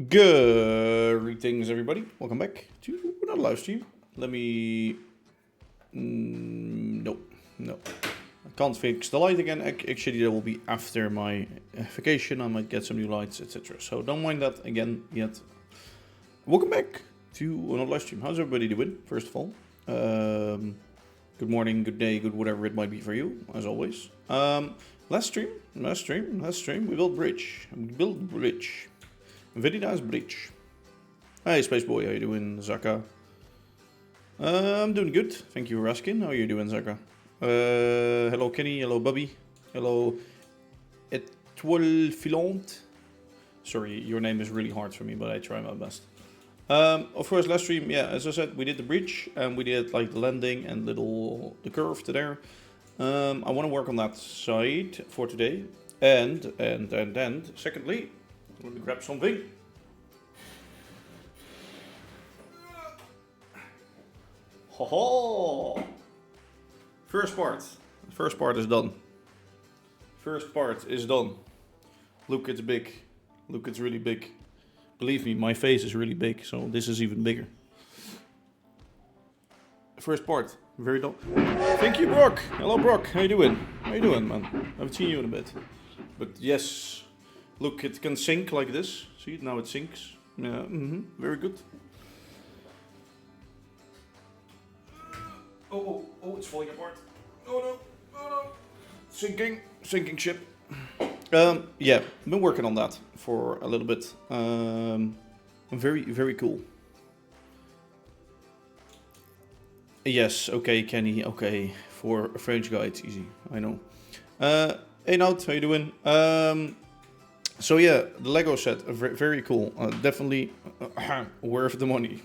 Greetings, everybody. Welcome back to another live stream. Let me... no. I can't fix the light again. Actually, that will be after my vacation. I might get some new lights, etc. So don't mind that again yet. Welcome back to another live stream. How's everybody doing, first of all? Good morning, good day, good whatever it might be for you, as always. Last stream. We built bridge. Very nice bridge. Hey, Space Boy, how you doing, Zaka? I'm doing good. Thank you for asking. How are you doing, Zaka? Hello, Kenny. Hello, Bubby. Hello, Etoile Filante. Sorry, your name is really hard for me, but I try my best. Of course, last stream, yeah, as I said, we did the bridge and we did like the landing and the curve to there. I want to work on that side for today. And secondly, let me grab something. Ho ho! First part is done. Look, it's big. Look, it's really big. Believe me, my face is really big, so this is even bigger. First part, very done. Thank you, Brock. Hello, Brock. How you doing? How you doing, man? I haven't seen you in a bit. But yes, look, it can sink like this. See, now it sinks. Yeah, very good. Oh, it's falling apart. Oh no. Sinking ship. Yeah, been working on that for a little bit. Very cool. Yes, okay, Kenny, okay. For a French guy, it's easy, I know. Hey, Nout, how you doing? So yeah, the Lego set, very cool. Definitely worth the money.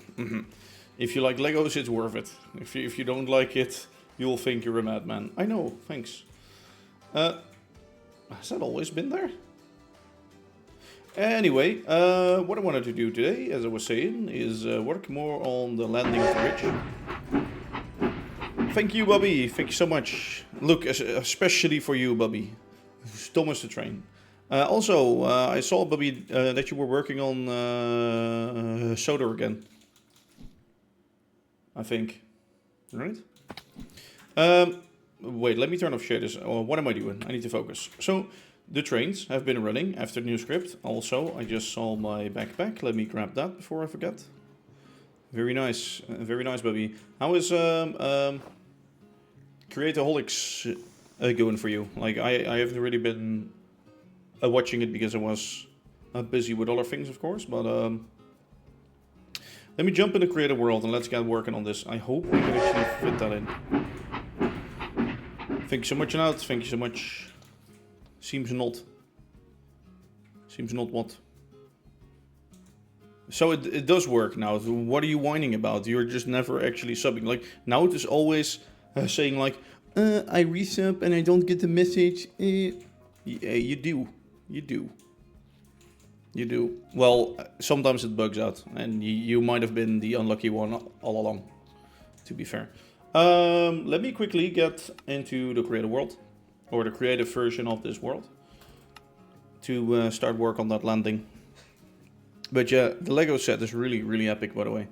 If you like Legos, it's worth it. If you don't like it, you'll think you're a madman. I know, thanks. Has that always been there? Anyway, what I wanted to do today, as I was saying, is work more on the landing of the bridge. Thank you, Bobby. Thank you so much. Look, especially for you, Bobby. Thomas the Train. Also, I saw, Bobby, that you were working on Soda again. I think. Right? Wait, let me turn off shaders. What am I doing? I need to focus. So, the trains have been running after the new script. Also, I just saw my backpack. Let me grab that before I forget. Very nice, Bobby. How is Creataholics going for you? Like, I haven't really been watching it because I was busy with other things, of course. But let me jump in the creator world and let's get working on this. I hope we can actually fit that in. Thank you so much, Nout. Thank you so much. Seems not what? So it does work now. What are you whining about? You're just never actually subbing. Like, now it is always saying like, I resub and I don't get the message. Yeah, you do. Well, sometimes it bugs out, and you might have been the unlucky one all along, to be fair. Let me quickly get into the creative world, or the creative version of this world, to start work on that landing. But yeah, the Lego set is really epic, by the way.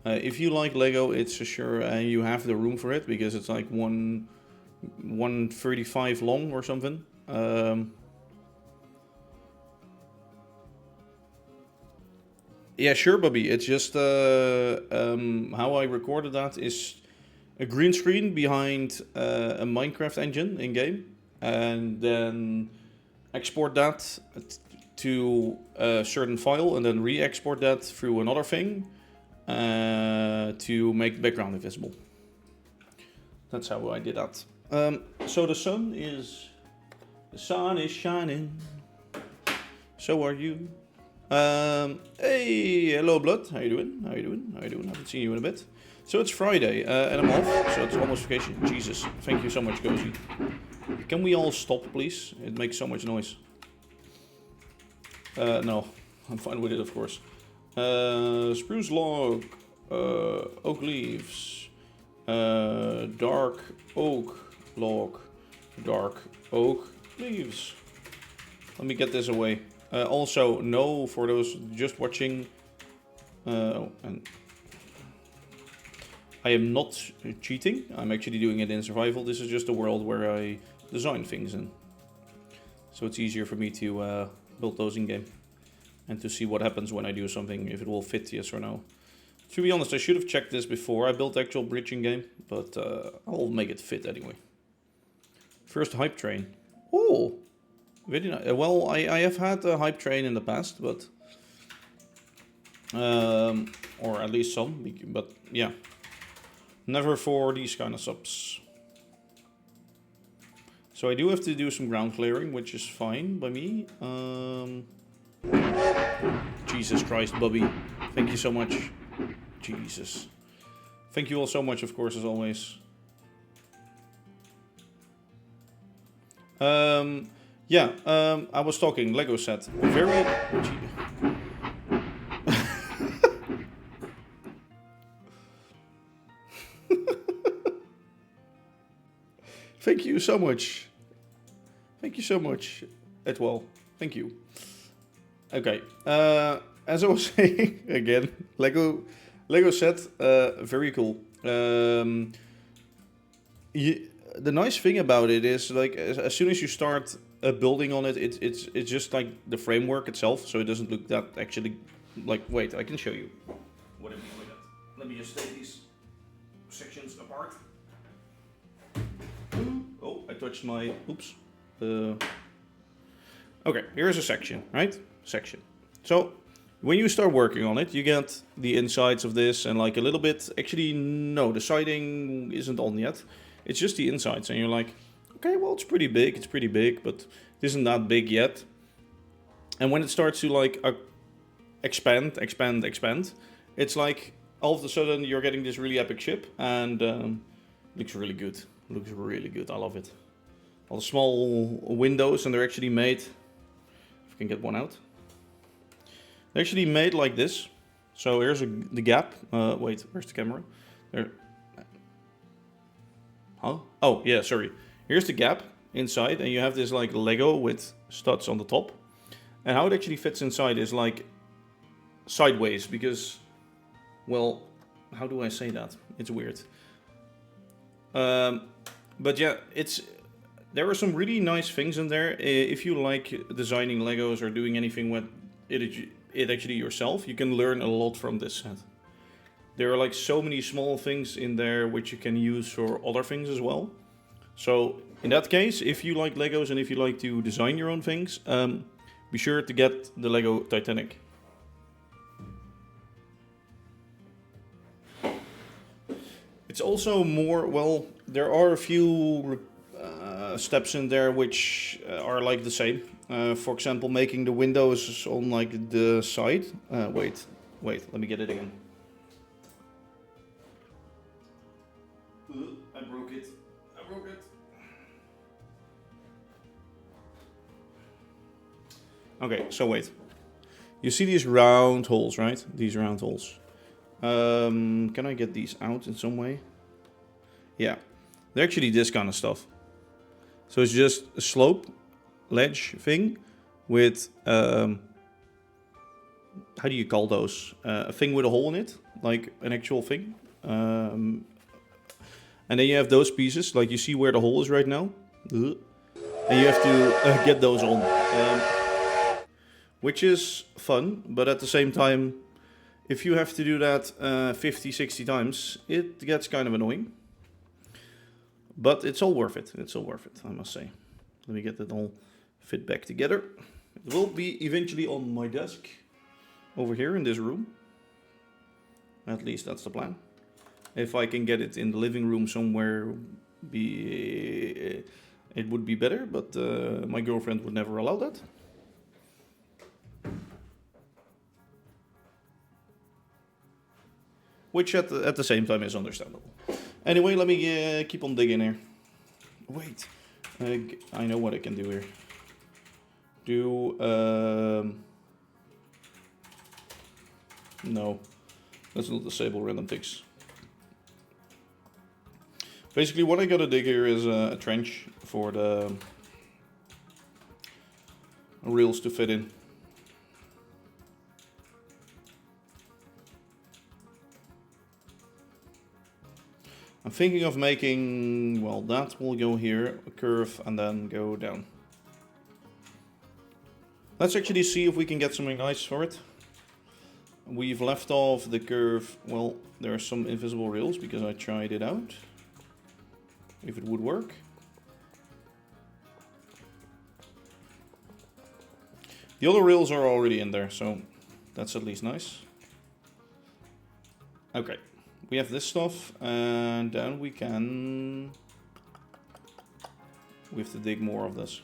If you like Lego, it's for sure you have the room for it, because it's like 135 long or something. Yeah, sure, Bobby. It's just how I recorded that is a green screen behind a Minecraft engine in game, and then export that to a certain file, and then re-export that through another thing to make the background invisible. That's how I did that. So the sun is shining. So are you. Hey, hello, Blood. How you doing? Haven't seen you in a bit. So it's Friday, and I'm off, so it's almost vacation. Jesus, thank you so much, Gozy. Can we all stop, please? It makes so much noise. No, I'm fine with it, of course. Spruce log, oak leaves, dark oak log, dark oak leaves. Let me get this away. Also, no, for those just watching, and I am not cheating. I'm actually doing it in survival. This is just a world where I design things in. So it's easier for me to build those in game. And to see what happens when I do something, if it will fit, yes or no. To be honest, I should have checked this before I built the actual bridge in game. But I'll make it fit anyway. First hype train. Oh! Very nice. Well, I have had a hype train in the past, but... or at least some, but yeah. Never for these kind of subs. So I do have to do some ground clearing, which is fine by me. Jesus Christ, Bubby. Thank you so much. Jesus. Thank you all so much, of course, as always. Yeah, I was talking Lego set. Very... Thank you so much. Thank you so much, Etwell. Thank you. Okay, as I was saying, again, Lego set, very cool. The nice thing about it is, like, as soon as you start building on it, it's just like the framework itself, so it doesn't look that actually, like, wait, I can show you what I mean by that. Let me just take these sections apart. Oh, I touched my, oops. Okay, here's a section, right? Section. So, when you start working on it, you get the insides of this and like a little bit, actually, no, the siding isn't on yet. It's just the insides, and you're like, okay, well, it's pretty big, but it isn't that big yet. And when it starts to like expand, it's like all of a sudden you're getting this really epic ship, and looks really good. Looks really good. I love it. All the small windows, and they're actually made. If I can get one out. They're actually made like this. So here's the gap. Wait, where's the camera? There. Huh? Oh, yeah, sorry. Here's the gap inside, and you have this like Lego with studs on the top. And how it actually fits inside is like sideways, because, well, how do I say that? It's weird. But yeah, there are some really nice things in there. If you like designing Legos or doing anything with it actually yourself, you can learn a lot from this set. There are like so many small things in there which you can use for other things as well. So in that case, if you like Legos and if you like to design your own things, be sure to get the Lego Titanic. It's also more, well, there are a few steps in there which are like the same. For example, making the windows on like the side. Wait, let me get it again. I broke it. Okay, so wait. You see these round holes, right? These round holes. Can I get these out in some way? Yeah, they're actually this kind of stuff. So it's just a slope, ledge thing with, how do you call those? A thing with a hole in it, like an actual thing. And then you have those pieces, like you see where the hole is right now. And you have to get those on. Which is fun, but at the same time, if you have to do that 50, 60 times, it gets kind of annoying. But it's all worth it. It's all worth it, I must say. Let me get it all fit back together. It will be eventually on my desk over here in this room. At least that's the plan. If I can get it in the living room somewhere, it would be better, but my girlfriend would never allow that. Which at the same time is understandable. Anyway, let me keep on digging here. Wait, I know what I can do here. No, let's not disable random ticks. Basically, what I gotta dig here is a trench for the rails to fit in. I'm thinking of making, well, that will go here, a curve, and then go down. Let's actually see if we can get something nice for it. We've left off the curve. Well, there are some invisible rails because I tried it out. If it would work. The other rails are already in there, so that's at least nice. Okay, we have this stuff, and then we have to dig more of this.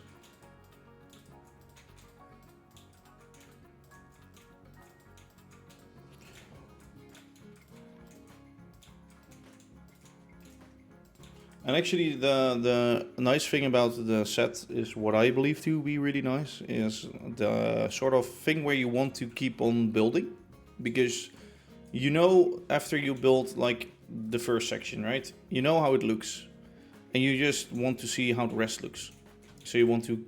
And actually the nice thing about the set is what I believe to be really nice is the sort of thing where you want to keep on building. Because you know after you build like the first section, right? You know how it looks. And you just want to see how the rest looks. So you want to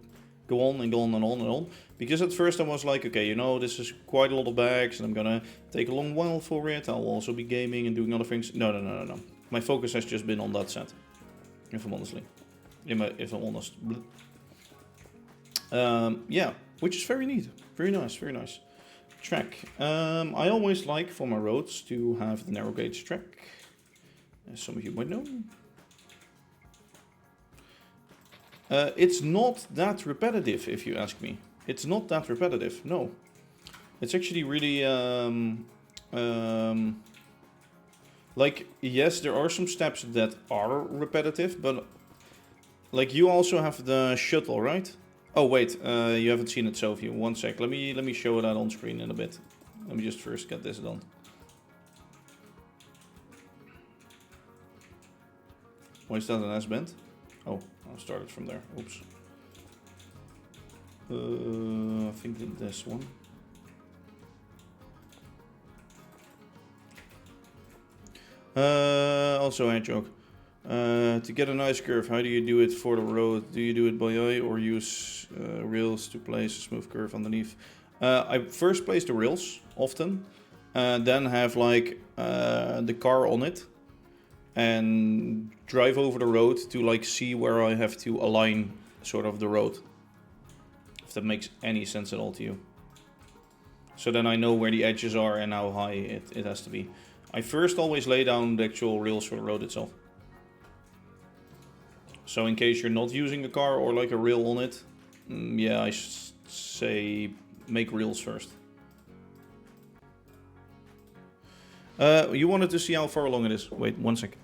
go on and go on and on and on. Because at first I was like, okay, you know, this is quite a lot of bags and I'm gonna take a long while for it. I'll also be gaming and doing other things. No. My focus has just been on that set. If I'm honest. Yeah, which is very neat. Very nice, very nice. Track. I always like for my roads to have the narrow gauge track. As some of you might know. It's not that repetitive, if you ask me. It's not that repetitive, no. It's actually really... like, yes, there are some steps that are repetitive, but... Like, you also have the shuttle, right? Oh, wait, you haven't seen it, Sophie. One sec, let me show that on screen in a bit. Let me just first get this done. Why is that an S-bend? Oh, I started from there. Oops. I think that this one. Also a joke. To get a nice curve, how do you do it for the road? Do you do it by eye or use rails to place a smooth curve underneath? I first place the rails often, then have like the car on it and drive over the road to like see where I have to align sort of the road. If that makes any sense at all to you. So then I know where the edges are and how high it has to be. I first always lay down the actual rails for the road itself. So in case you're not using a car or like a rail on it, yeah, I say make rails first. You wanted to see how far along it is. Wait, one sec.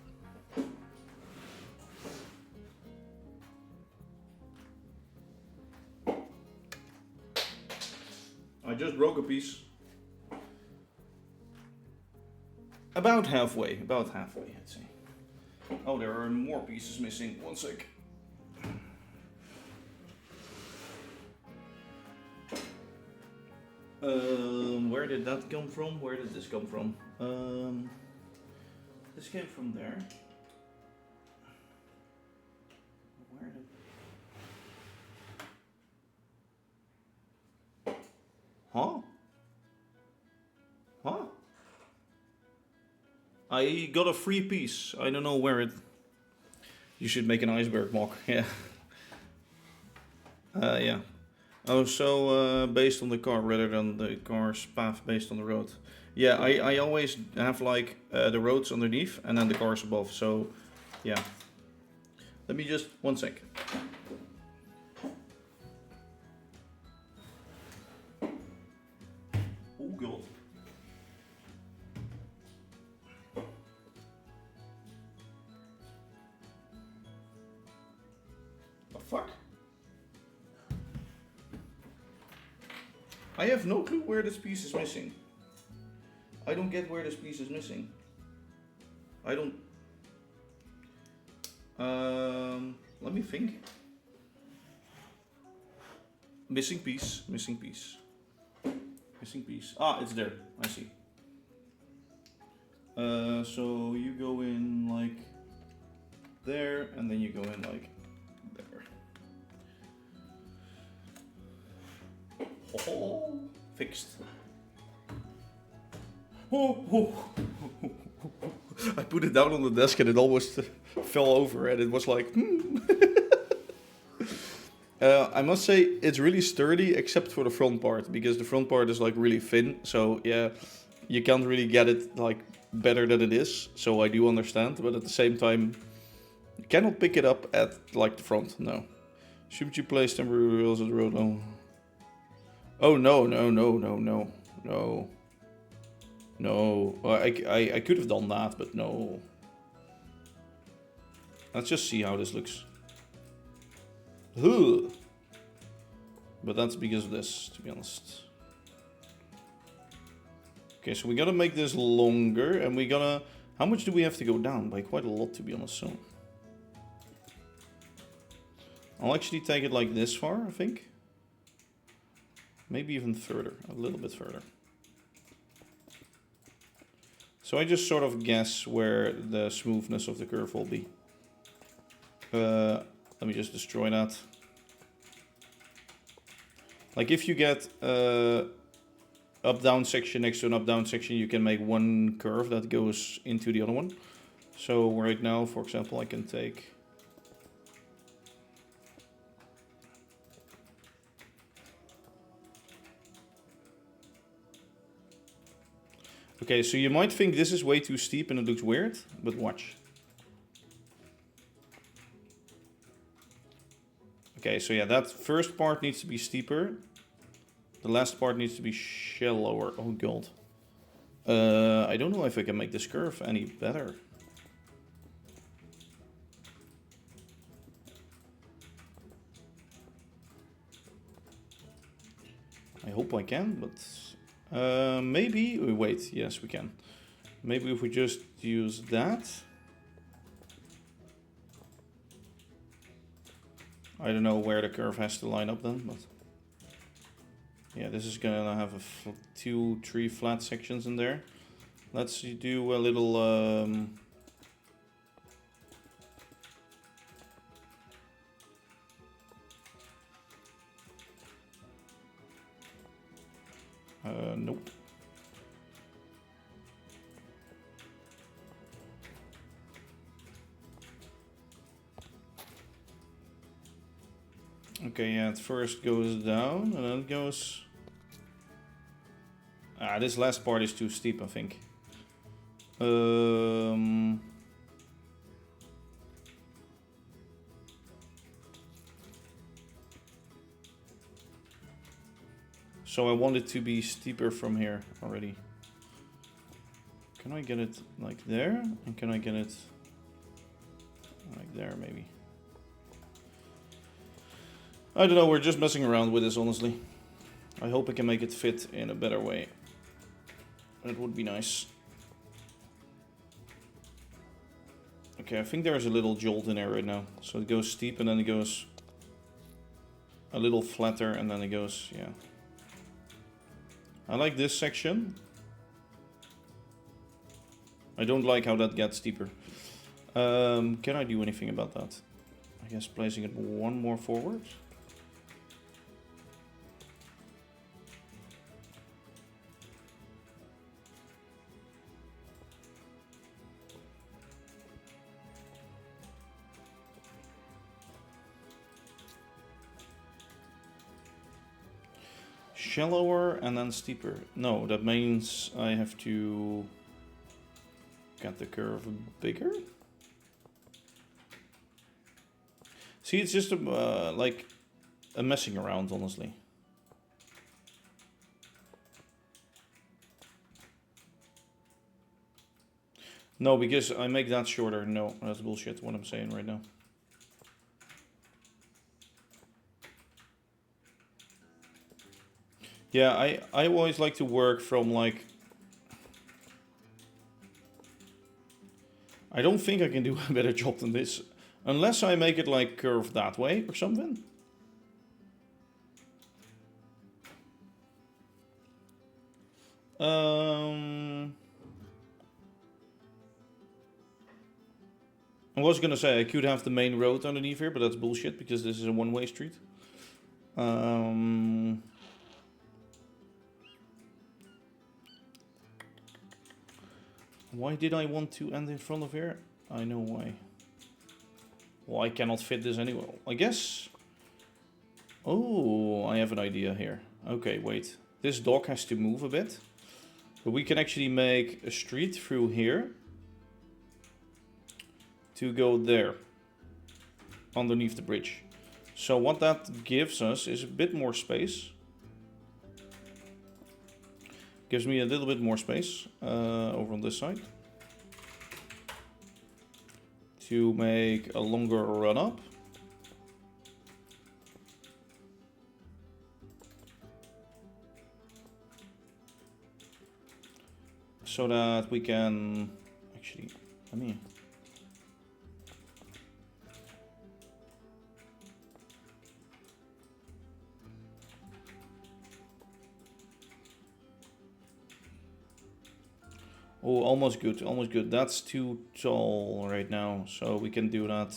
I just broke a piece. About halfway, I'd say. Oh, there are more pieces missing. One sec. Where did that come from? Where did this come from? This came from there. Where did... Huh? Huh? I got a free piece. I don't know where it... You should make an iceberg mock. Yeah. Yeah. Oh, so based on the car rather than the car's path based on the road. Yeah, I always have like the roads underneath and then the cars above. So, yeah. Let me just... One sec. Oh, God. Fuck. I have no clue where this piece is missing. I don't get where this piece is missing. I don't... let me think. Missing piece, missing piece. Missing piece. Ah, it's there. I see. So you go in like there, and then you go in like there. Oh, fixed. Oh, oh. I put it down on the desk and it almost fell over, and it was like, I must say it's really sturdy except for the front part, because the front part is like really thin. So yeah, you can't really get it like better than it is. So I do understand, but at the same time, you cannot pick it up at like the front. No. Shouldn't you place temporary wheels at the road? No. Oh no, no, no, no, no, no. No, well, I could have done that, but no. Let's just see how this looks. Ugh. But that's because of this, to be honest. Okay, so we gotta make this longer, and we gotta... How much do we have to go down? By quite a lot, to be honest, so... I'll actually take it like this far, I think. Maybe even further, a little bit further. So I just sort of guess where the smoothness of the curve will be. Let me just destroy that. Like if you get up-down section next to an up-down section, you can make one curve that goes into the other one. So right now, for example, I can take... Okay, so you might think this is way too steep and it looks weird, but watch. Okay, so yeah, that first part needs to be steeper. The last part needs to be shallower. Oh god. I don't know if I can make this curve any better. I hope I can, but... maybe... Wait, yes we can. Maybe if we just use that. I don't know where the curve has to line up then, but... Yeah, this is gonna have a 2-3 flat sections in there. Let's do a little... nope. Okay, yeah, it first goes down and then it goes... Ah, this last part is too steep, I think. So I want it to be steeper from here already. Can I get it like there? And can I get it like there, maybe? I don't know, we're just messing around with this, honestly. I hope I can make it fit in a better way. That would be nice. Okay, I think there's a little jolt in there right now. So it goes steep and then it goes a little flatter and then it goes, yeah. I like this section. I don't like how that gets steeper. Can I do anything about that? I guess placing it one more forward. Shallower and then steeper. No, that means I have to get the curve bigger. See, it's just like a messing around, honestly. No, because I make that shorter. No, that's bullshit what I'm saying right now. Yeah, I always like to work from like... I don't think I can do a better job than this. Unless I make it like curved that way or something. I was gonna say I could have the main road underneath here, but that's bullshit because this is a one-way street. Why did I want to end in front of here? I know why. Well, I cannot fit this anywhere. I guess... Oh, I have an idea here. Okay, wait. This dock has to move a bit. But we can actually make a street through here. To go there. Underneath the bridge. So what that gives us is a bit more space. Gives me a little bit more space over on this side. To make a longer run up. So that we can actually, let me. Oh, almost good, almost good. That's too tall right now, so we can do that.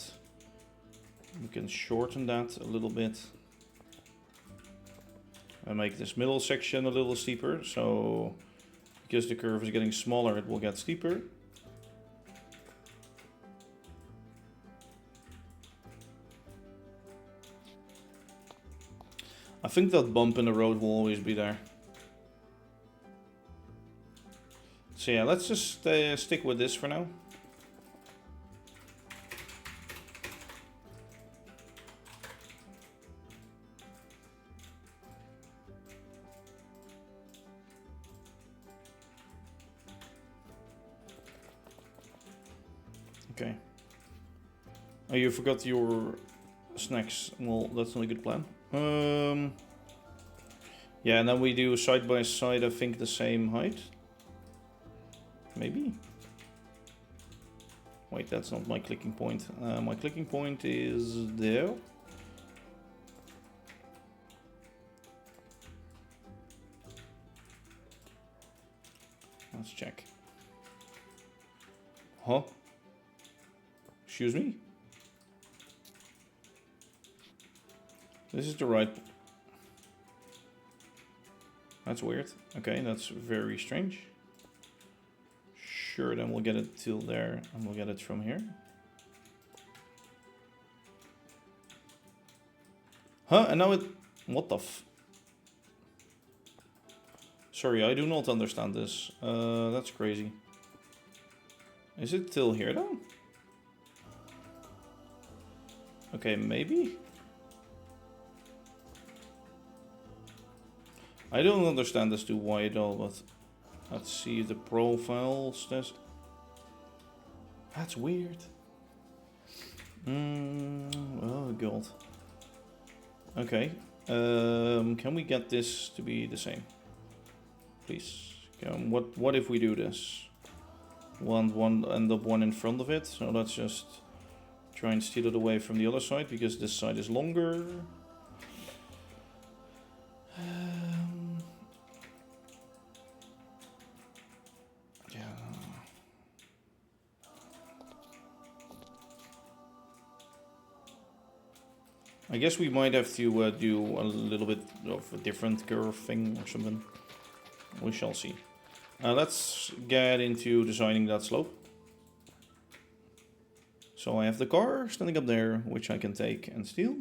We can shorten that a little bit. And make this middle section a little steeper, so because the curve is getting smaller, it will get steeper. I think that bump in the road will always be there. So yeah, let's just stick with this for now. Okay. Oh, you forgot your snacks. Well, that's not a good plan. Yeah, and then we do side by side, I think the same height. Maybe? Wait, that's not my clicking point. My clicking point is there. Let's check. Huh? Excuse me? This is the right... That's weird. Okay, that's very strange. Sure, then we'll get it till there, and we'll get it from here. Huh? And now it... What the f... Sorry, I do not understand this. That's crazy. Is it till here, though? Okay, maybe? I don't understand as to why at all, but... Let's see the profiles. That's weird. Oh god. Okay. Can we get this to be the same? Please. What if we do this? One end up one in front of it. So let's just try and steal it away from the other side because this side is longer. I guess we might have to do a little bit of a different curve thing or something. We shall see. Let's get into designing that slope. So I have the car standing up there, which I can take and steal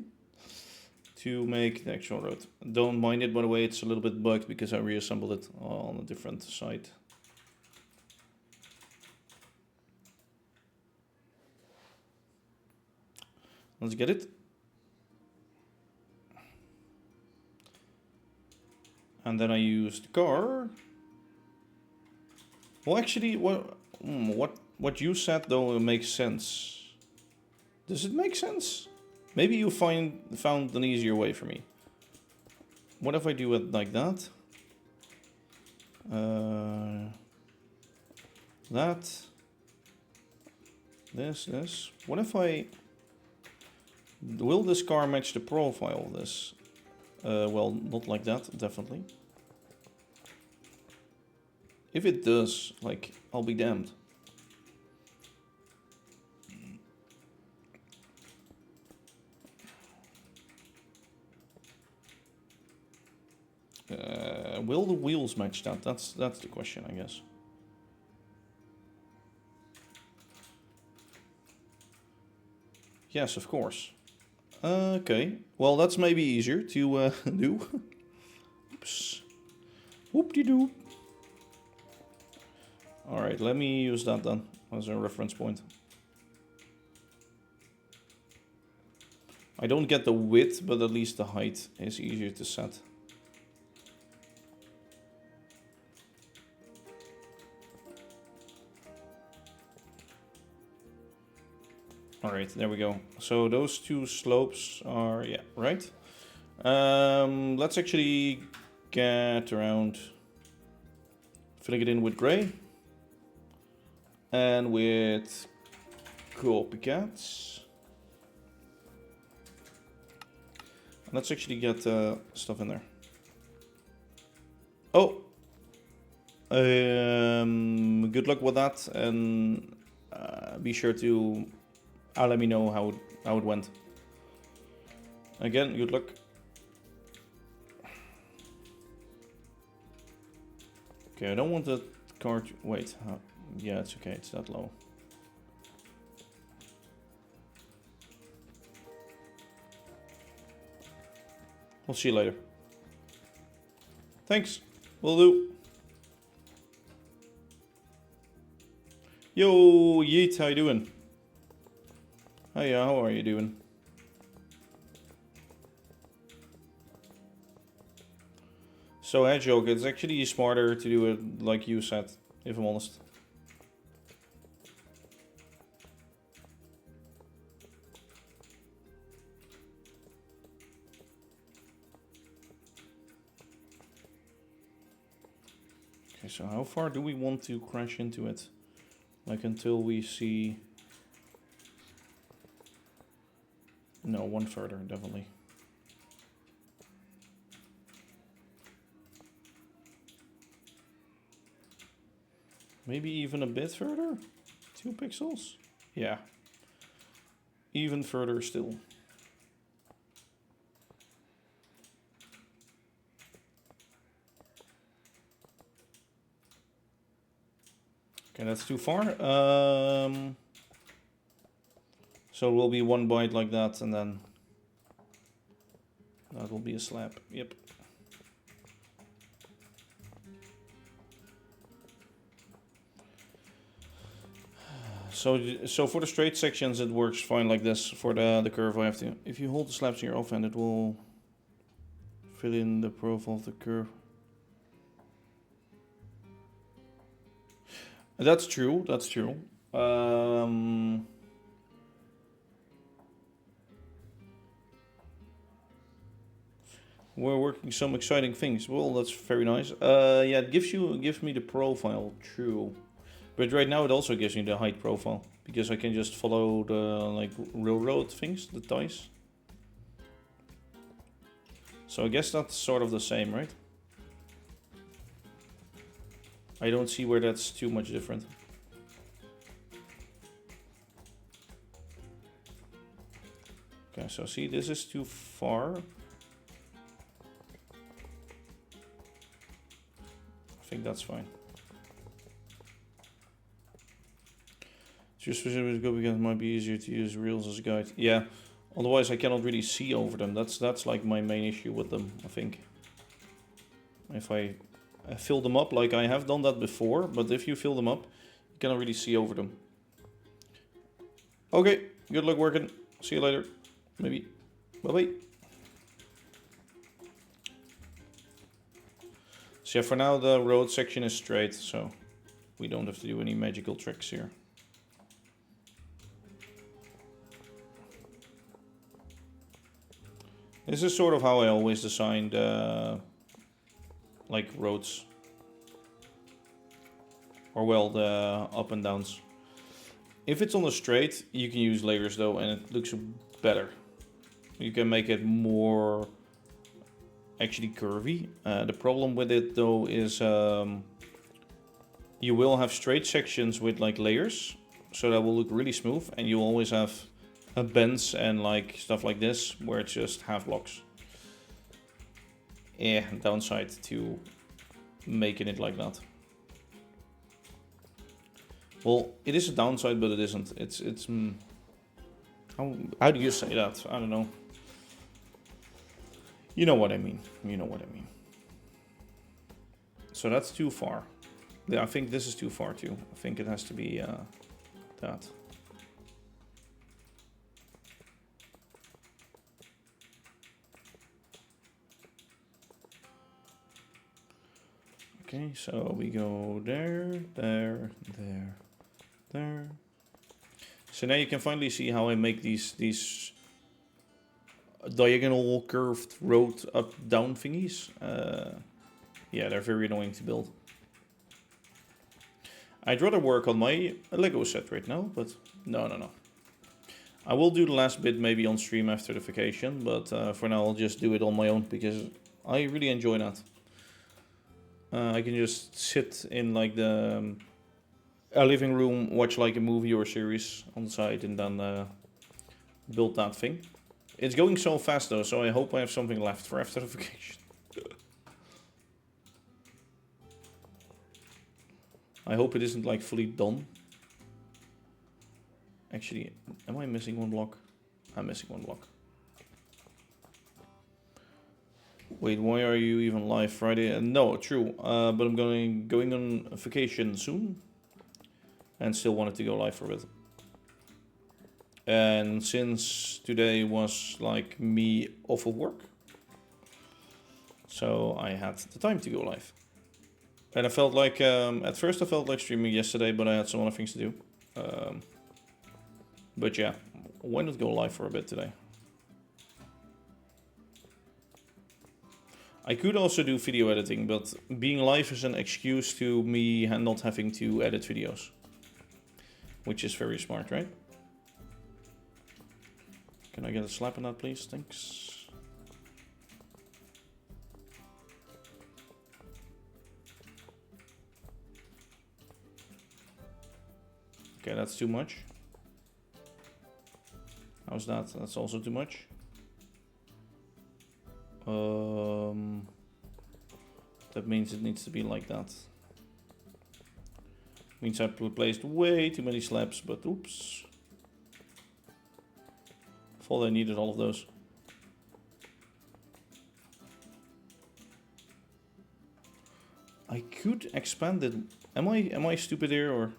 to make the actual road. Don't mind it, by the way, it's a little bit bugged because I reassembled it on a different side. Let's get it. And then I use the car. Well, actually, what you said though makes sense. Does it make sense? Maybe you found an easier way for me. What if I do it like that? This. What if I... Will this car match the profile of this? Well, not like that, definitely. If it does, like, I'll be damned. Will the wheels match that? That's the question, I guess. Yes, of course. Okay, well that's maybe easier to do. Oops. Whoop-de-doo. Alright, let me use that then as a reference point. I don't get the width, but at least the height is easier to set. Alright, there we go. So those two slopes are, yeah, right. Let's actually get around filling it in with gray. And with copycats. Let's actually get stuff in there. Oh! Good luck with that, and be sure to let me know how it went. Again, good luck. Okay, I don't want the card. Wait, yeah, it's okay. It's that low. We'll see you later. Thanks. Will do. Yo, Yeet, how you doing? Hiya, how are you doing? So, Hedgehog, it's actually smarter to do it like you said, if I'm honest. Okay, so how far do we want to crash into it? Like until we see... No, one further, definitely. Maybe even a bit further? 2 pixels? Yeah. Even further still. Okay, that's too far. So it will be one bite like that, and then that will be a slab. Yep. So for the straight sections, it works fine like this. For the curve, I have to. If you hold the slabs in your offhand, it will fill in the profile of the curve. That's true. That's true. We're working some exciting things. Well, that's very nice. Yeah, it gives me the profile. True. But right now it also gives me the height profile, because I can just follow the like railroad things, the ties. So I guess that's sort of the same, right? I don't see where that's too much different. Okay, so see, this is too far. I think that's fine. Just specifically go because it might be easier to use reels as a guide. Yeah, otherwise I cannot really see over them. That's like my main issue with them, I think. If I fill them up, like I have done that before, but if you fill them up, you cannot really see over them. Okay, good luck working. See you later. Maybe. Bye-bye. So yeah, for now the road section is straight, so we don't have to do any magical tricks here. This is sort of how I always designed like roads. Or well, the up and downs. If it's on the straight, you can use layers though, and it looks better. You can make it more actually curvy. The problem with it though is you will have straight sections with like layers, so that will look really smooth, and you always have bends and like stuff like this where it's just half blocks. Yeah, downside to making it like that. Well, it is a downside, but it isn't. How do you say that? I don't know. You know what I mean. You know what I mean. So that's too far. Yeah, I think this is too far too. I think it has to be that. Okay, so we go there, there, there, there. So now you can finally see how I make these diagonal curved road up down thingies. Yeah, they're very annoying to build. I'd rather work on my Lego set right now, but no. I will do the last bit maybe on stream after the vacation, but for now I'll just do it on my own because I really enjoy that. I can just sit in like the a living room, watch like a movie or a series on the side, and then build that thing. It's going so fast though, so I hope I have something left for after the vacation. I hope it isn't like fully done. Actually, am I missing one block? I'm missing one block. Wait, why are you even live Friday? No, true. But I'm going on vacation soon, and still wanted to go live for a bit. And since today was like me off of work, so I had the time to go live. And I felt like, at first I felt like streaming yesterday, but I had some other things to do. But yeah, why not go live for a bit today? I could also do video editing, but being live is an excuse to me not having to edit videos. Which is very smart, right? Can I get a slap on that, please? Thanks. Okay, that's too much. How's that? That's also too much. That means it needs to be like that. Means I placed way too many slabs, but oops. Thought I needed all of those. I could expand it. Am I stupid here or?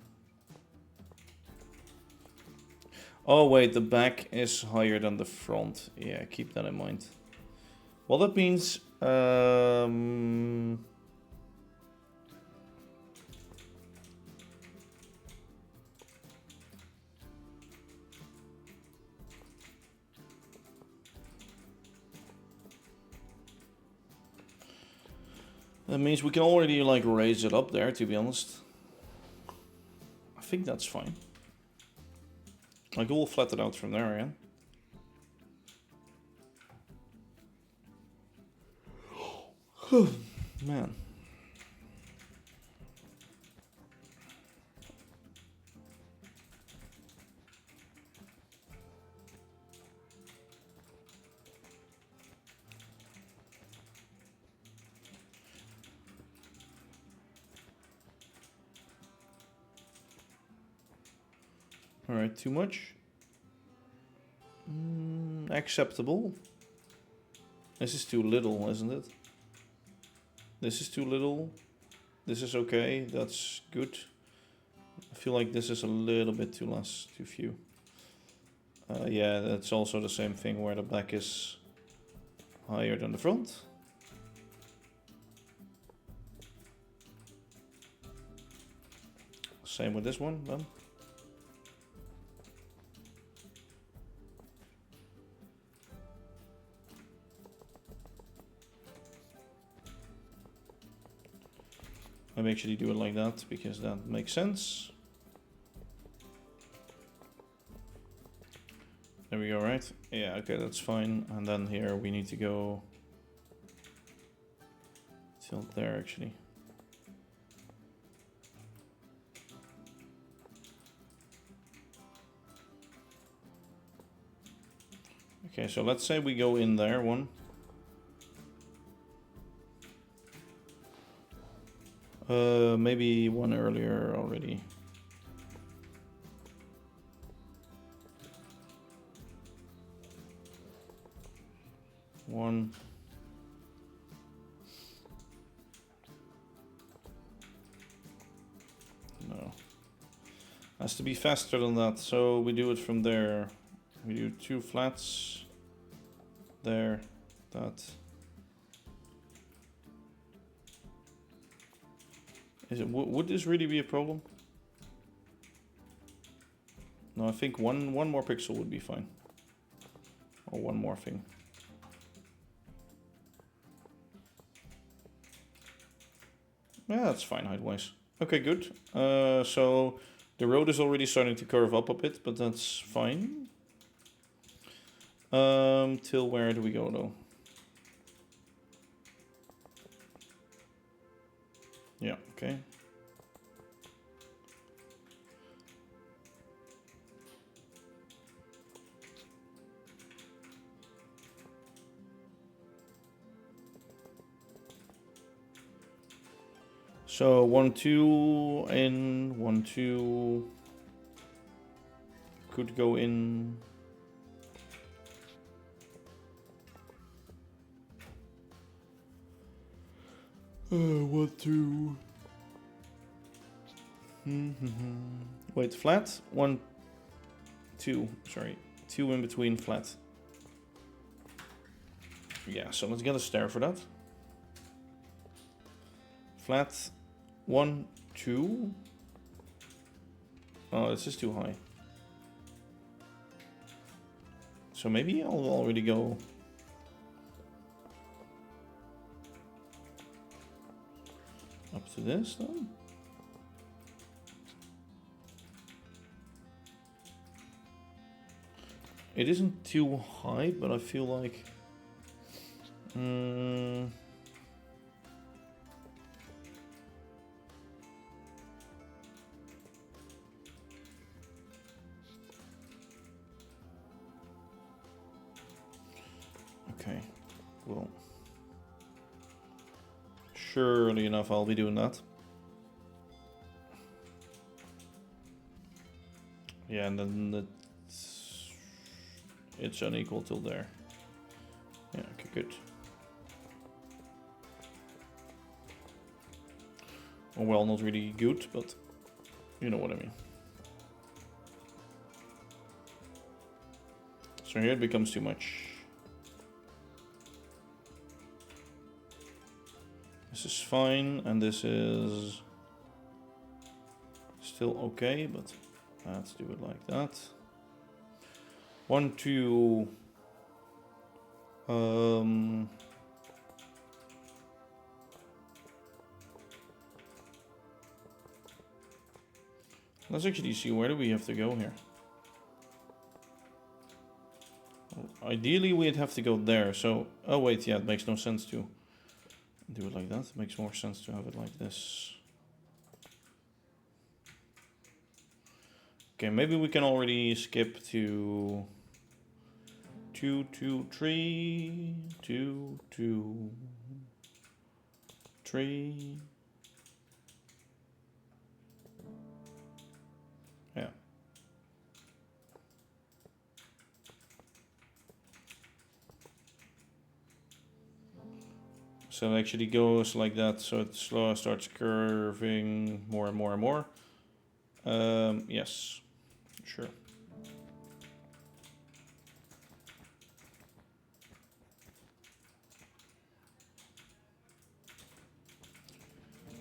Oh wait, the back is higher than the front. Yeah, keep that in mind. Well, that means we can already like raise it up there, to be honest. I think that's fine. Like we'll flat it out from there again. Man. Alright, too much? Acceptable. This is too little, isn't it? This is too little. This is okay, that's good. I feel like this is a little bit too few. Yeah, that's also the same thing where the back is higher than the front. Same with this one, then. I'll actually do it like that because that makes sense. There we go, right? Yeah, okay, that's fine. And then here we need to go till there actually. Okay, so let's say we go in there one. Maybe one earlier already. 1. No. Has to be faster than that, so we do it from there. We do 2 flats. There. That. Is it? Would this really be a problem? No, I think one more pixel would be fine. Or one more thing. Yeah, that's fine height-wise. Okay, good. So the road is already starting to curve up a bit, but that's fine. Till where do we go though? Yeah, okay. So 1, 2 in, 1, 2 could go in. What to? Wait, flat? 1, 2. Sorry, 2 in between flat. Yeah, so let's get a stair for that. Flat, 1, 2. Oh, this is too high. So maybe I'll already go. Up to this then. It isn't too high, but I feel like okay, well, surely enough I'll be doing that. Yeah, and then it's unequal till there. Yeah, okay, good. Well, not really good, but you know what I mean. So here it becomes too much. This is fine, and this is still okay, but let's do it like that. 1, 2. Let's actually see, where do we have to go here? Well, ideally we'd have to go there, so... Oh wait, yeah, it makes no sense to do it like that. It makes more sense to have it like this. Okay, maybe we can already skip to 2, 2, 3, 2, 2, 3. Yeah. So it actually goes like that, so it slowly starts curving more and more and more. Yes, sure.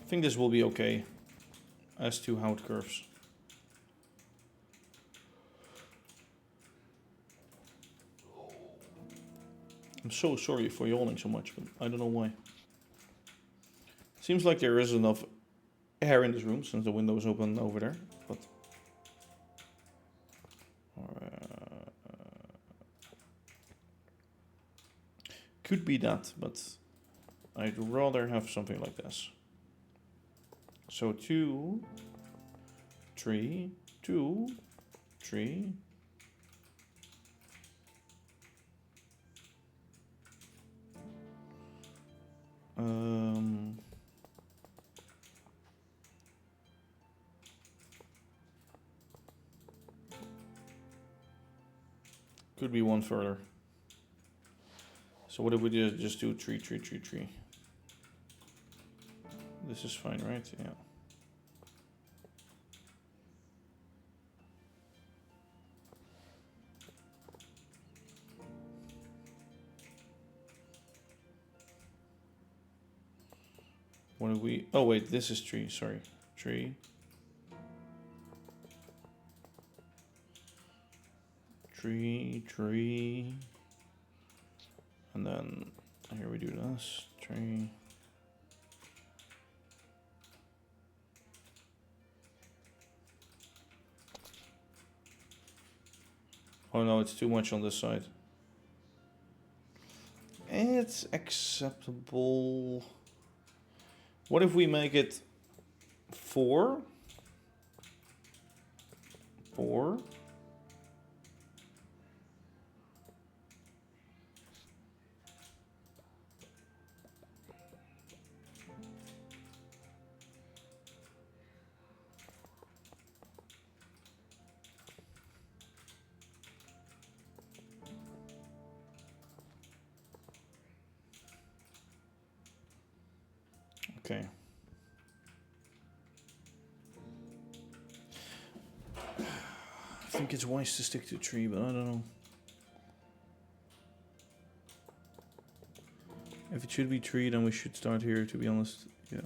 I think this will be okay as to how it curves. I'm so sorry for yawning so much, but I don't know why. Seems like there is enough air in this room since the window is open over there, but could be that, but I'd rather have something like this. So 2, 3, 2, 3. Could be one further. So what if we just do tree? This is fine, right? Yeah. What do we... Oh wait, this is tree, sorry. Tree. Tree. And then here we do this. Tree. Oh no, it's too much on this side. It's acceptable. What if we make it 4? 4. Okay. I think it's wise to stick to tree, but I don't know. If it should be tree, then we should start here, to be honest. Yeah.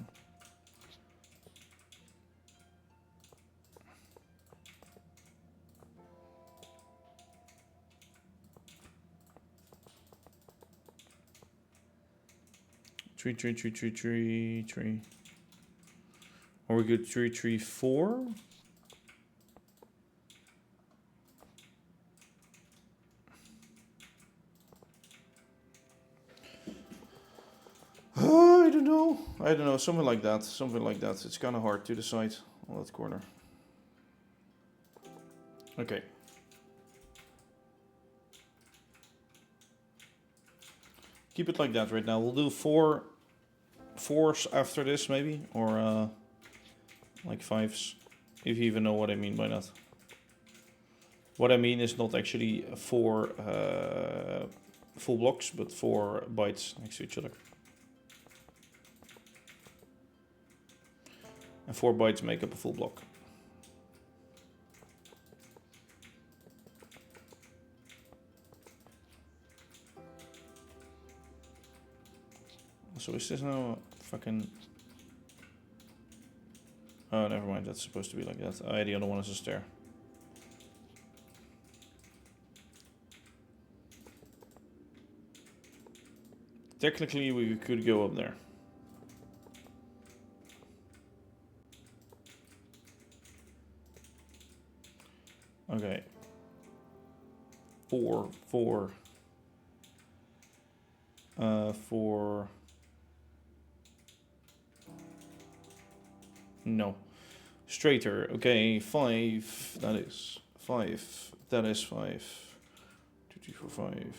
Tree. Or we go tree 4. I don't know, something like that. It's kind of hard to decide on that corner. Okay. Keep it like that right now. We'll do 4 4s after this maybe, or like 5s, if you even know what I mean by that. What I mean is not actually 4 full blocks, but 4 bytes next to each other. And 4 bytes make up a full block. So is this now fucking... Oh, never mind, that's supposed to be like that. Oh, the other one is a stair. Technically, we could go up there. Okay. 4. 4. No. Straighter. Okay, 5. That is 5. That is 5. 2, 3, 4, 5.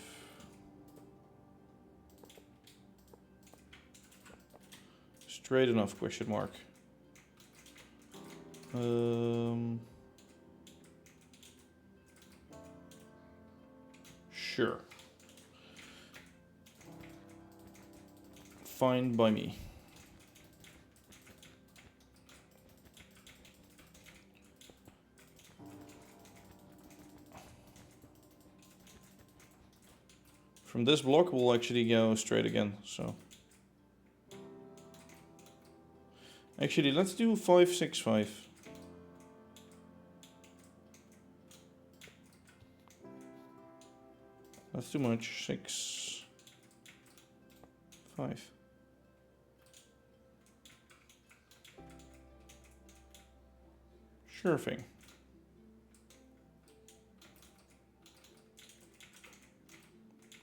Straight enough, question mark. Sure. Fine by me. From this block, we'll actually go straight again, so. Actually, let's do 5, 6, 5. That's too much. 6, 5. Sure thing.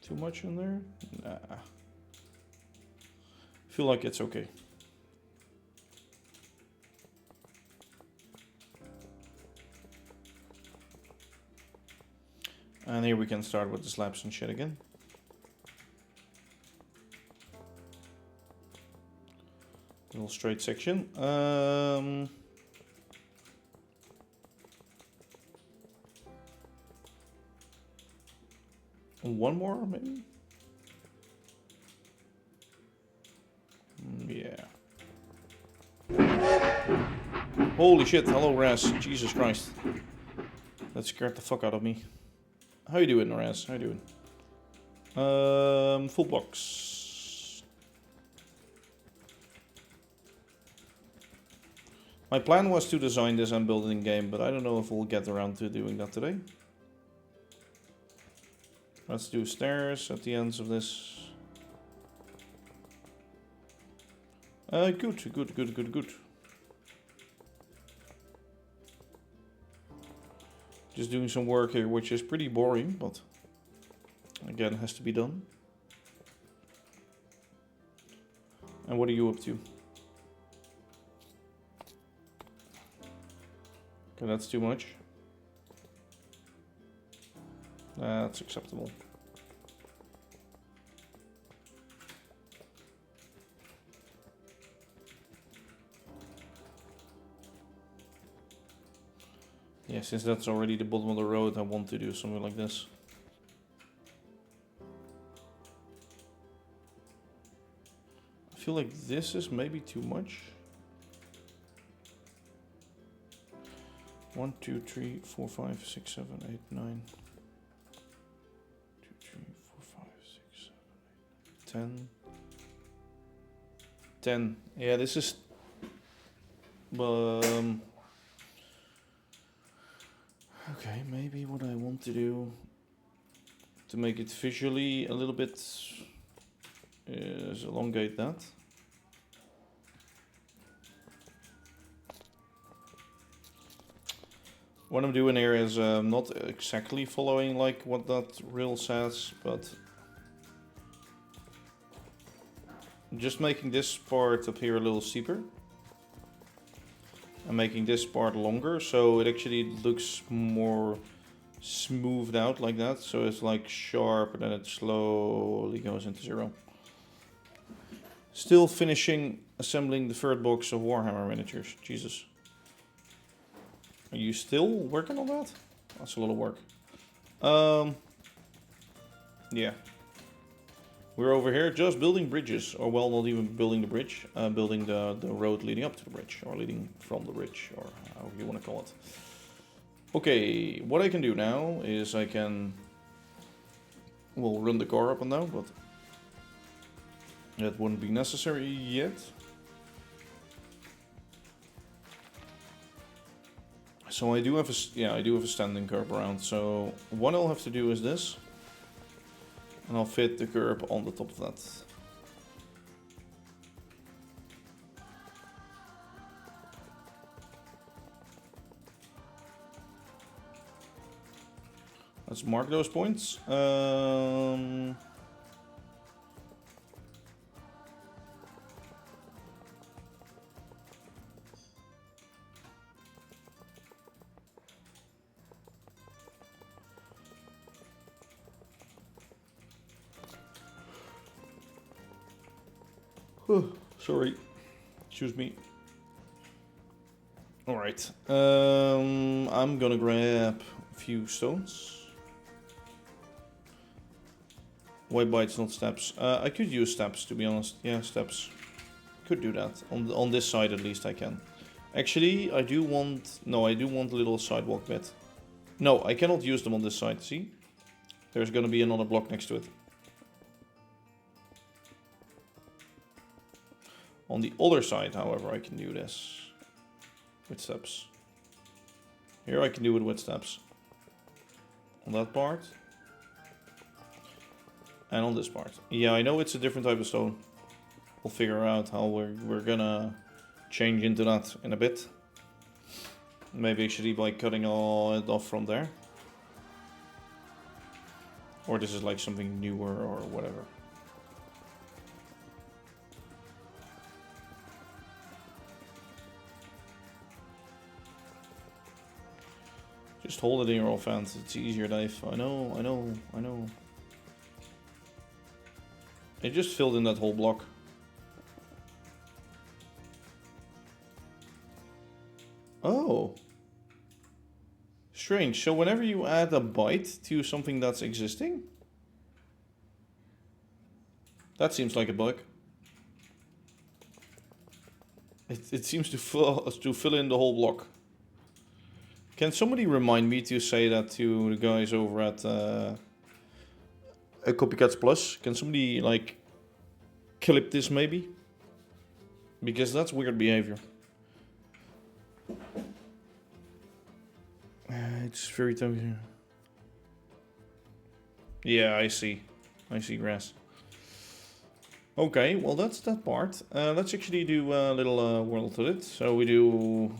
Too much in there? Nah. Feel like it's okay. And here we can start with the slabs and shit again. Little straight section. One more, maybe? Holy shit, hello Raz. Jesus Christ. That scared the fuck out of me. How you doing, Raz? How you doing? Full box. My plan was to design this and build it in game, but I don't know if we'll get around to doing that today. Let's do stairs at the ends of this. Good. Just doing some work here, which is pretty boring, but again, has to be done. And what are you up to? Okay, that's too much. That's acceptable. Yeah, since that's already the bottom of the road, I want to do something like this. I feel like this is maybe too much. 1, 2, 3, 4, 5, 6, 7, 8, 9. 2, 3, 4, 5, 6, 7, 8, 10. 10. Yeah, this is... Okay, maybe what I want to do to make it visually a little bit is elongate that. What I'm doing here is not exactly following like what that reel says, but just making this part up here a little steeper. I'm making this part longer, so it actually looks more smoothed out like that. So it's like sharp and then it slowly goes into 0. Still finishing assembling the third box of Warhammer miniatures. Jesus. Are you still working on that? That's a lot of work. Yeah. We're over here just building bridges, or well, not even building the bridge, building the road leading up to the bridge, or leading from the bridge, or however you want to call it. Okay, what I can do now is I can, we'll run the car up and down, but that wouldn't be necessary yet. So I do have a standing curb around. So what I'll have to do is this. And I'll fit the curb on the top of that. Let's mark those points. Sorry, excuse me. All right, I'm gonna grab a few stones. White bites, not steps. I could use steps, to be honest. Yeah, steps. Could do that. On this side at least I can. Actually, I do want a little sidewalk bit. No, I cannot use them on this side, see? There's gonna be another block next to it. On the other side, however, I can do this with steps. Here I can do it with steps. On that part. And on this part. Yeah, I know it's a different type of stone. We'll figure out how we're gonna change into that in a bit. Maybe actually by cutting all it off from there. Or this is like something newer or whatever. Just hold it in your offense. It's easier, Dave. I know. It just filled in that whole block. Oh. Strange. So whenever you add a byte to something that's existing, that seems like a bug. It seems to fill in the whole block. Can somebody remind me to say that to the guys over at Copycats Plus? Can somebody like clip this maybe? Because that's weird behavior. It's very tempting. Yeah, I see. I see grass. Okay, well that's that part. Let's actually do a little world to it. So we do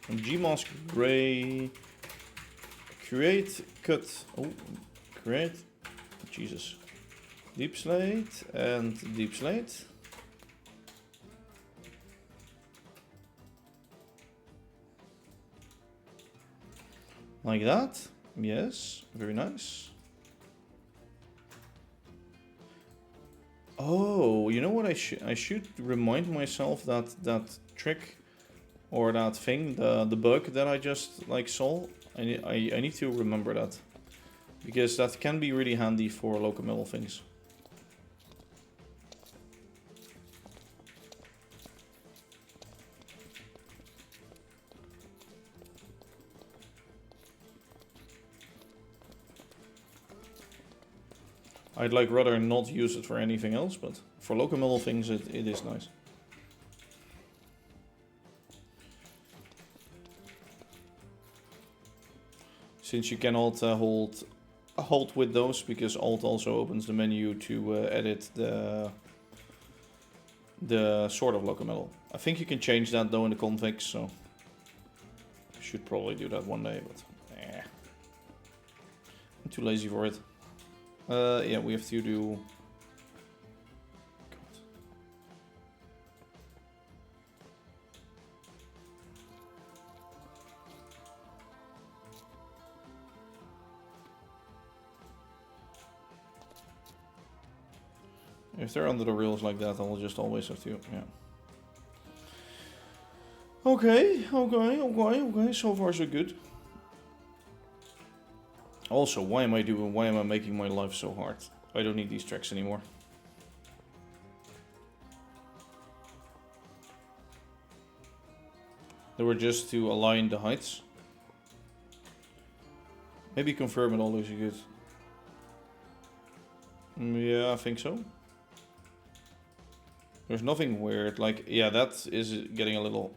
Gmask gray, create, cut, create, Jesus, deep slate and deep slate. Like that, yes, very nice. Oh, you know what I should remind myself that trick or that thing, the bug that I just like saw. I need to remember that because that can be really handy for local metal things. I'd like rather not use it for anything else, but for local metal things it is nice. Since you cannot hold with those, because Alt also opens the menu to edit the sort of local metal. I think you can change that though in the configs, so I should probably do that one day, but I'm too lazy for it. Yeah, we have to do... God. If they're under the rails like that, I'll just always have to, yeah. Okay, so far so good. Also, why am I making my life so hard? I don't need these tracks anymore. They were just to align the heights. Maybe confirm it all looks good. Yeah, I think so. There's nothing weird, like, yeah, that is getting a little...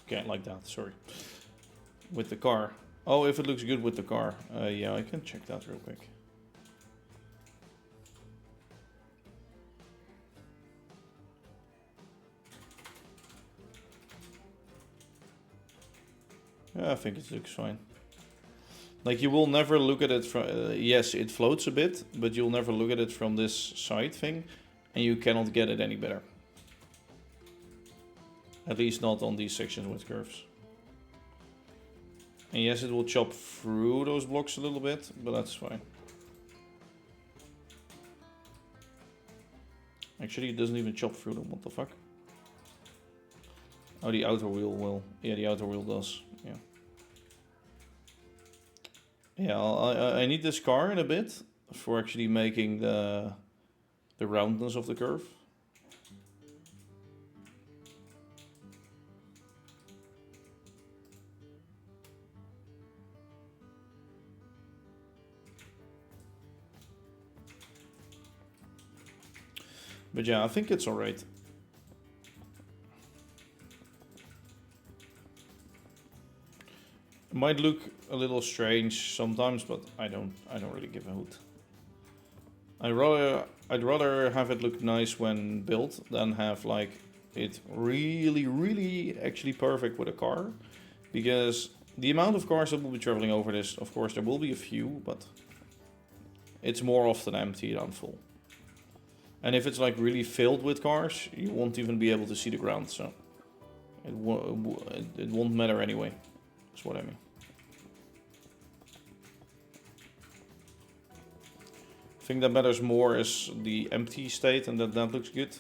Can't like that, sorry. With the car. Oh, if it looks good with the car. Yeah, I can check that real quick. Yeah, I think it looks fine. Like, you will never look at it from... yes, it floats a bit, but you'll never look at it from this side thing, and you cannot get it any better. At least not on these sections with curves. And yes, it will chop through those blocks a little bit, but that's fine. Actually, it doesn't even chop through them, what the fuck? Oh, the outer wheel will. Yeah, the outer wheel does, yeah. Yeah, I need this car in a bit for actually making the roundness of the curve. But yeah, I think it's alright. It might look a little strange sometimes, but I don't really give a hoot. I'd rather have it look nice when built than have like it really actually perfect with a car, because the amount of cars that will be traveling over this, of course there will be a few, but it's more often empty than full. And if it's like really filled with cars, you won't even be able to see the ground, so it won't matter anyway. That's what I mean. thing that matters more is the empty state, and that looks good,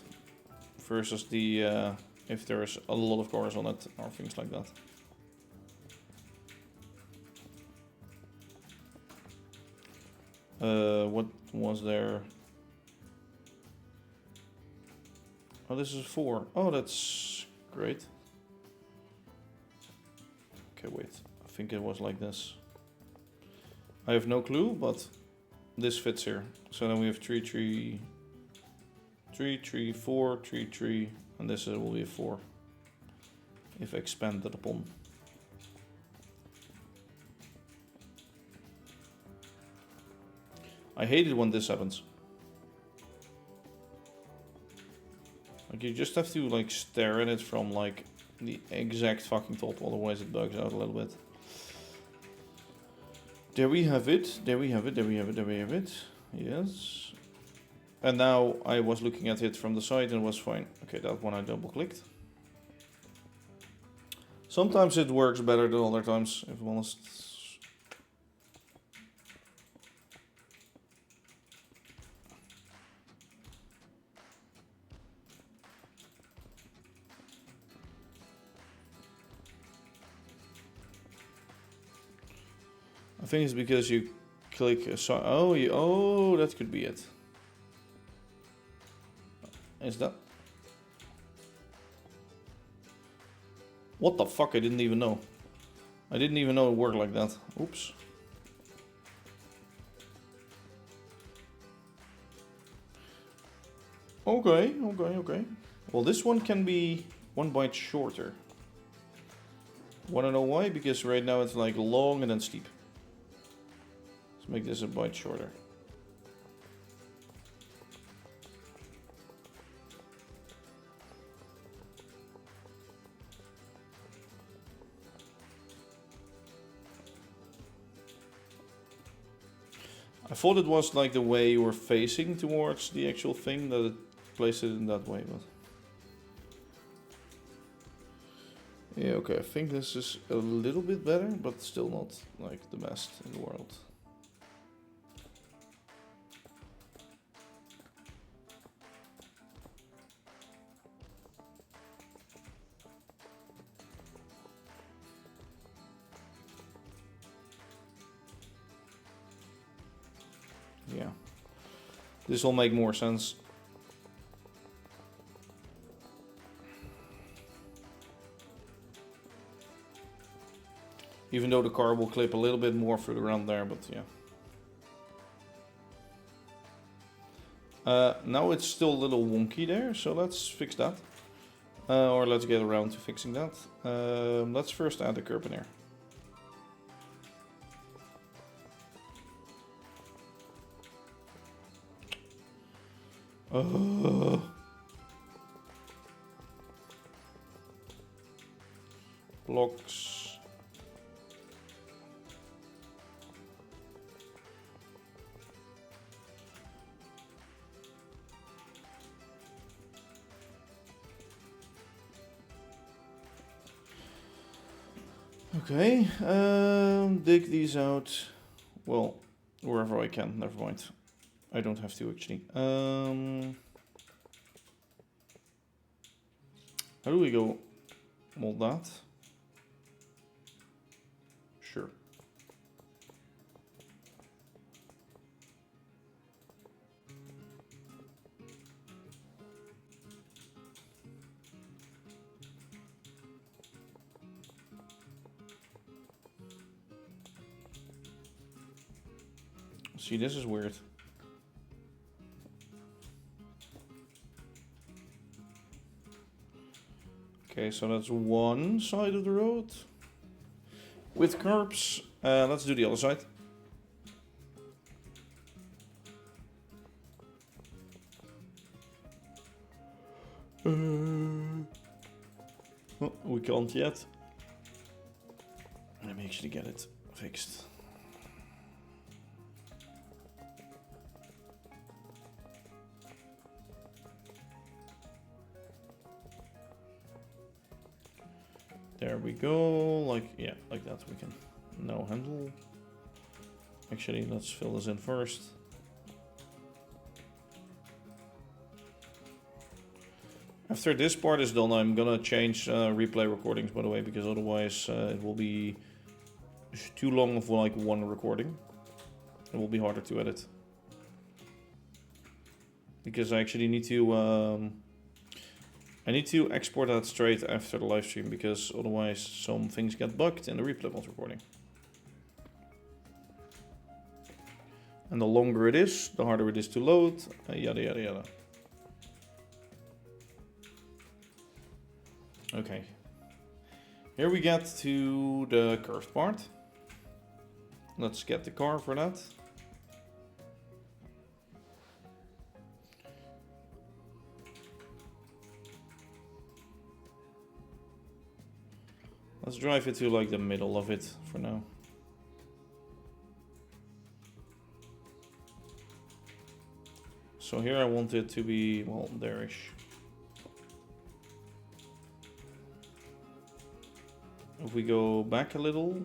versus the if there's a lot of cars on it or things like that. What was there? Oh, this is 4. Oh, that's great. Okay, wait. I think it was like this. I have no clue, but this fits here. So then we have 3, 3, 3, 3, 4, 3, 3, and this will be a 4 if expanded upon. I hate it when this happens. Like, you just have to like stare at it from like the exact fucking top, otherwise it bugs out a little bit. There we have it, there we have it, there we have it, there we have it. Yes. And now I was looking at it from the side and it was fine. Okay, that one I double clicked. Sometimes it works better than other times, if I'm honest. I think it's because you click a side. Oh, that could be it. Is that? What the fuck? I didn't even know. I didn't even know it worked like that. Oops. Okay. Well, this one can be 1 byte shorter. Wanna know why? Because right now it's like long and then steep. Let's make this a byte shorter. I thought it was like the way you were facing towards the actual thing that it placed it in that way, but yeah, okay, I think this is a little bit better, but still not like the best in the world. Yeah, this will make more sense. Even though the car will clip a little bit more further around there, but yeah. Now it's still a little wonky there, so let's fix that. Or let's get around to fixing that. Let's first add a curb in here. Blocks. Okay, dig these out. Well, wherever I can, never mind. I don't have to actually. How do we go mold that? Sure. See, this is weird. Okay, so that's one side of the road with curbs. Let's do the other side. Oh, we can't yet. Let me actually get it fixed. There we go, like, yeah, like that we can now handle. Actually, let's fill this in first. After this part is done, I'm gonna change replay recordings, by the way, because otherwise it will be too long of like one recording. It will be harder to edit. Because I actually need to export that straight after the live stream, because otherwise some things get bugged in the replay mod recording. And the longer it is, the harder it is to load, yada yada yada. Okay. Here we get to the curved part. Let's get the car for that. Let's drive it to like the middle of it for now. So here I want it to be, well, there-ish. If we go back a little,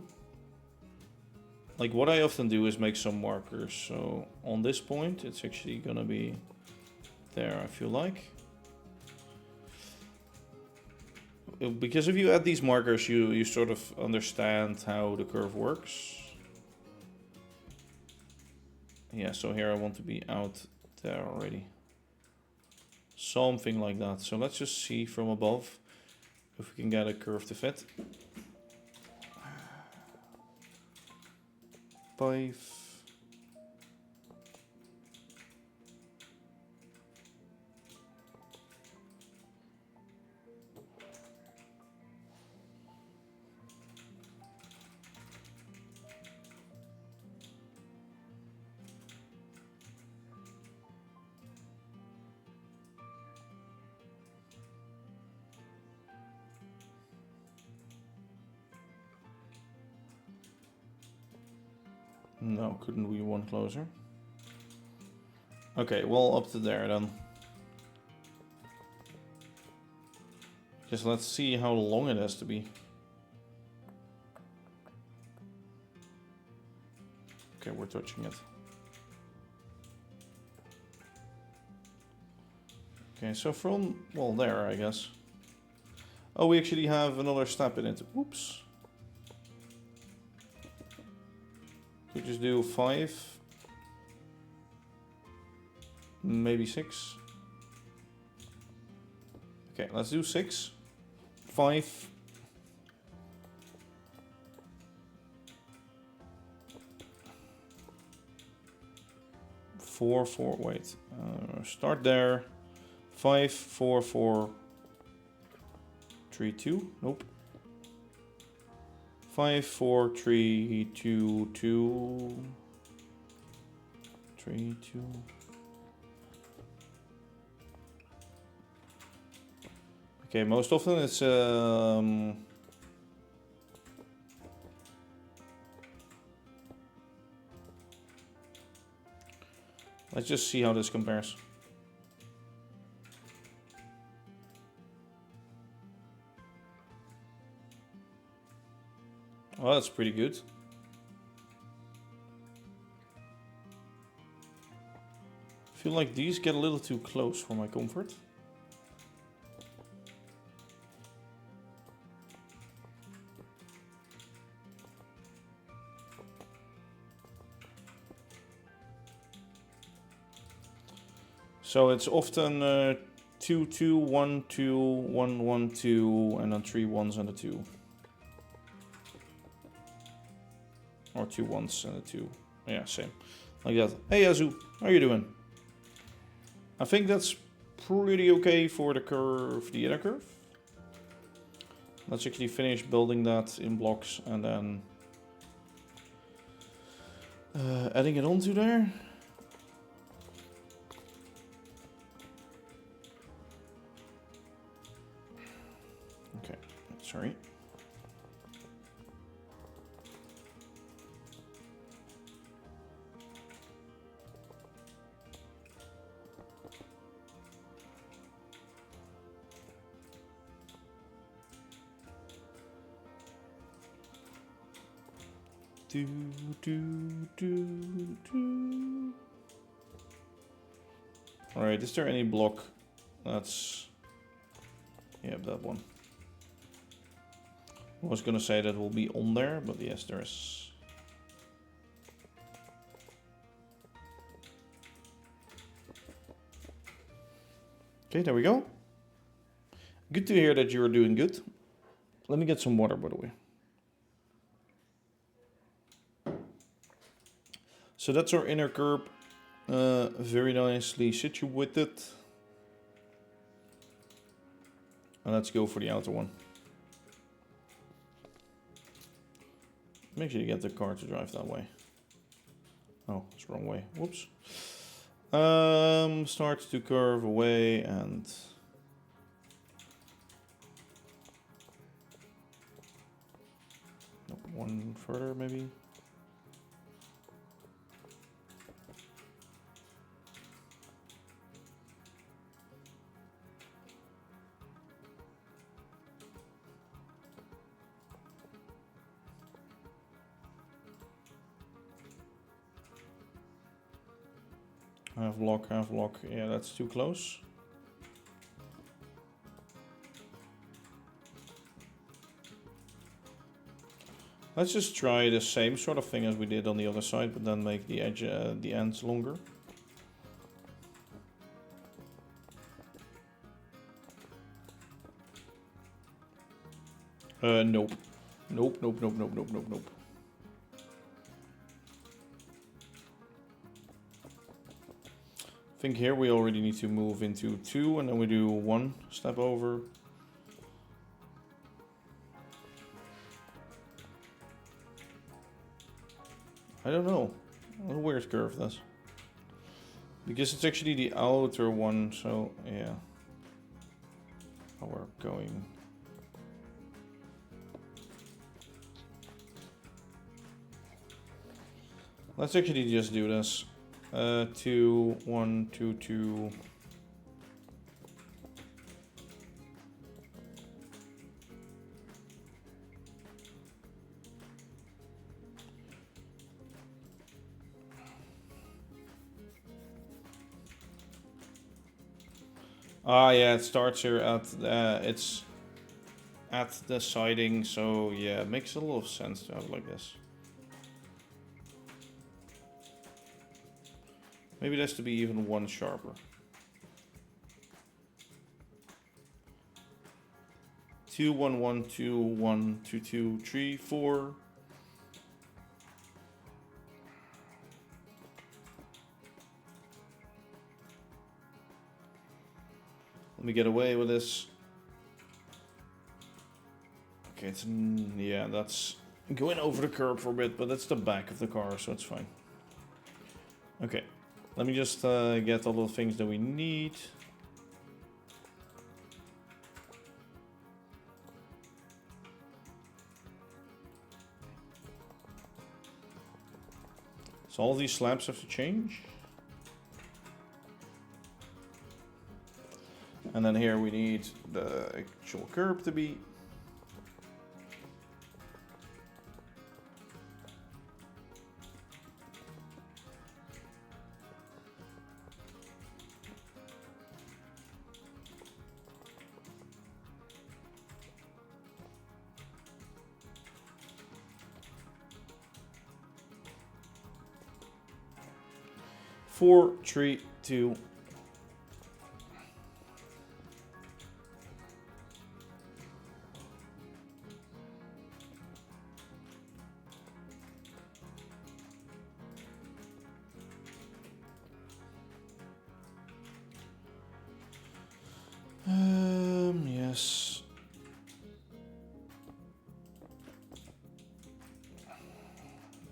like what I often do is make some markers. So on this point, it's actually gonna be there, I feel like. Because if you add these markers, you sort of understand how the curve works. Yeah, so here I want to be out there already. Something like that. So let's just see from above if we can get a curve to fit. 5. No, couldn't be one closer. Okay, well, up to there then. Just let's see how long it has to be. Okay, we're touching it. Okay, so from, well, there, I guess. Oh, we actually have another step in it. Oops. We just do 5, maybe 6. Okay, let's do 6, 5. Four, wait, start there. 5, 4, 4, 3, 2, nope. 5, 4, 3, 2, 2, 3, 2. Okay, most often it's let's just see how this compares. Well, that's pretty good. I feel like these get a little too close for my comfort. So it's often 2, 2, 1, 2, 1, 1, 2, and then 3 1s and a 2. Or 2 1s and a 2. Yeah, same. Like that. Hey Azu, how are you doing? I think that's pretty okay for the curve, the inner curve. Let's actually finish building that in blocks and then adding it onto there. Okay, sorry. Do, do, do, do. All right, is there any block that's Yeah, that one. I was gonna say that will be on there, but yes, there is. Okay, there we go. Good to hear that you're doing good. Let me get some water, by the way. So that's our inner curb. Very nicely situated. And let's go for the outer one. Make sure you get the car to drive that way. Oh, it's the wrong way. Whoops. Starts to curve away and... one further, maybe. Half block, half block. Yeah, that's too close. Let's just try the same sort of thing as we did on the other side, but then make the edge, the ends longer. Nope. Nope, nope, nope, nope, nope, nope, nope. I think here we already need to move into 2 and then we do 1 step over. I don't know. A weird curve this. Because it's actually the outer one, so yeah. How we're going. Let's actually just do this. 2, 1, 2, 2. Ah, yeah, it starts here at it's at the siding, so yeah, it makes a lot of sense to have it like this. Maybe it has to be even 1 sharper. 2, 1, 1, 2, 1, 2, 2, 3, 4. Let me get away with this. Okay, it's, yeah, that's going over the curb for a bit, but that's the back of the car, so it's fine. Okay, let me just get all the things that we need. So all these slabs have to change. And then here we need the actual curb to be. Four, 3, 2. Yes.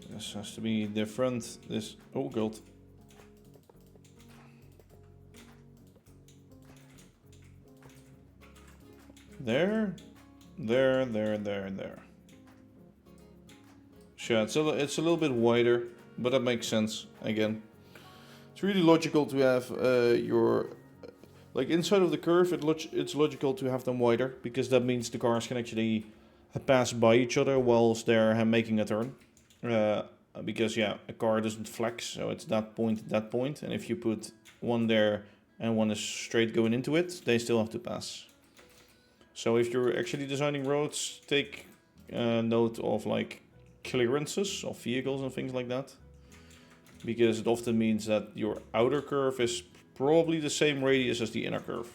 This has to be different. This, oh god. There. Sure, it's a little bit wider, but that makes sense again. It's really logical to have your... Like inside of the curve, it's logical to have them wider, because that means the cars can actually pass by each other whilst they're making a turn. Because yeah, a car doesn't flex, so it's that point, and if you put one there and one is straight going into it, they still have to pass. So if you're actually designing roads, take note of like clearances of vehicles and things like that. Because it often means that your outer curve is probably the same radius as the inner curve.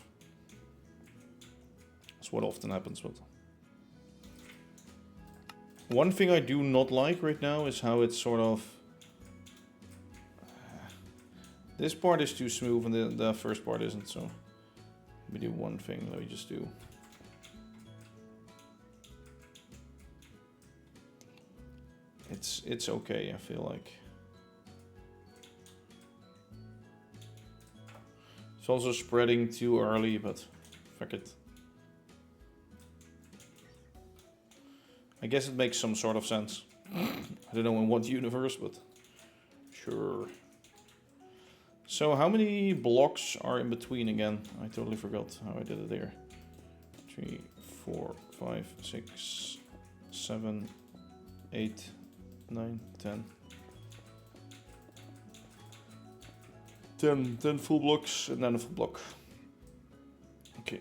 That's what often happens. But one thing I do not like right now is how it's sort of... This part is too smooth and the first part isn't, so... Let me do one thing, let me just do... It's okay, I feel like. It's also spreading too early, but fuck it. I guess it makes some sort of sense. I don't know in what universe, but sure. So how many blocks are in between again? I totally forgot how I did it there. 3, 4, 5, 6, 7, 8, 9, 10. 10 full blocks and then a full block. Okay.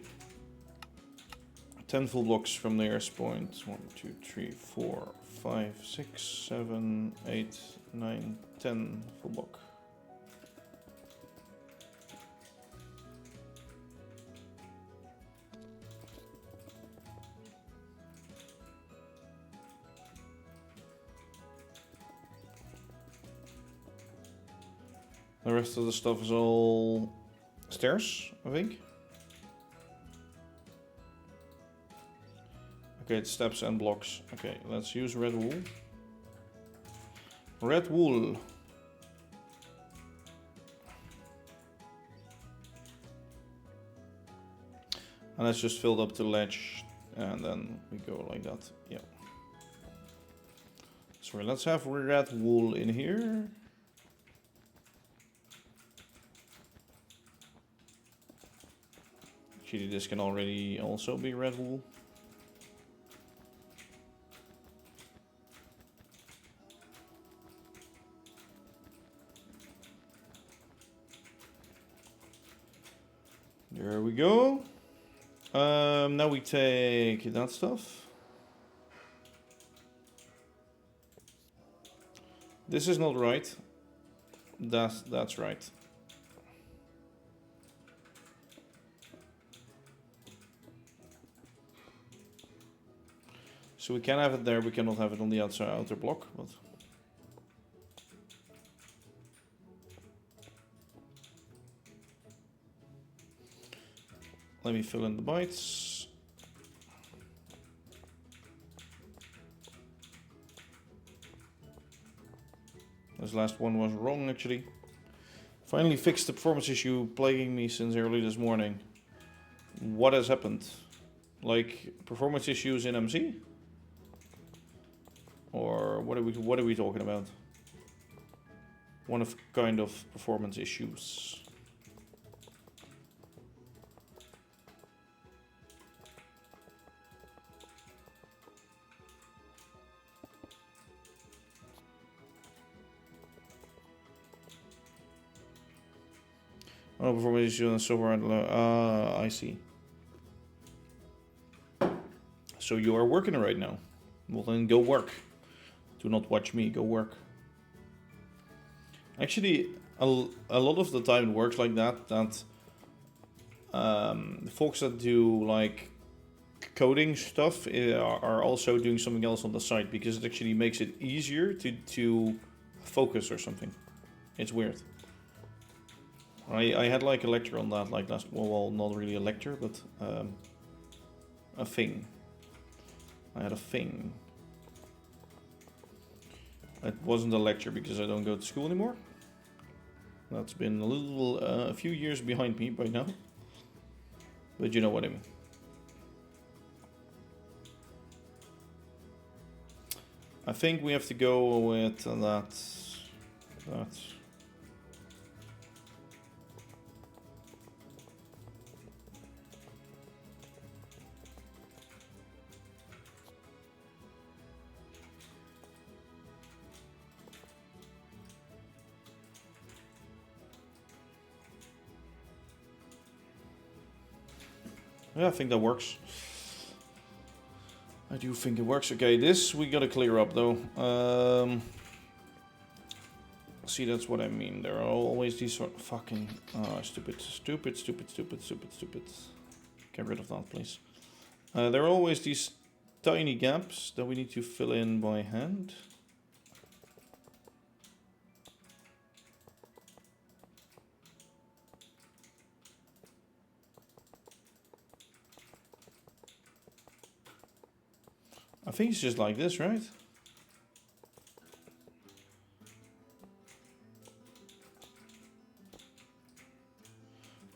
10 full blocks from the nearest point. 1, 2, 3, 4, 5, 6, 7, 8, 9, 10 full block. The rest of the stuff is all stairs, I think. Okay, it's steps and blocks. Okay, let's use red wool. Red wool. And let's just fill up the ledge and then we go like that. Yeah. So let's have red wool in here. Actually, this can already also be red wool. There we go. Now we take that stuff. This is not right. That's right. So we can have it there, we cannot have it on the outer block, but... Let me fill in the bytes. This last one was wrong, actually. Finally fixed the performance issue plaguing me since early this morning. What has happened? Like, performance issues in MC? Or what are we talking about? One of kind of performance issues. Oh, performance issue and software. I see. So you are working right now. Well, then go work. Do not watch me, go work. Actually, a lot of the time it works like that, the folks that do like coding stuff are also doing something else on the side because it actually makes it easier to focus or something. It's weird. I had like a lecture on that like last, well not really a lecture, but a thing. I had a thing. It wasn't a lecture because I don't go to school anymore. That's been a few years behind me by now. But you know what I mean. I think we have to go with that. Yeah, I think that works. I do think it works. Okay, this we gotta clear up though. See, that's what I mean. There are always these sort of fucking... stupid. Get rid of that, please. There are always these tiny gaps that we need to fill in by hand. I think it's just like this, right?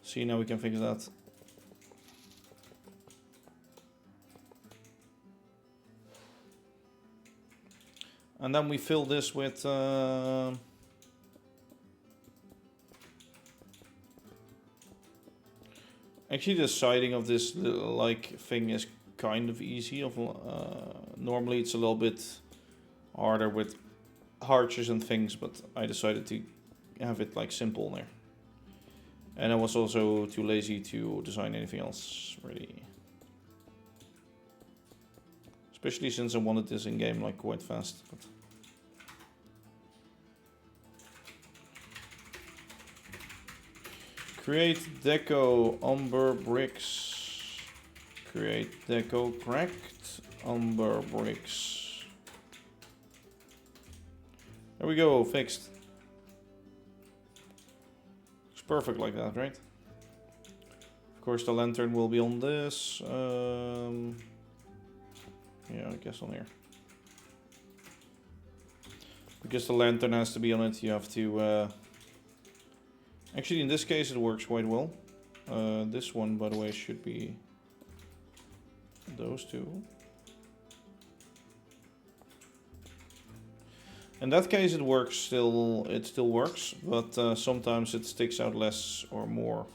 See, now we can fix that. And then we fill this with... Actually, the siding of this little, like, thing is kind of easy. Normally it's a little bit harder with arches and things, but I decided to have it like simple there. And I was also too lazy to design anything else, really. Especially since I wanted this in game like quite fast. But create deco umber bricks. Create deco cracked umber bricks. There we go, fixed. Looks perfect like that, right? Of course the lantern will be on this. Yeah, I guess on here. Because the lantern has to be on it, you have to... Actually, in this case, it works quite well. This one, by the way, should be those two. In that case, it works still. It still works, but sometimes it sticks out less or more.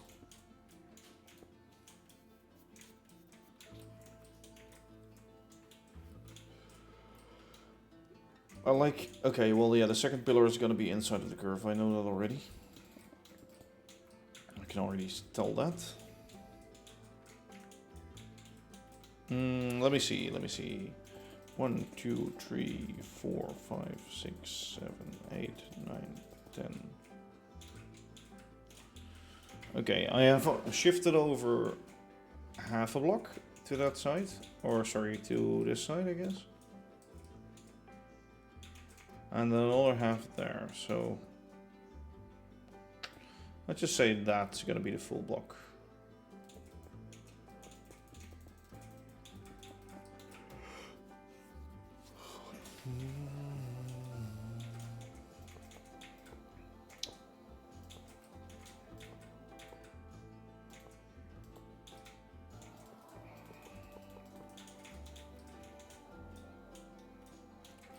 I like... Okay, well, yeah, the second pillar is going to be inside of the curve. I know that already. I can already tell that. Let me see. 1, 2, 3, 4, 5, 6, 7, 8, 9, 10. Okay, I have shifted over half a block to that side. Or, sorry, to this side, I guess. And then another half there, so... Let's just say that's gonna be the full block.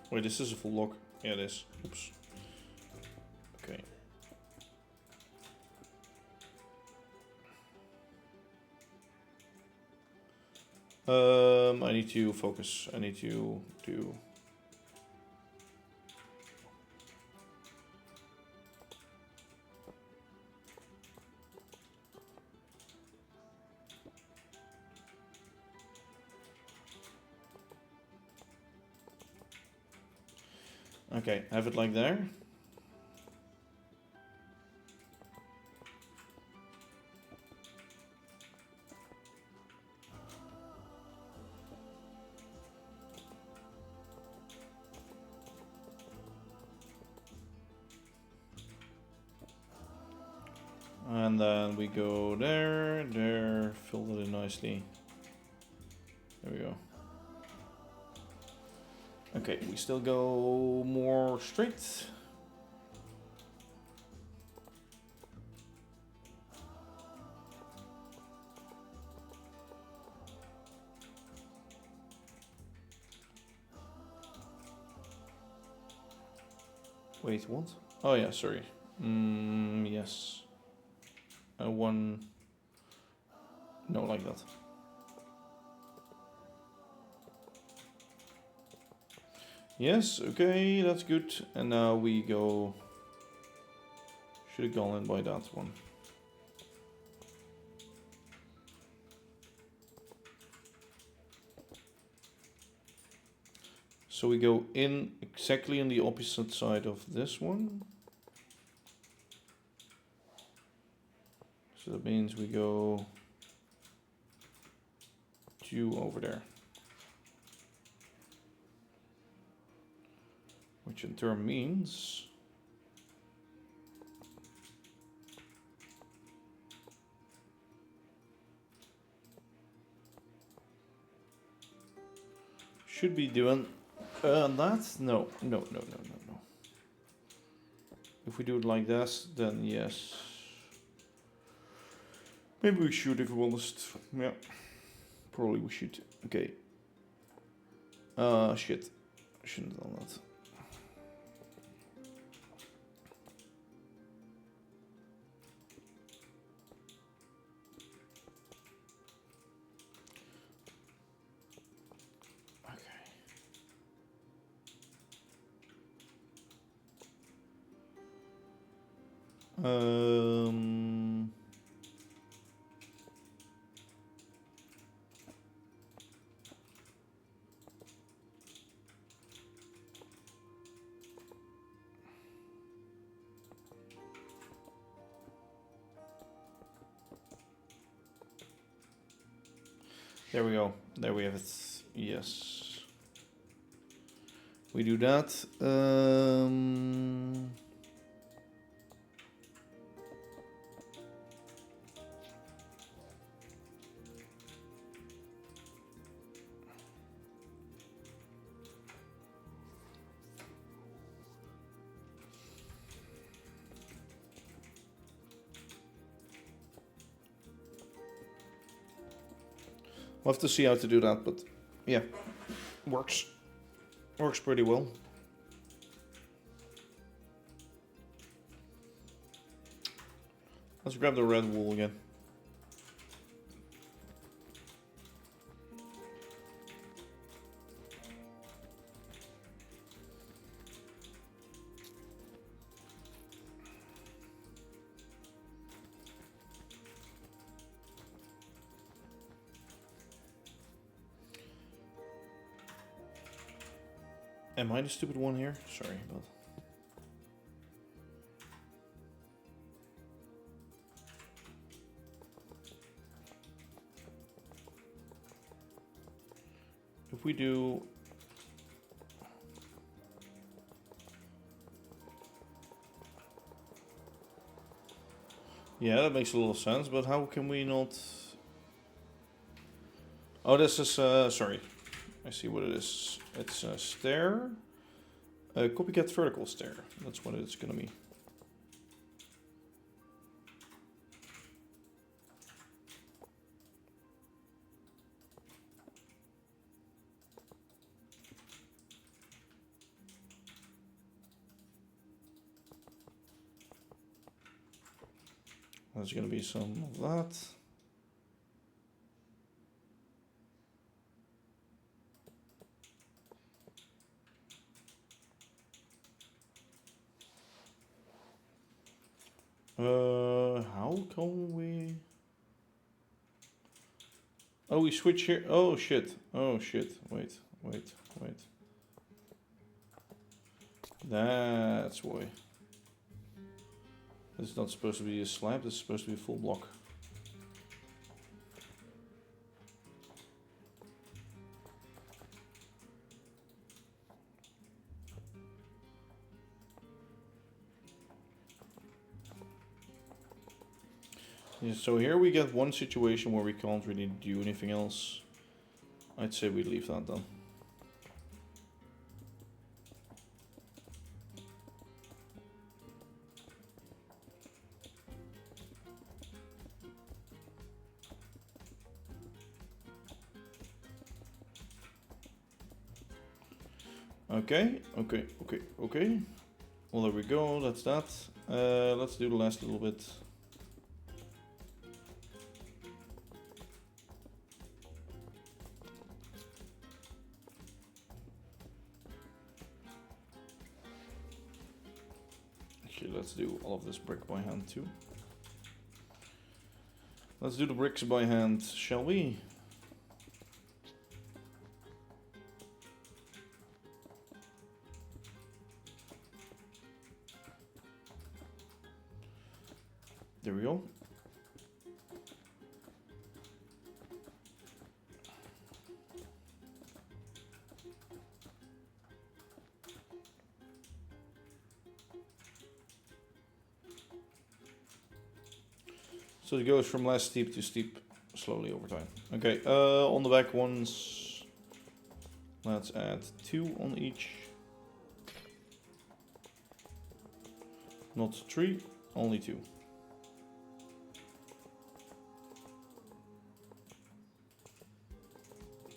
Wait, this is a full block. Yeah, it is. Oops. Okay. I need to focus. I need to do... Okay, have it like there. And then we go there, there, fill it in nicely. There we go. Okay, we still go more straight. Wait, what? Oh yeah, sorry. Yes. One... No, like that. Yes, okay, that's good. And now we go... Should have gone in by that one. So we go in exactly on the opposite side of this one. So that means we go 2 over there. Which in turn means should be doing that. No. If we do it like this, then yes. Maybe we should, if we're honest. Yeah, probably we should. Okay. Shit. I shouldn't have done that. There we go. There we have it. Yes. We do that. We'll have to see how to do that, but yeah, works pretty well. Let's grab the red wool again. Am I the stupid one here? Sorry, but... If we do... Yeah, that makes a little sense, but how can we not... Oh, this is, sorry. I see what it is. It's a stair. A copycat vertical stair. That's what it's gonna be. There's gonna be some of that. How can we... Oh, we switch here. Oh shit. Oh shit. Wait. That's why. This is not supposed to be a slab, this is supposed to be a full block. Yeah, so here we get one situation where we can't really do anything else. I'd say we leave that then. Okay. Well, there we go, that's that. Let's do the last little bit. Okay, let's do all of this brick by hand too. Let's do the bricks by hand, shall we? There we go. So it goes from less steep to steep slowly over time. Okay, on the back ones, let's add 2 on each. Not 3, only 2.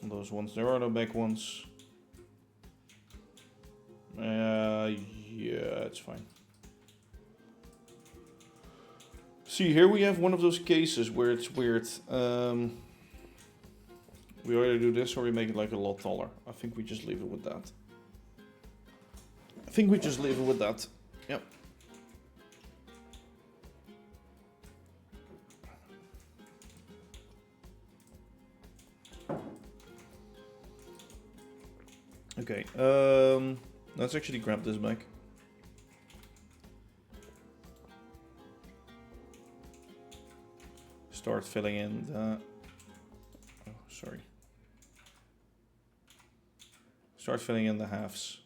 Those ones, there are no back ones. Yeah, it's fine. See, here we have one of those cases where it's weird. We either do this or we make it like a lot taller. I think we just leave it with that. Yep. Okay, let's actually grab this back. Start filling in the... Oh, sorry. Start filling in the halves.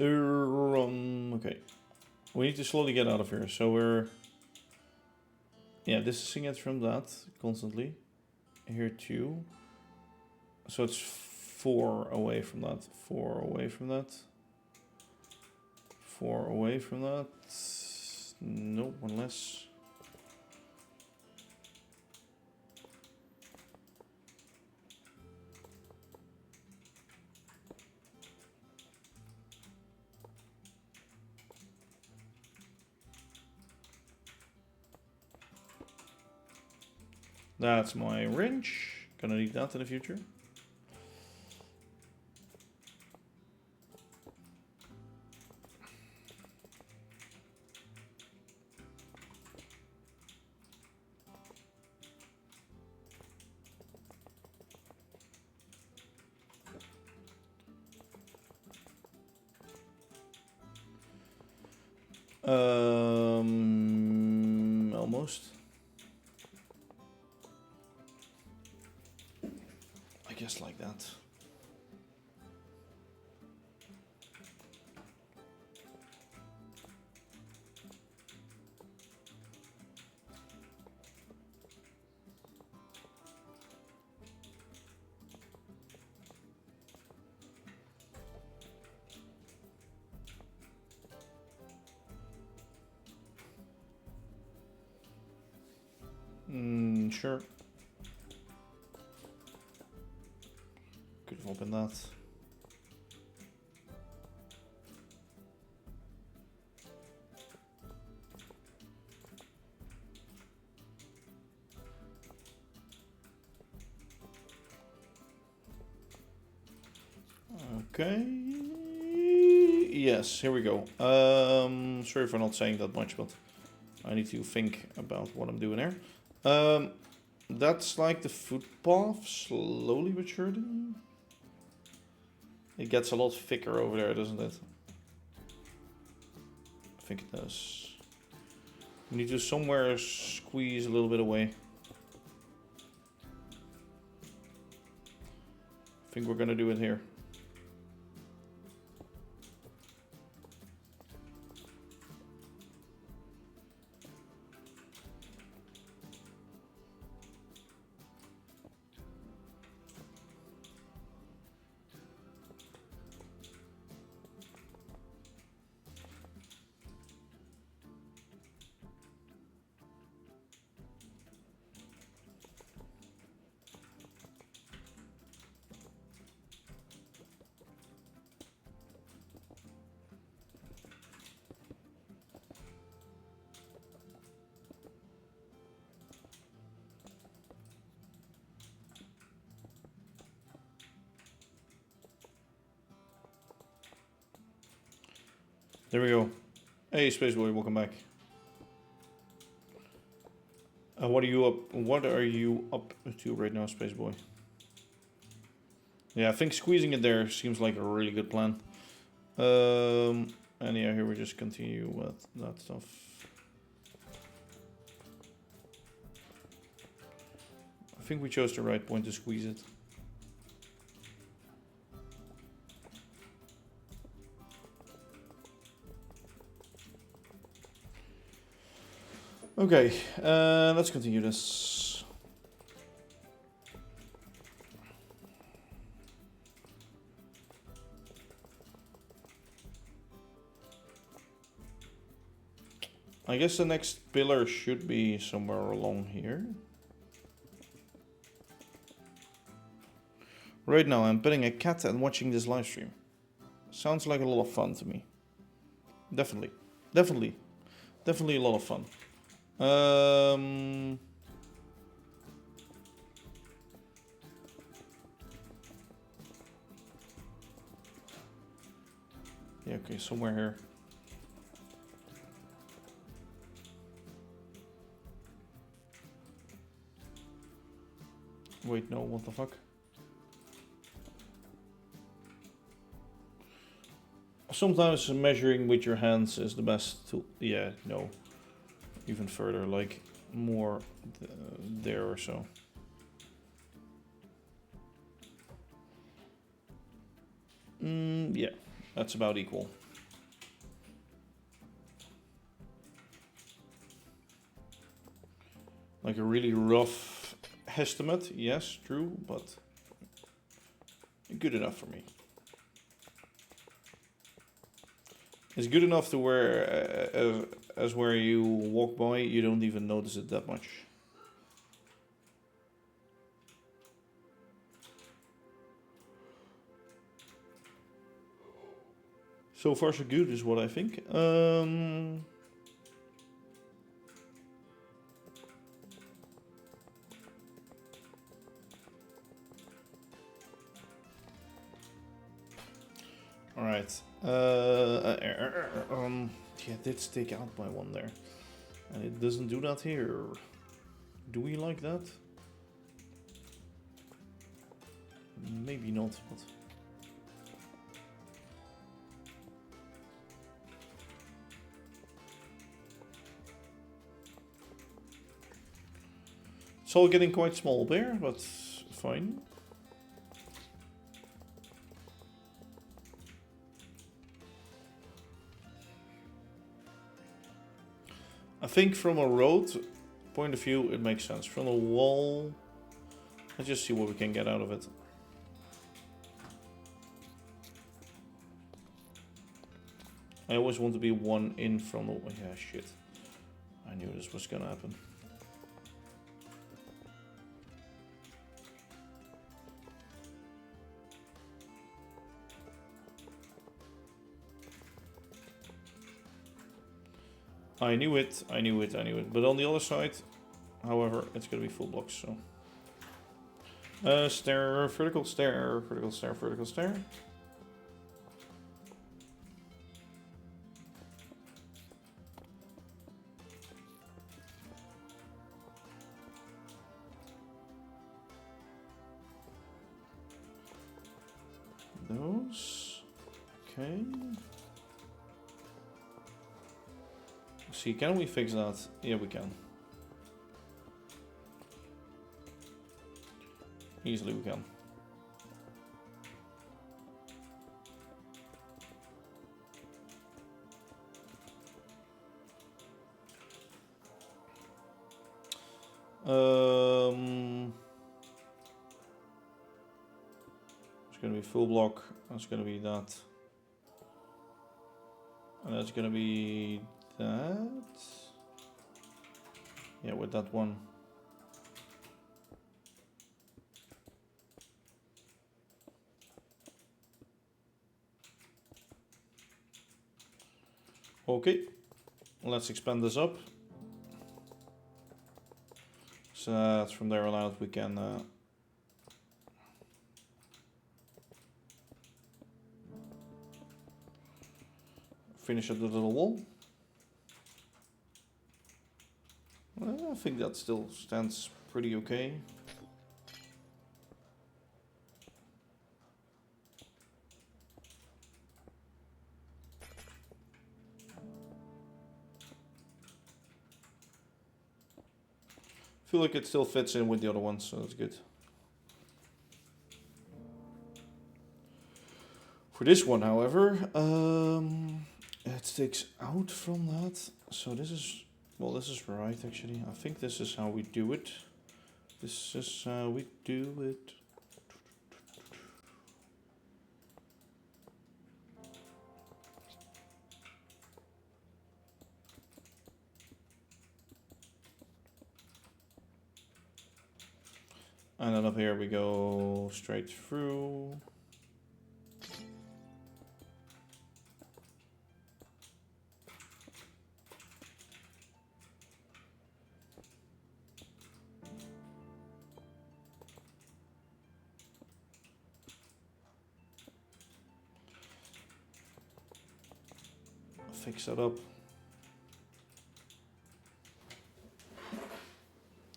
Okay. We need to slowly get out of here, so we're... Yeah, distancing it from that constantly. Here 2. So it's 4 away from that. 4 away from that. 4 away from that. Nope, 1 less. That's my wrench. Gonna need that in the future. Almost. I guess like that. Sure. Could have opened that. Okay. Yes, here we go. Sorry for not saying that much, but I need to think about what I'm doing here. That's like the footpath, slowly but surely. It gets a lot thicker over there, doesn't it? I think it does. We need to somewhere squeeze a little bit away. I think we're gonna do it here. There we go. Hey, Space Boy, welcome back. What are you up to right now, Space Boy? Yeah, I think squeezing it there seems like a really good plan. And yeah, here we just continue with that stuff. I think we chose the right point to squeeze it. Okay, let's continue this. I guess the next pillar should be somewhere along here. Right now I'm petting a cat and watching this live stream. Sounds like a lot of fun to me. Definitely. Definitely. Definitely a lot of fun. Yeah, okay, somewhere here. Wait, no, what the fuck? Sometimes measuring with your hands is the best tool. Yeah, no. Even further, like more there or so. Yeah, that's about equal. Like a really rough estimate, yes, true, but good enough for me. It's good enough to where, as where you walk by, you don't even notice it that much. So far so good is what I think. Alright. Yeah, it did stick out by one there. And it doesn't do that here. Do we like that? Maybe not, but... It's all getting quite small there, but fine. I think from a road point of view, it makes sense. From a wall, let's just see what we can get out of it. I always want to be one in from the... Yeah, shit. I knew this was gonna happen. I knew it, I knew it, I knew it. But on the other side, however, it's gonna be full blocks, so. Stair, vertical stair, vertical stair, vertical stair. Those. Okay. See, can we fix that? Yeah, we can. Easily we can. It's gonna be full block. That's gonna be that. And that's gonna be that. Yeah, with that one. Okay, let's expand this up. So that from there on out we can finish up the little wall. I think that still stands pretty okay. feel like it still fits in with the other ones, so that's good. For this one, however, it sticks out from that. So this is, well, this is right actually. I think this is how we do it. This is how we do it. And then up here we go straight through. Fix that up.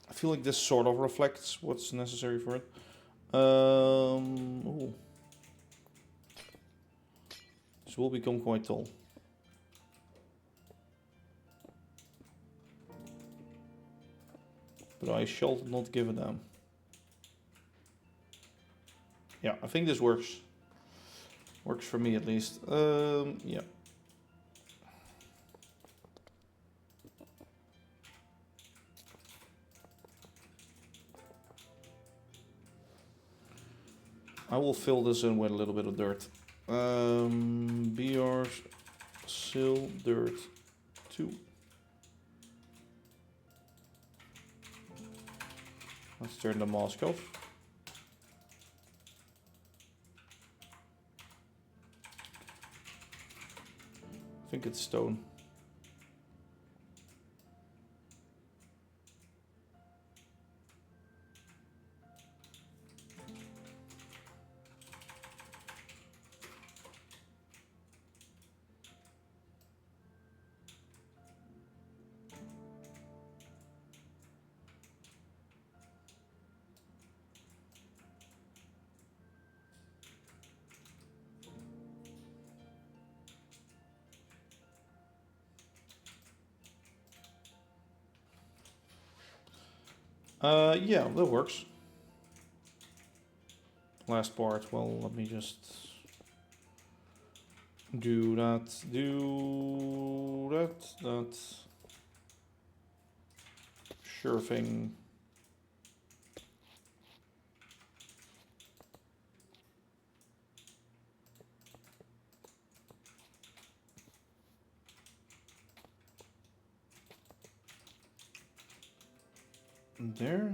I feel like this sort of reflects what's necessary for it. Ooh. This will become quite tall. But I shall not give a damn. Yeah, I think this works. Works for me at least. Yeah. I will fill this in with a little bit of dirt. BR Sil Dirt 2. Let's turn the mask off. I think it's stone. Yeah, that works. Last part, well, let me just do that, that. Sure thing. There.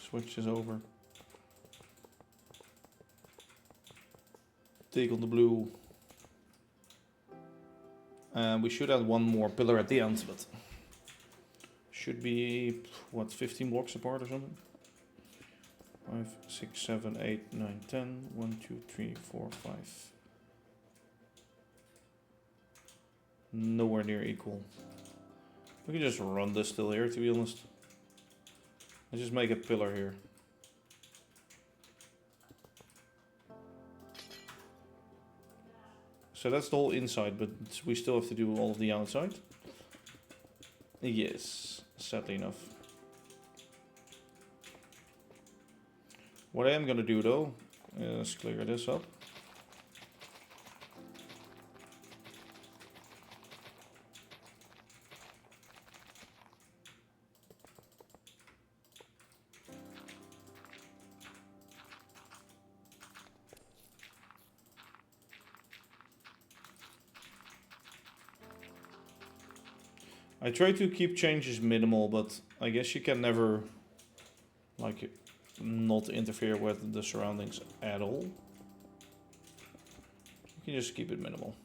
Switches over. Take on the blue. And we should add one more pillar at the end, but should be, what, 15 blocks apart or something? 5, 6, 7, 8, 9, 10. 1, 2, 3, 4, 5. Nowhere near equal. We can just run this still here, to be honest. Let's just make a pillar here. So that's the whole inside, but we still have to do all of the outside. Yes, sadly enough. What I am gonna do though is clear this up. I try to keep changes minimal, but I guess you can never, like, not interfere with the surroundings at all. You can just keep it minimal.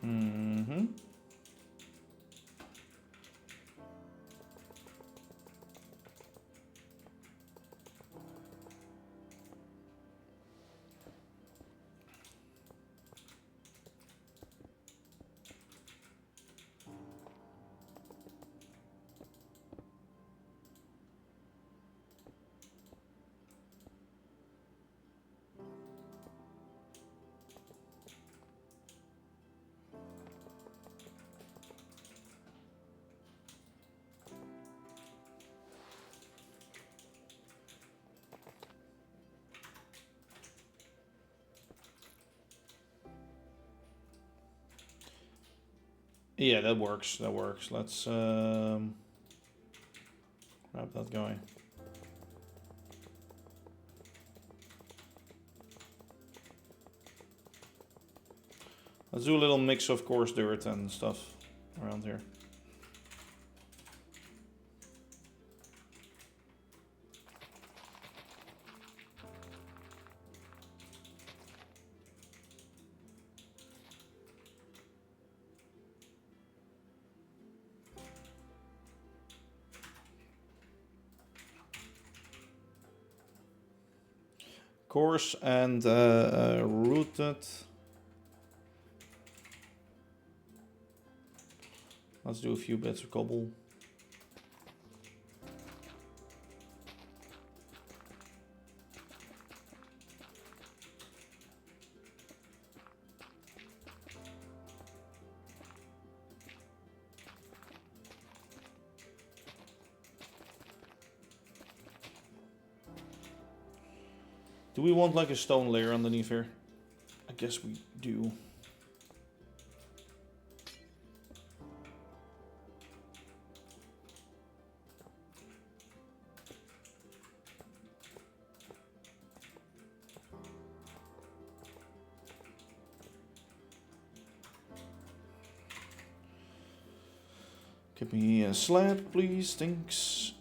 Mm-hmm. Yeah, that works. That works. Let's grab that guy. Let's do a little mix of coarse dirt and stuff around here. Coarse and rooted. Let's do a few bits of cobble. Do we want like a stone layer underneath here? I guess we do. Give me a slab, please. Thanks.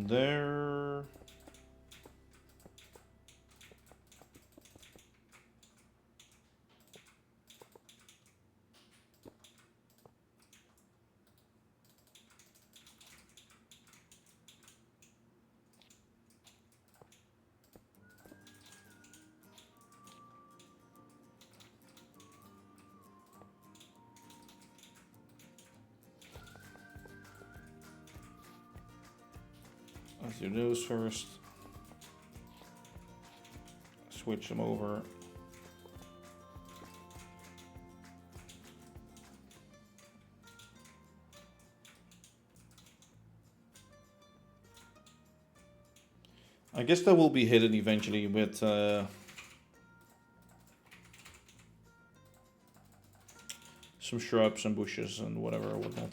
There. Let's do those first. Switch them over. I guess that will be hidden eventually with some shrubs and bushes and whatever, whatnot.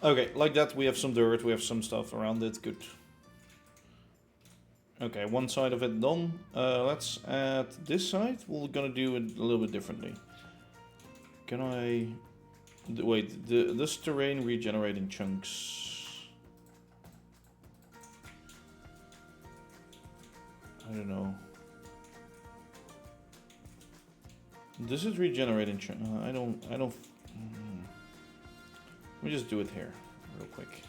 Okay, like that, we have some dirt, we have some stuff around it, good. Okay, one side of it done. Let's add this side. We're gonna do it a little bit differently. Can I... Wait, this terrain regenerate in chunks? I don't know. Does it regenerate in chunks? I don't... Let me just do it here, real quick.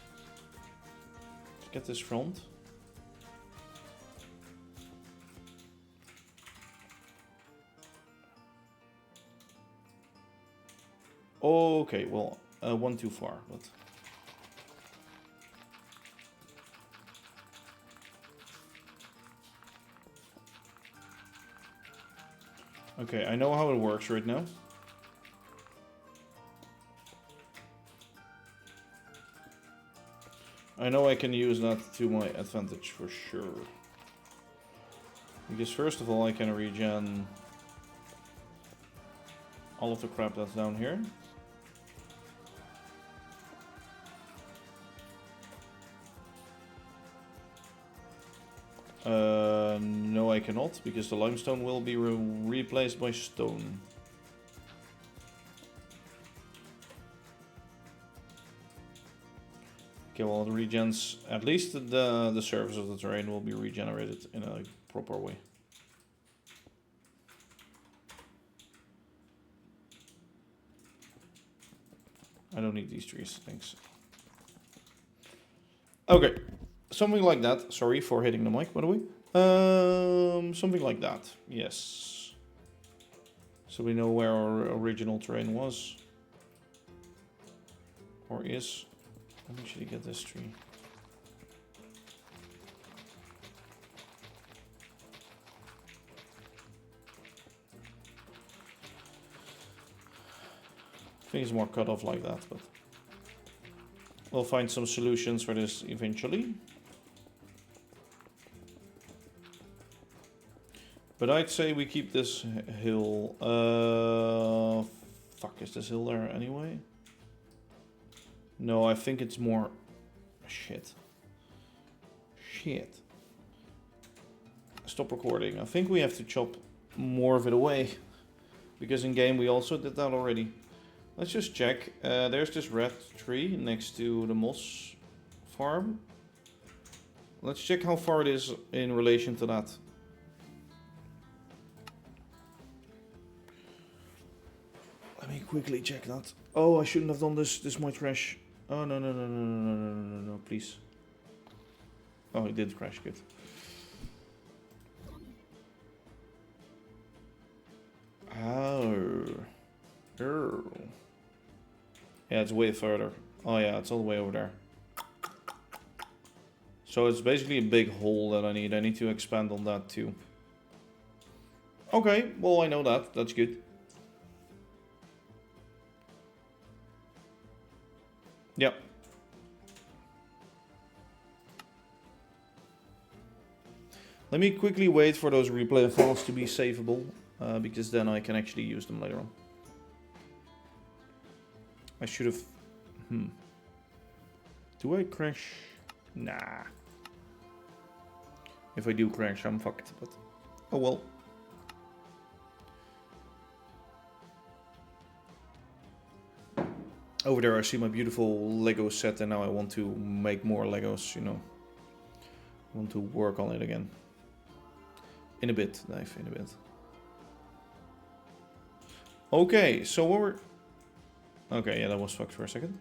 Let's get this front. Okay, well, one too far, but... Okay, I know how it works right now. I know I can use that to my advantage for sure. Because first of all, I can regen all of the crap that's down here. No, I cannot, because the limestone will be replaced by stone. Okay, well, it regens, at least the surface of the terrain will be regenerated in a proper way. I don't need these trees, thanks. Okay, something like that. Sorry for hitting the mic, by the way. Something like that, yes. So we know where our original terrain was. Or is. Let me actually get this tree. I think it's more cut off like that, but we'll find some solutions for this eventually. But I'd say we keep this hill. Fuck, is this hill there anyway? No, I think it's more... Shit. Shit. Stop recording. I think we have to chop more of it away. Because in game we also did that already. Let's just check. There's this red tree next to the moss farm. Let's check how far it is in relation to that. Let me quickly check that. Oh, I shouldn't have done this. This might crash. Oh, no, no, no, no, no, no, no, no, no, please. Oh, it did crash. Good. Oh. Oh. Yeah, it's way further. Oh yeah, it's all the way over there. So it's basically a big hole that I need. I need to expand on that too. Okay, well I know that. That's good. Yep. Let me quickly wait for those replay files to be savable, because then I can actually use them later on. I should have... Do I crash? Nah. If I do crash, I'm fucked, but... Oh well. Over there I see my beautiful Lego set and now I want to make more Legos, you know. I want to work on it again. In a bit, Dave, in a bit. Okay, so what we're... Okay, yeah, that was fucked for a second.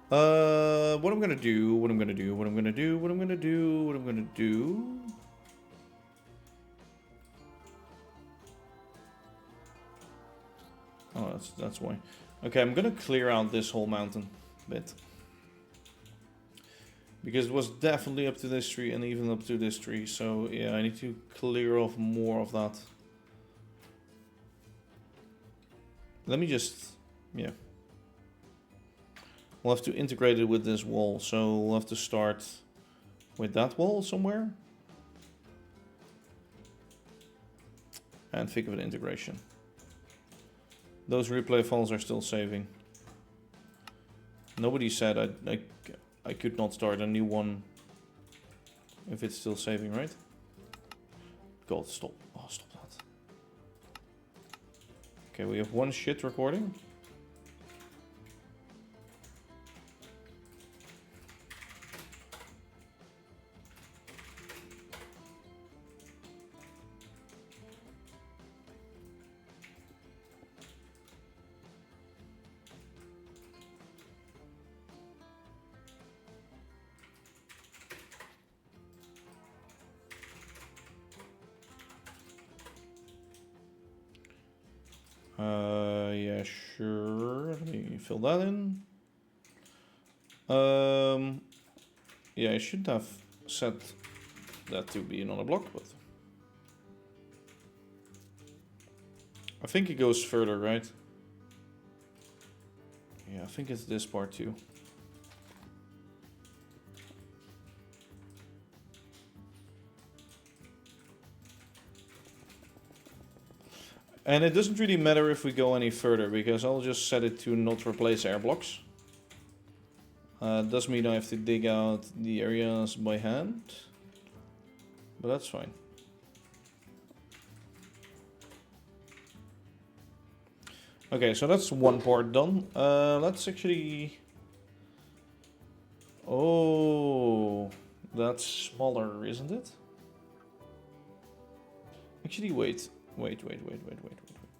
What I'm gonna do, what I'm gonna do, what I'm gonna do, what I'm gonna do, what I'm gonna do... Oh, that's why. Okay, I'm gonna clear out this whole mountain bit. Because it was definitely up to this tree and even up to this tree. So yeah, I need to clear off more of that. Let me just... Yeah. We'll have to integrate it with this wall. So we'll have to start with that wall somewhere. And think of an integration. Those replay files are still saving. Nobody said I could not start a new one if it's still saving, right? God, stop. Oh, stop that. Okay, we have one shit recording. Yeah, sure. Let me fill that in. Yeah, I should have set that to be another block, but I think it goes further, right? Yeah, I think it's this part too. And it doesn't really matter if we go any further, because I'll just set it to not replace air blocks. Does mean I have to dig out the areas by hand, but that's fine. Okay, so that's one part done. Let's actually... Oh, that's smaller, isn't it? Actually, wait.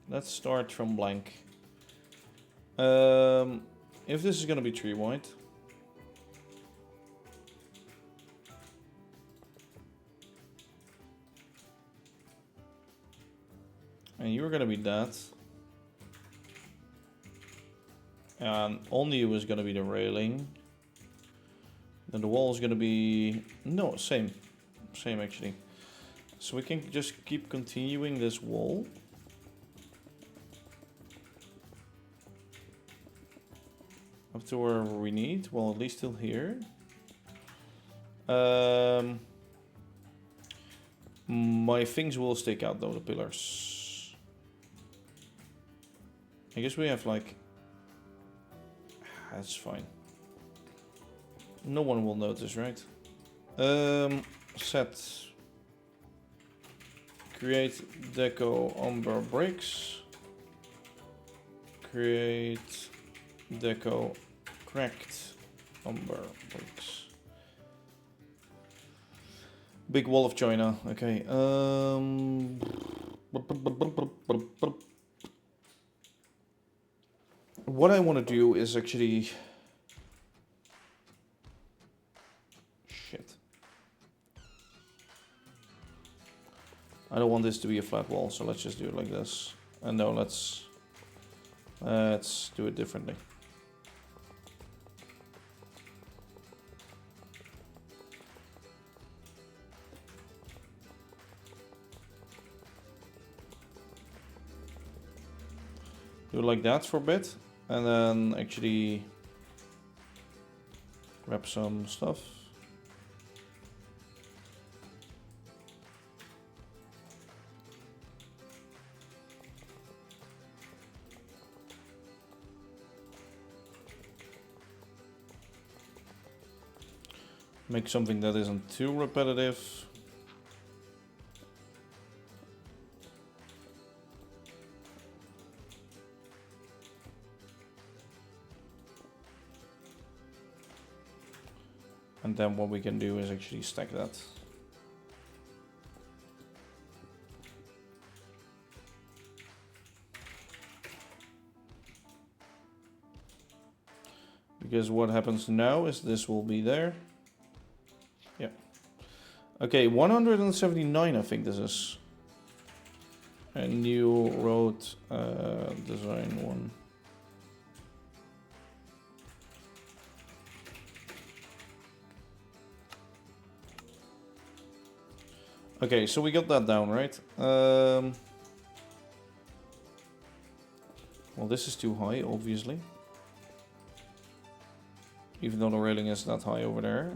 Let's start from blank. If this is gonna be tree white, and you're gonna be that, and only you is gonna be the railing. Then the wall is gonna be same actually. So we can just keep continuing this wall. Up to wherever we need. Well, at least till here. My things will stick out though, the pillars. I guess we have like... That's fine. No one will notice, right? Set. Create deco umber bricks. Create deco cracked umber bricks. Big wall of China. Okay. What I want to do is actually... Shit. I don't want this to be a flat wall, so let's just do it like this. And no, let's do it differently. Do it like that for a bit, and then actually grab some stuff. Make something that isn't too repetitive. And then what we can do is actually stack that. Because what happens now is this will be there. Yeah. Okay, 179 I think this is. A new road design one. Okay, so we got that down, right? Well, this is too high, obviously. Even though the railing is that high over there.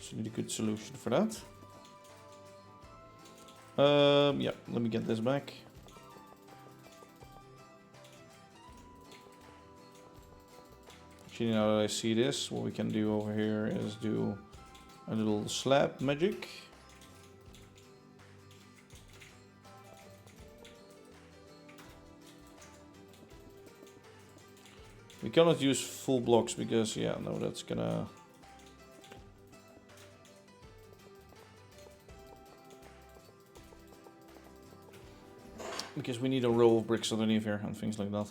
So we need a good solution for that. Yeah, let me get this back. Actually, now that I see this, what we can do over here is do a little slab magic. We cannot use full blocks because, yeah, no, that's gonna... Because we need a row of bricks underneath here and things like that.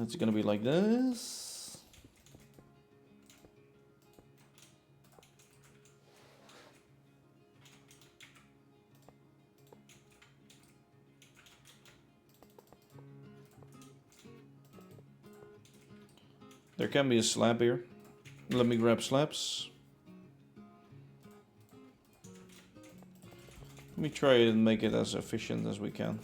It's gonna be like this. There can be a slab here. Let me grab slabs. Let me try and make it as efficient as we can.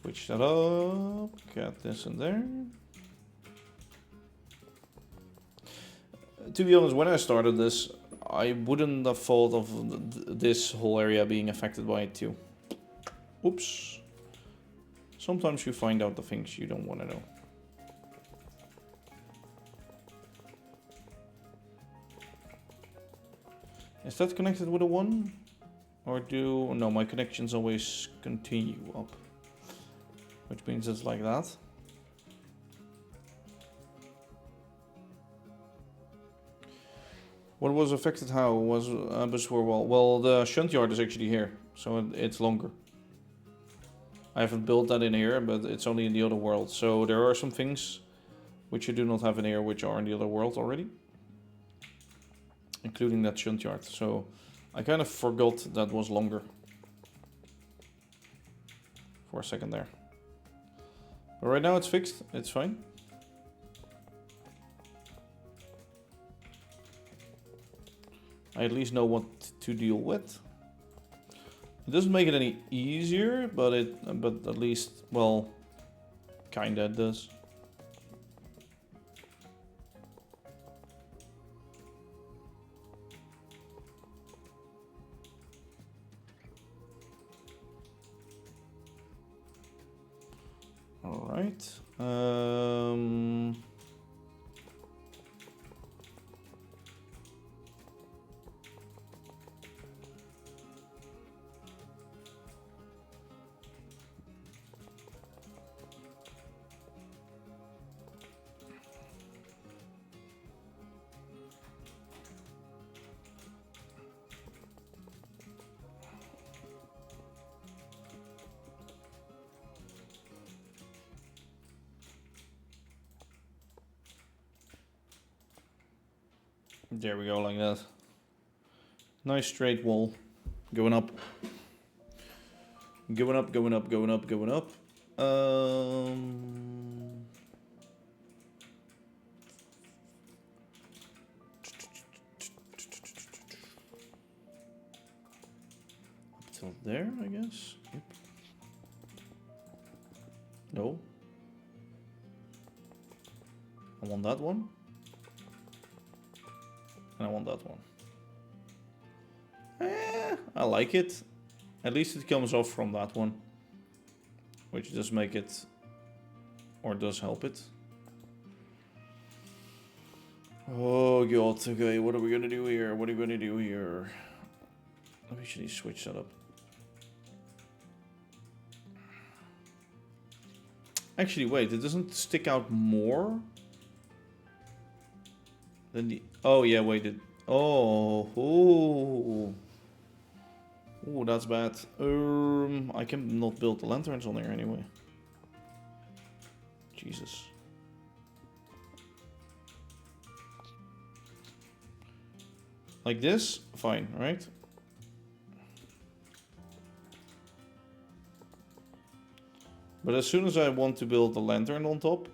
Switch that up. Get this in there. To be honest, when I started this, I wouldn't have thought of this whole area being affected by it too. Oops. Sometimes you find out the things you don't want to know. Is that connected with a 1? Or do... No, my connections always continue up. Which means it's like that. What was affected how? Was busroute? Well, the shunt yard is actually here. So it's longer. I haven't built that in here, but it's only in the other world. So there are some things which you do not have in here, which are in the other world already. Including that shunt yard. So I kind of forgot that was longer. For a second there. But right now it's fixed. It's fine. I at least know what to deal with. It doesn't make it any easier, but at least, well, kinda does. All right. There we go, like that. Nice straight wall. Going up. Going up, going up, going up, going up. Up till there, I guess. Yep. No. I want that one. And I want that one. I like it. At least it comes off from that one. Which does make it... Or does help it. Oh god, okay, what are we gonna do here? What are we gonna do here? Let me actually switch that up. Actually, wait, it doesn't stick out more than the... Oh, yeah, wait, it... Oh, ooh. Ooh, that's bad. I can not build the lanterns on there anyway. Jesus. Like this? Fine, right? But as soon as I want to build the lantern on top,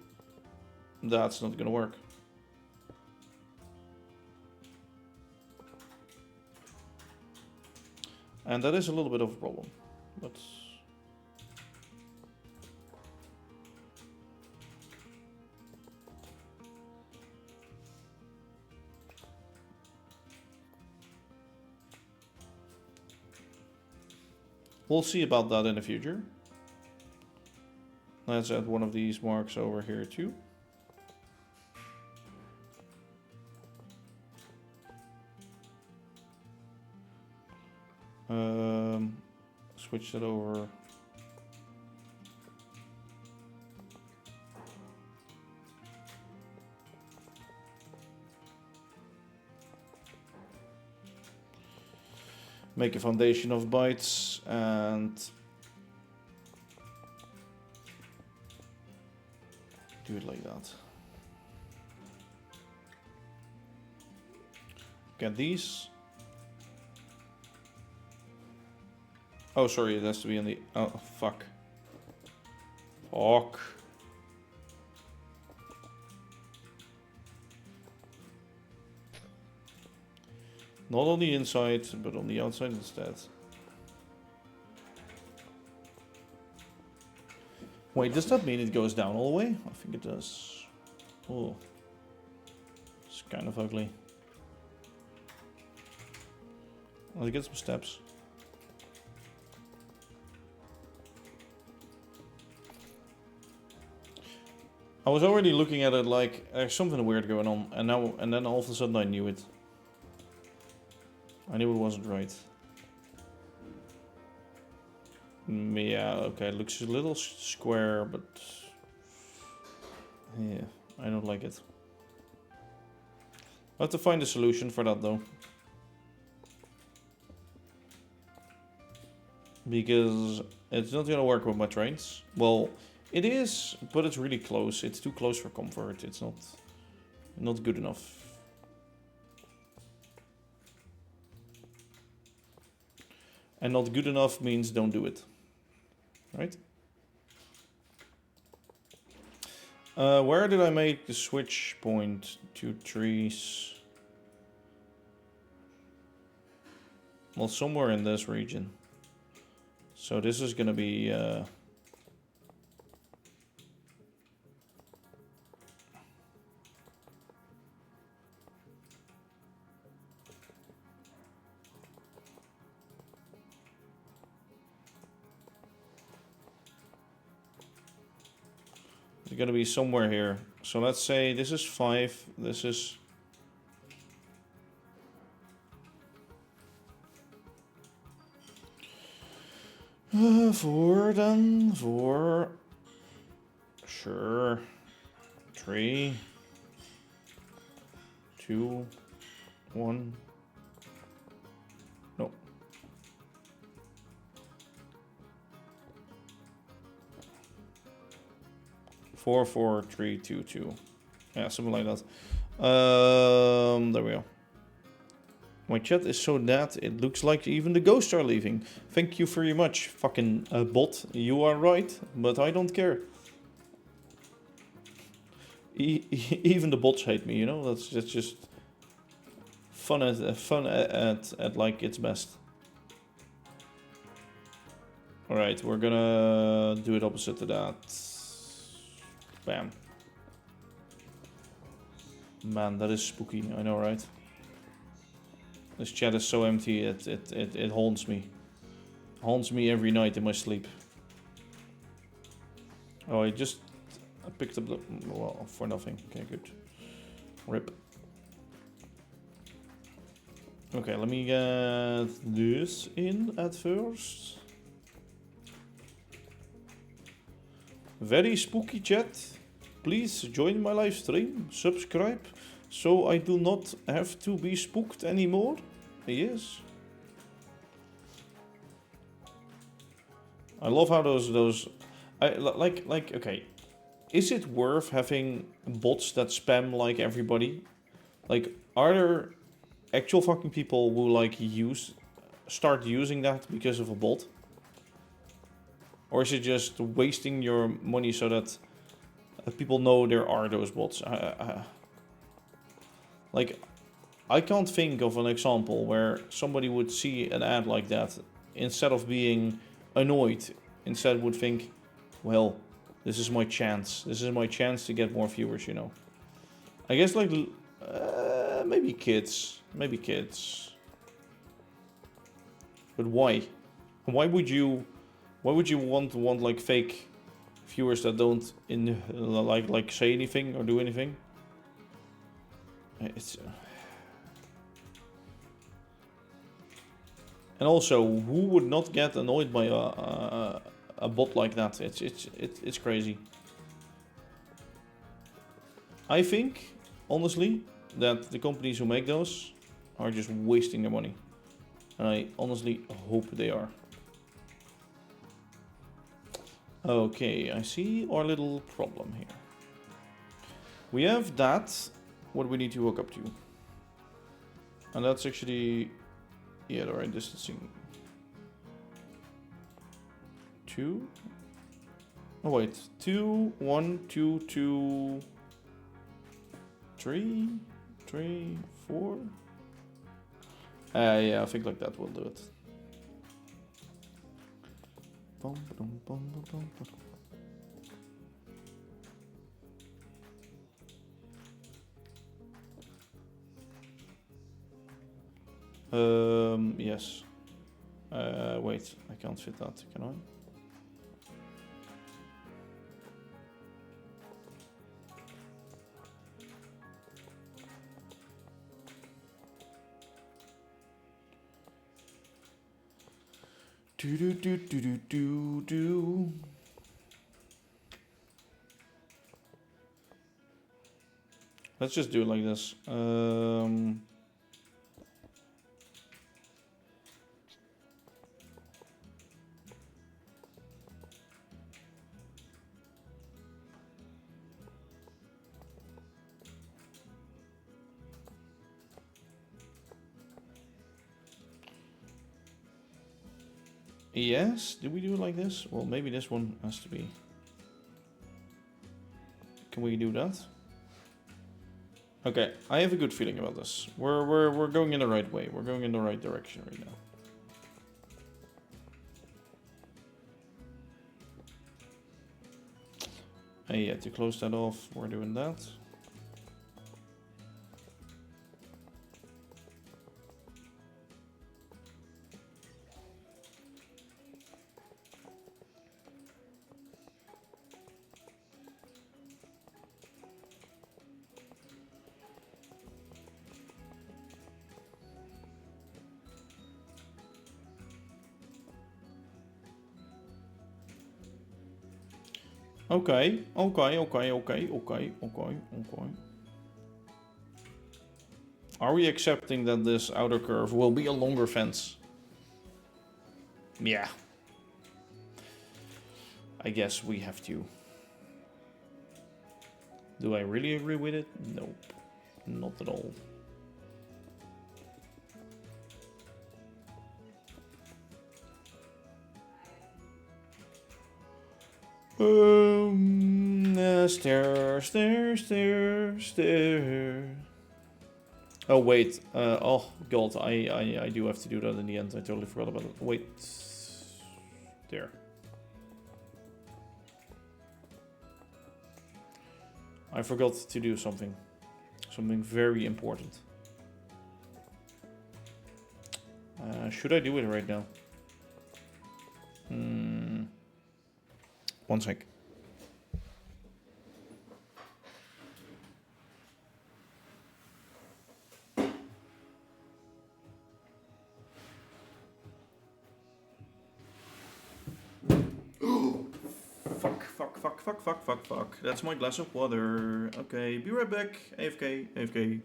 that's not gonna work. And that is a little bit of a problem, but... We'll see about that in the future. Let's add one of these marks over here too. Switch that over. Make a foundation of bytes and do it like that. Get these. Oh, sorry, it has to be in the... Oh, fuck. Fuck. Not on the inside, but on the outside instead. Wait, does that mean it goes down all the way? I think it does. Oh. It's kind of ugly. Let's get some steps. I was already looking at it like there's something weird going on, and then all of a sudden I knew it. I knew it wasn't right. Yeah, okay, it looks a little square, but yeah, I don't like it. I have to find a solution for that though. Because it's not gonna work with my trains. Well, it is, but it's really close. It's too close for comfort. It's not good enough. And not good enough means don't do it. Right? Where did I make the switch point to trees? Well, somewhere in this region. So this is gonna be it's gonna be somewhere here. So let's say this is 5, this is 4 then, 4, sure, 3, 2, 1, no. Four, 4, 3, 2, 2. Yeah, something like that. There we go. My chat is so dead, it looks like even the ghosts are leaving. Thank you very much, fucking bot. You are right, but I don't care. Even the bots hate me, you know? That's just fun at like its best. Alright, we're gonna do it opposite to that. Bam. Man, that is spooky, I know, right? This chat is so empty, it haunts me. Haunts me every night in my sleep. Oh, I picked up the... well, for nothing. Okay, good. RIP. Okay, let me get this in at first. Very spooky chat. Please join my live stream, subscribe, so I do not have to be spooked anymore. Yes. I love how those like okay. Is it worth having bots that spam like everybody? Like, are there actual fucking people who like start using that because of a bot? Or is it just wasting your money so that people know there are those bots? Like, I can't think of an example where somebody would see an ad like that, instead of being annoyed, instead would think, well, this is my chance. This is my chance to get more viewers, you know. I guess like, maybe kids. Maybe kids. But why? Why would you want like fake viewers that don't like say anything or do anything? It's and also, who would not get annoyed by a bot like that? It's crazy. I think, honestly, that the companies who make those are just wasting their money, and I honestly hope they are. Okay, I see our little problem here. We have that, what we need to hook up to. And that's actually, yeah, the right distancing. 2. Oh wait, 2, 1, 2, 2, 3, 3, 4. Yeah, I think like that will do it. Yes. Wait, I can't fit that, can I? Do do do do do do do. Let's just do it like this. Yes, did we do it like this? Well, maybe this one has to be. Can we do that? Okay, I have a good feeling about this. We're going in the right way. We're going in the right direction right now. Yeah, to close that off, we're doing that. Okay. Are we accepting that this outer curve will be a longer fence? Yeah. I guess we have to. Do I really agree with it? Nope. Not at all. Stair. Oh wait, oh god, I do have to do that in the end. I totally forgot about it. Wait, there. I forgot to do something very important. Should I do it right now? One sec. Fuck. That's my glass of water. Okay, be right back. AFK.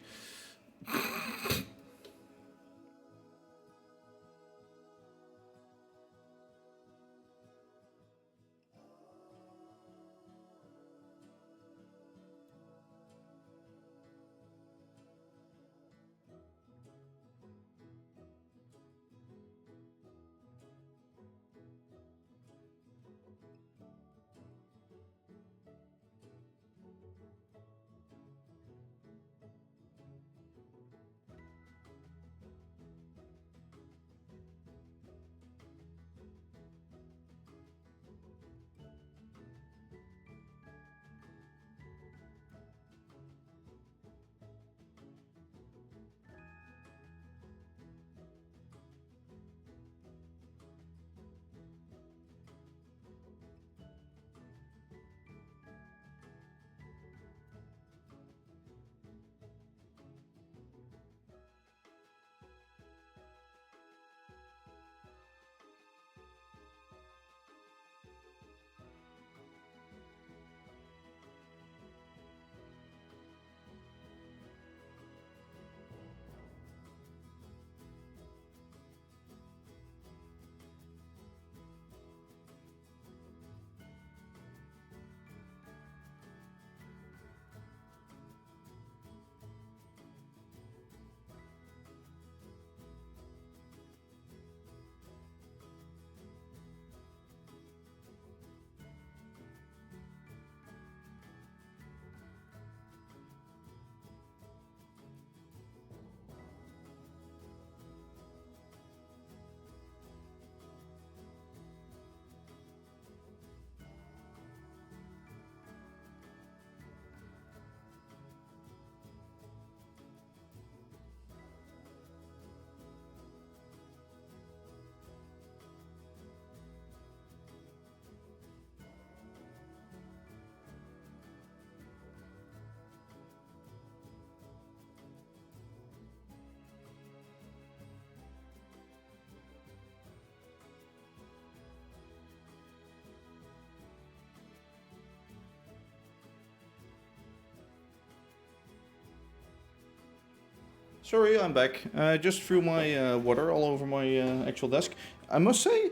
Sorry, I'm back. I just threw my water all over my actual desk. I must say,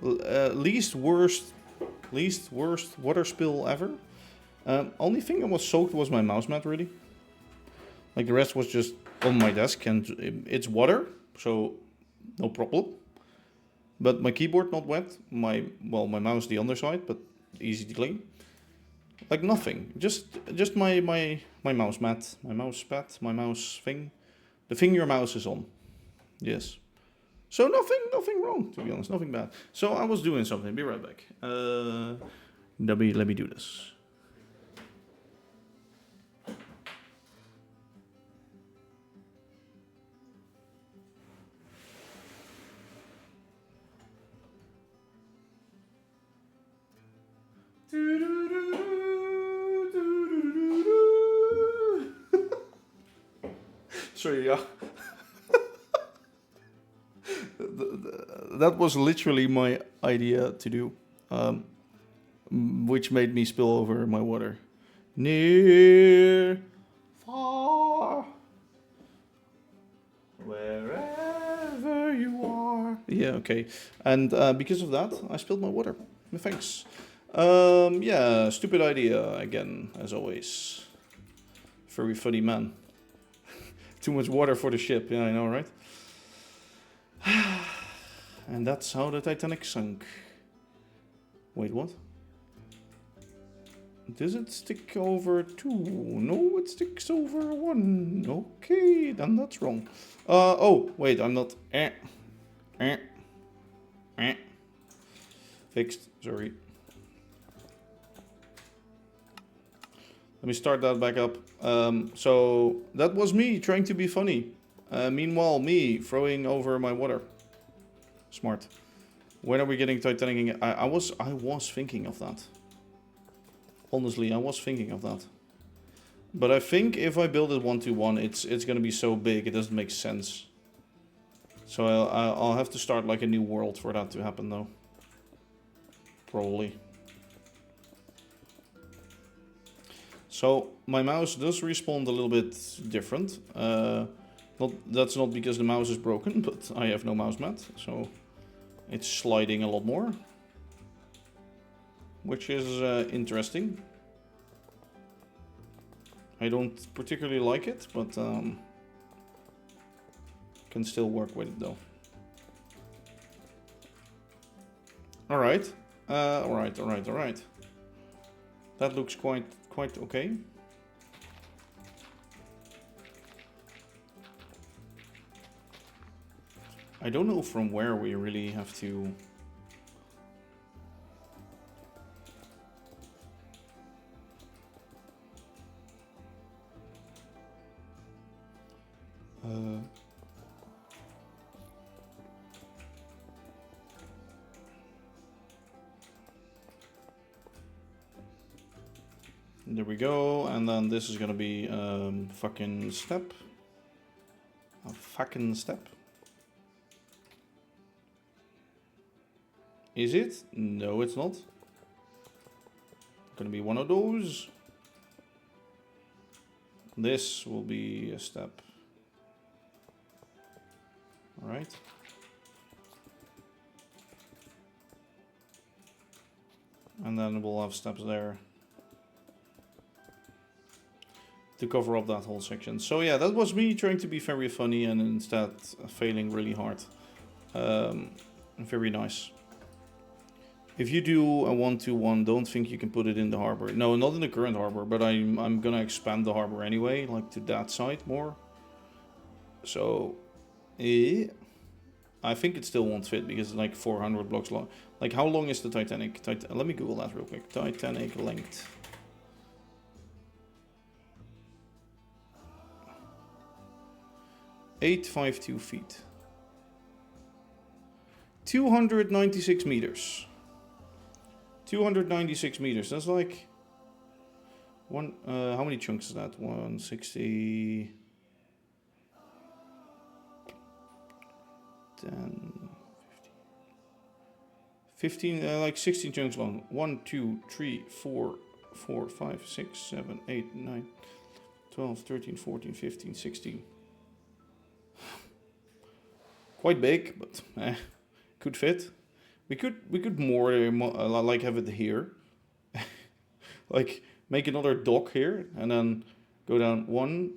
least worst water spill ever. Only thing that was soaked was my mouse mat, really. Like the rest was just on my desk, and it's water, so no problem. But my keyboard not wet. My mouse the underside, but easy to clean. Like nothing. Just my mouse mat, my mouse pad, my mouse thing. The thing your mouse is on. Yes. So nothing wrong, to be honest, nothing bad. So I was doing something. Be right back. Let me do this. Sorry, yeah. That was literally my idea to do, which made me spill over my water. Near, far, wherever you are. Yeah, okay. And because of that, I spilled my water. Thanks. Yeah, stupid idea again, as always. Very funny man. Too much water for the ship, yeah, I know, right? And that's how the Titanic sunk. Wait, what? Does it stick over 2? No, it sticks over 1. Okay, then that's wrong. Oh, wait, I'm not... Fixed, sorry. Let me start that back up. So that was me trying to be funny. Meanwhile, me throwing over my water. Smart. When are we getting Titanic again? I was thinking of that. Honestly, I was thinking of that. But I think if I build it 1-to-1, it's gonna be so big it doesn't make sense. So I'll have to start like a new world for that to happen, though. Probably. So my mouse does respond a little bit different. That's not because the mouse is broken, but I have no mouse mat, so it's sliding a lot more, which is interesting. I don't particularly like it, but can still work with it though. All right. That looks quite okay. I don't know from where we really have to... There we go, and then this is gonna be fucking step. A fucking step. Is it? No, it's not. Gonna be one of those. This will be a step. All right. And then we'll have steps there to cover up that whole section. So yeah, that was me trying to be very funny and instead failing really hard. Very nice. If you do a 1-to-1, don't think you can put it in the harbor. No, not in the current harbor, but I'm gonna expand the harbor anyway, like to that side more. So, I think it still won't fit because it's like 400 blocks long. Like, how long is the Titanic? Let me Google that real quick. Titanic length. .852 feet. 296 meters. 296 meters. That's like one. How many chunks is that? 160. 10. 15. Like 16 chunks long. 1, 2, 3, 4, 5, 6, 7, 8, 9, 12, 13, 14, 15, 16. quite big, but could fit. We could more like have it here, like make another dock here, and then go down 1.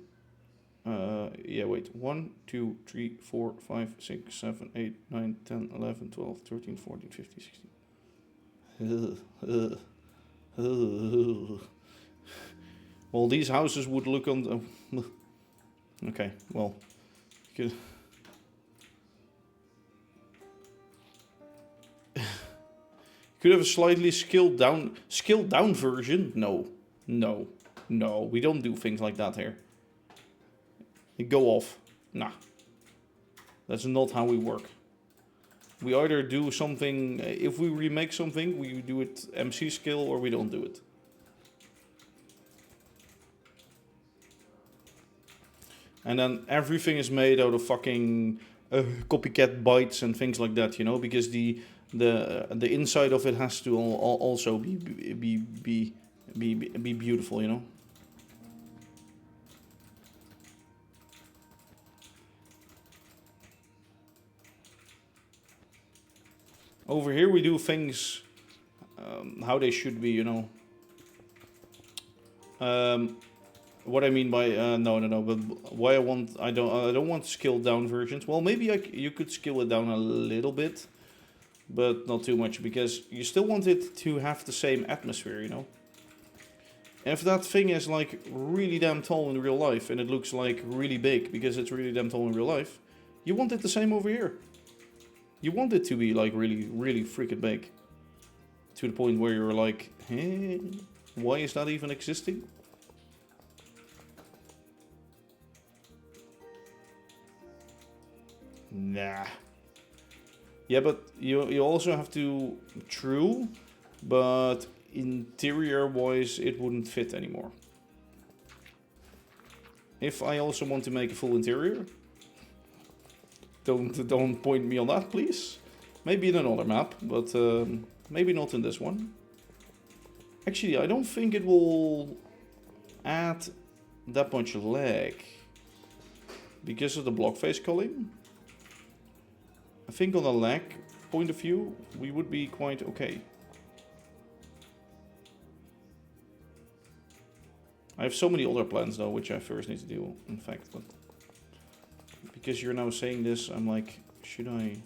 Yeah, wait. 1, 2, 3, 4, 5, 6, 7, 8, 9, 10, 11, 12, 13, 14, 15, 16. Well, these houses would look on the... Okay, well, you could have a slightly scaled down version. No, we don't do things like that here. You go off. Nah, that's not how we work. We either do something, if we remake something, we do it MC scale, or we don't do it. And then everything is made out of fucking copycat bytes and things like that, you know, because the inside of it has to also be beautiful, you know. Over here we do things how they should be, you know. What I mean by no, but why I don't want scaled down versions. Well, maybe you could scale it down a little bit, but not too much, because you still want it to have the same atmosphere, you know. If that thing is like really damn tall in real life and it looks like really big because it's really damn tall in real life, you want it the same over here. You want it to be like really, really freaking big, to the point where you're like, hey, why is that even existing? Nah. Yeah, but you also have to... True, but interior-wise, it wouldn't fit anymore. If I also want to make a full interior... Don't point me on that, please. Maybe in another map, but maybe not in this one. Actually, I don't think it will add that much lag. Because of the block face culling. I think on a lag point of view, we would be quite okay. I have so many other plans though, which I first need to do, in fact. But because you're now saying this, I'm like, could I,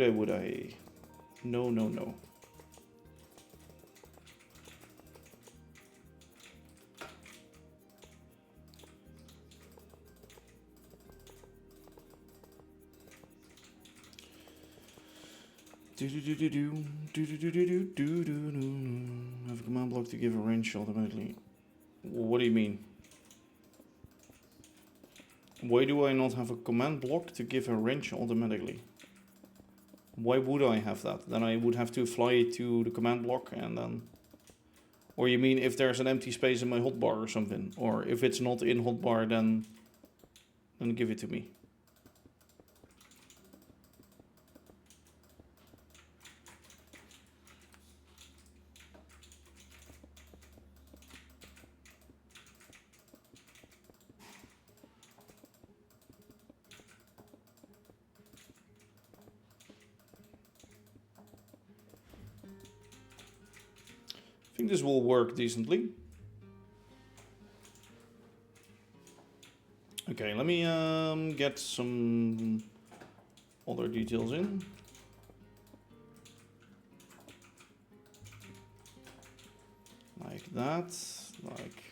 would I? No. Have a command block to give a wrench automatically. What do you mean? Why do I not have a command block to give a wrench automatically? Why would I have that? Then I would have to fly to the command block and then... Or you mean if there's an empty space in my hotbar or something? Or if it's not in hotbar, then give it to me. I think this will work decently. Okay, let me get some other details in. Like that, like...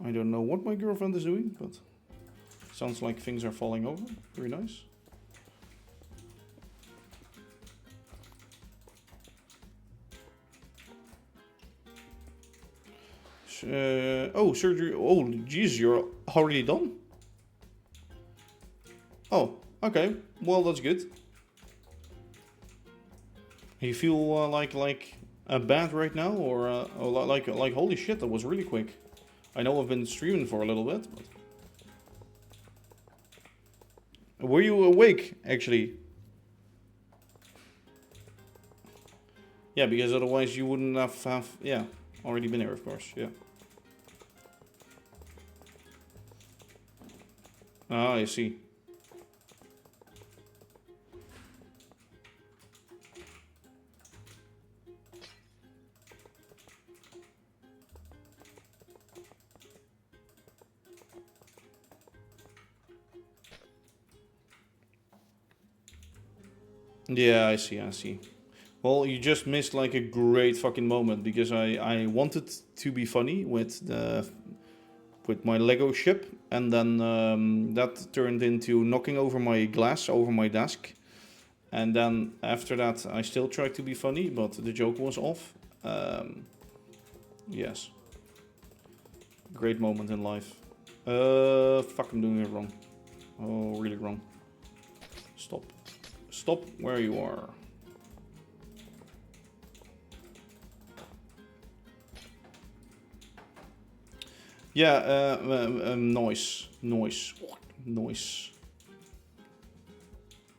I don't know what my girlfriend is doing, but... Sounds like things are falling over. Very nice. Oh, surgery. Oh, geez, you're already done? Oh, okay. Well, that's good. You feel like bad right now, or like holy shit, that was really quick. I know I've been streaming for a little bit, but... Were you awake, actually? Yeah, because otherwise you wouldn't have yeah, already been here, of course. Yeah. Ah, I see. Yeah, I see, I see. Well, you just missed like a great fucking moment because I wanted to be funny with my Lego ship, and then that turned into knocking over my glass over my desk, and then after that I still tried to be funny, but the joke was off. Yes, great moment in life. Fuck, I'm doing it wrong. Oh, really wrong. Stop. Stop where you are. Yeah, noise.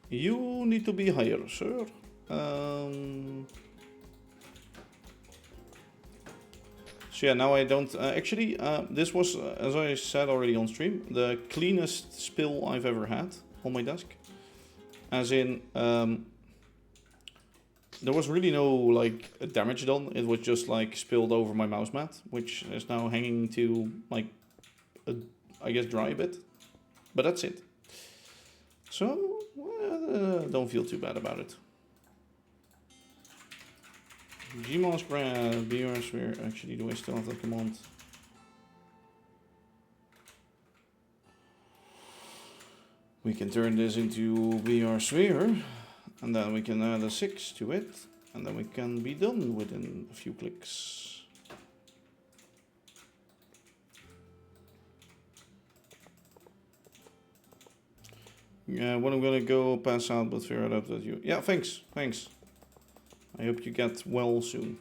You need to be higher, sir. So yeah, now I don't... actually, this was, as I said already on stream, the cleanest spill I've ever had on my desk. As in, there was really no like damage done. It was just like spilled over my mouse mat, which is now hanging to like, I guess, dry a bit. But that's it. So, don't feel too bad about it. Gmos brand, BR sphere. Actually, do I still have that command? We can turn this into BR sphere, and then we can add a 6 to it, and then we can be done within a few clicks. Yeah, when I'm gonna go pass out, but figure out that you... Yeah, thanks. I hope you get well soon.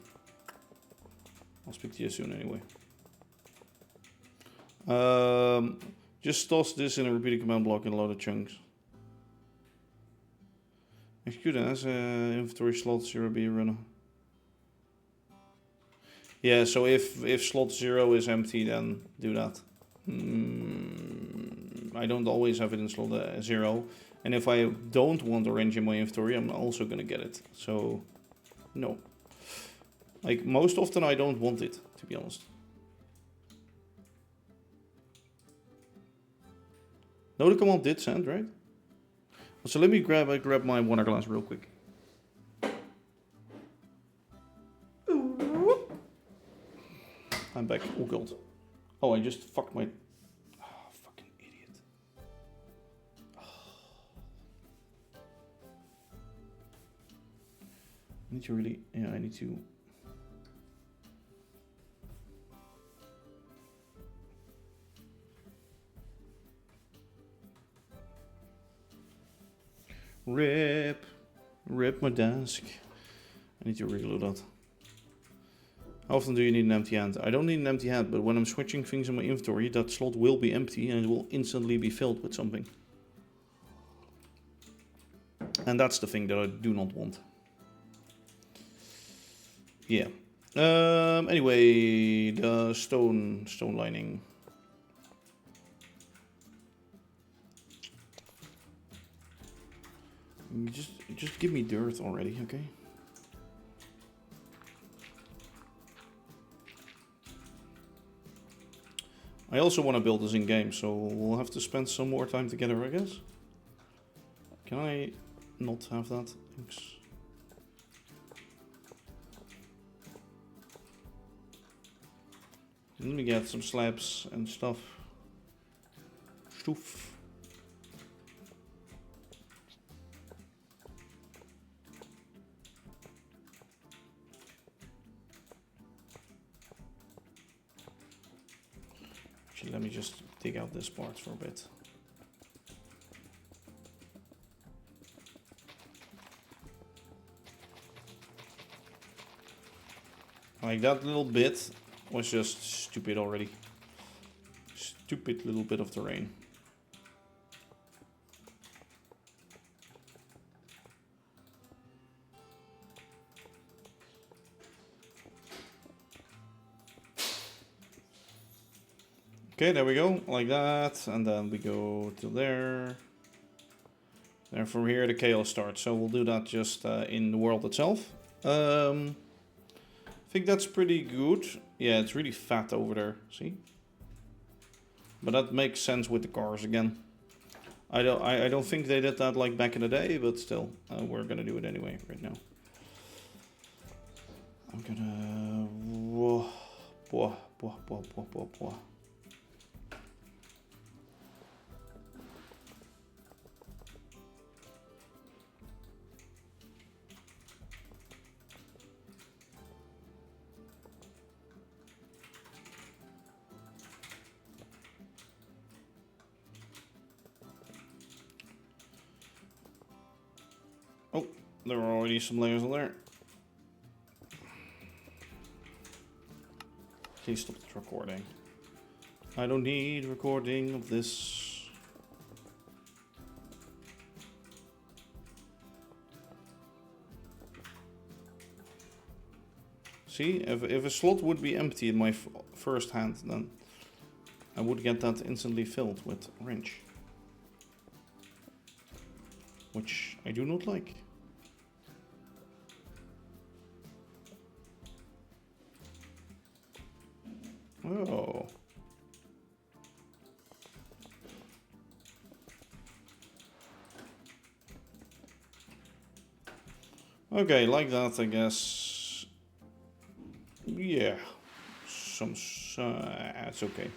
I'll speak to you soon anyway. Just toss this in a repeated command block in a lot of chunks. Execute as inventory slot 0B runner. Yeah, so if slot 0 is empty, then do that. I don't always have it in slot 0. And if I don't want orange in my inventory, I'm also gonna get it. So, no. Like, most often I don't want it, to be honest. No, the command did send, right? So let me grab my water glass real quick. I'm back. Oh god. Oh, I just fucked my... Oh, fucking idiot. Oh. I need to really... Yeah, I need to... Rip my desk. I need to reload that. How often do you need an empty hand? I don't need an empty hand, but when I'm switching things in my inventory, that slot will be empty and it will instantly be filled with something. And that's the thing that I do not want. Yeah. Anyway, the stone lining. Just give me dirt already, okay? I also want to build this in game, so we'll have to spend some more time together, I guess. Can I not have that? Thanks. Let me get some slabs and stuff. Stoof. Actually, let me just dig out this part for a bit. Like, that little bit was just stupid already. Stupid little bit of terrain. Okay, there we go, like that, and then we go to there. And from here the chaos starts, so we'll do that just in the world itself. I think that's pretty good. Yeah, it's really fat over there, see? But that makes sense with the cars again. I don't think they did that like back in the day, but still, we're gonna do it anyway right now. I'm gonna... Whoa. Oh, there are already some layers on there. Please stop the recording. I don't need recording of this. See, if a slot would be empty in my first hand, then I would get that instantly filled with wrench. Which I do not like. Oh. Okay, like that, I guess. Yeah. It's okay.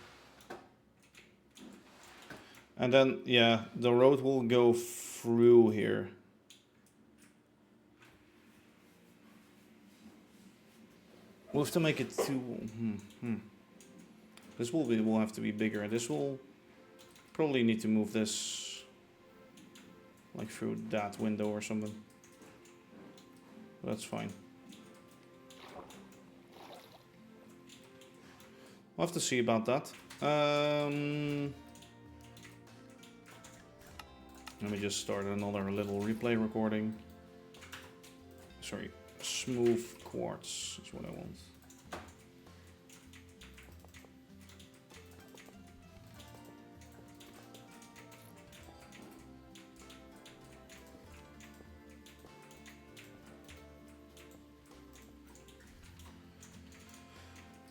And then, yeah, the road will go through here. We'll have to make it too... This will have to be bigger. This will probably need to move this like through that window or something. That's fine. We'll have to see about that. Let me just start another little replay recording. Sorry, smooth quartz is what I want.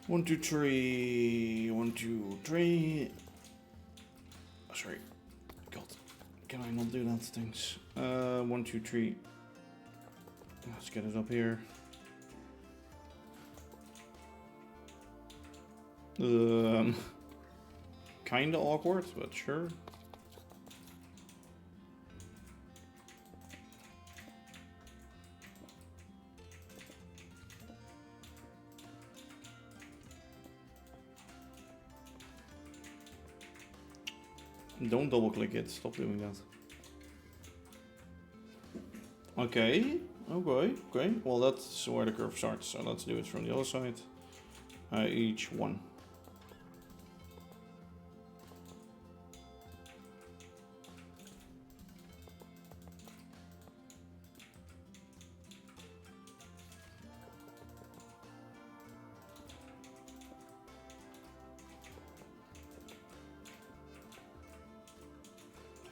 One, two, three. 1, 2, 3. Oh, sorry. God. Can I not do that things? 1, 2, 3. Let's get it up here. Kinda awkward, but sure. Don't double click it, stop doing that. Okay, okay. Well, that's where the curve starts, so let's do it from the other side. Each one.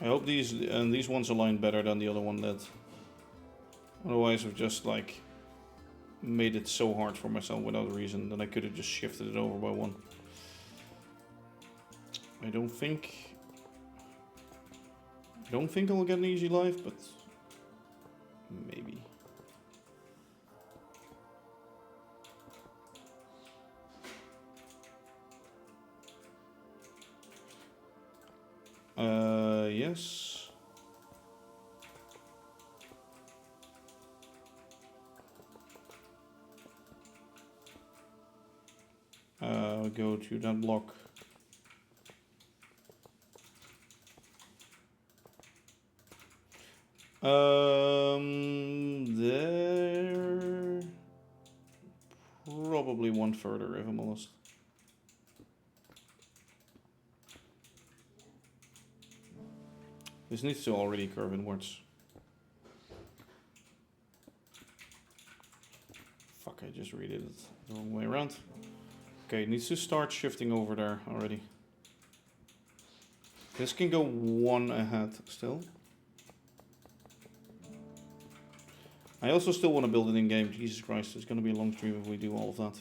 I hope these ones align better than the other one did. Otherwise I've just like made it so hard for myself without a reason that I could have just shifted it over by one. I don't think I'll get an easy life, but maybe. Yes. Go to that block. There. Probably one further if I'm honest. This needs to already curve inwards. Fuck, I just redid it the wrong way around. Okay, it needs to start shifting over there already. This can go one ahead still. I also still want to build it in game. Jesus Christ, it's going to be a long stream if we do all of that.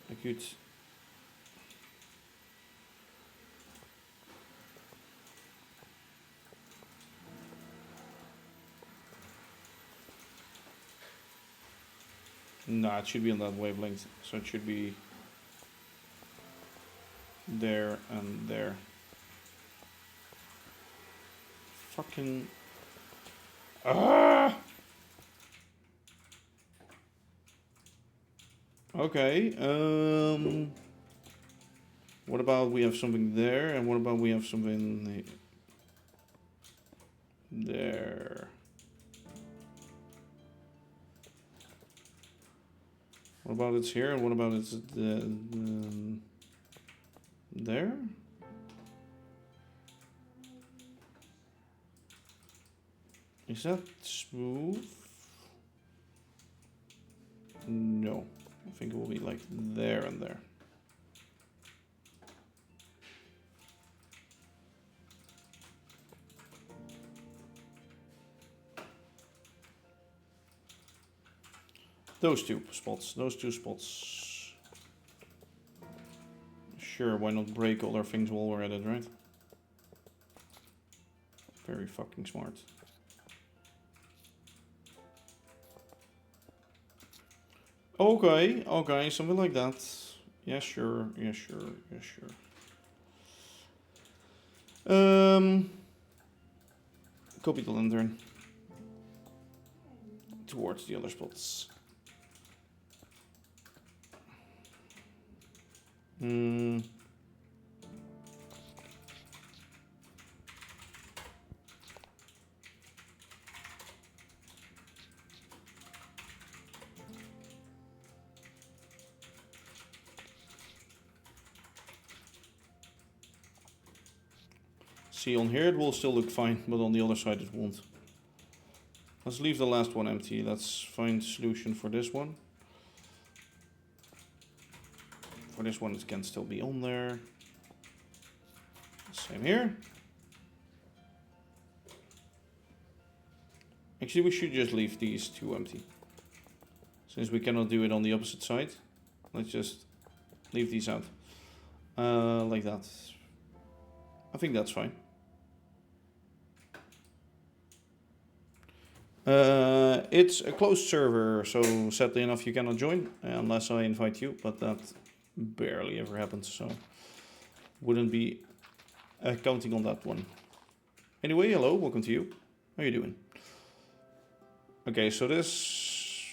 I could... Nah, it should be on that wavelength, so it should be there and there. Fucking... Ah! Okay, what about we have something there, and what about we have something there? What about it's here, and what about it's there? Is that smooth? No, I think it will be like there and there. Those two spots. Sure, why not break all our things while we're at it, right? Very fucking smart. Okay, okay, something like that. Yeah, sure, yeah, sure, yeah, sure. Copy the lantern. Towards the other spots. See, on here it will still look fine, but on the other side it won't. Let's leave the last one empty. Let's find a solution for this one. For this one it can still be on there. Same here. Actually, we should just leave these two empty. Since we cannot do it on the opposite side, let's just leave these out. Like that. I think that's fine. It's a closed server, so sadly enough you cannot join unless I invite you, but that barely ever happens, so wouldn't be counting on that one. Anyway, hello, welcome to you. How are you doing? Okay, so this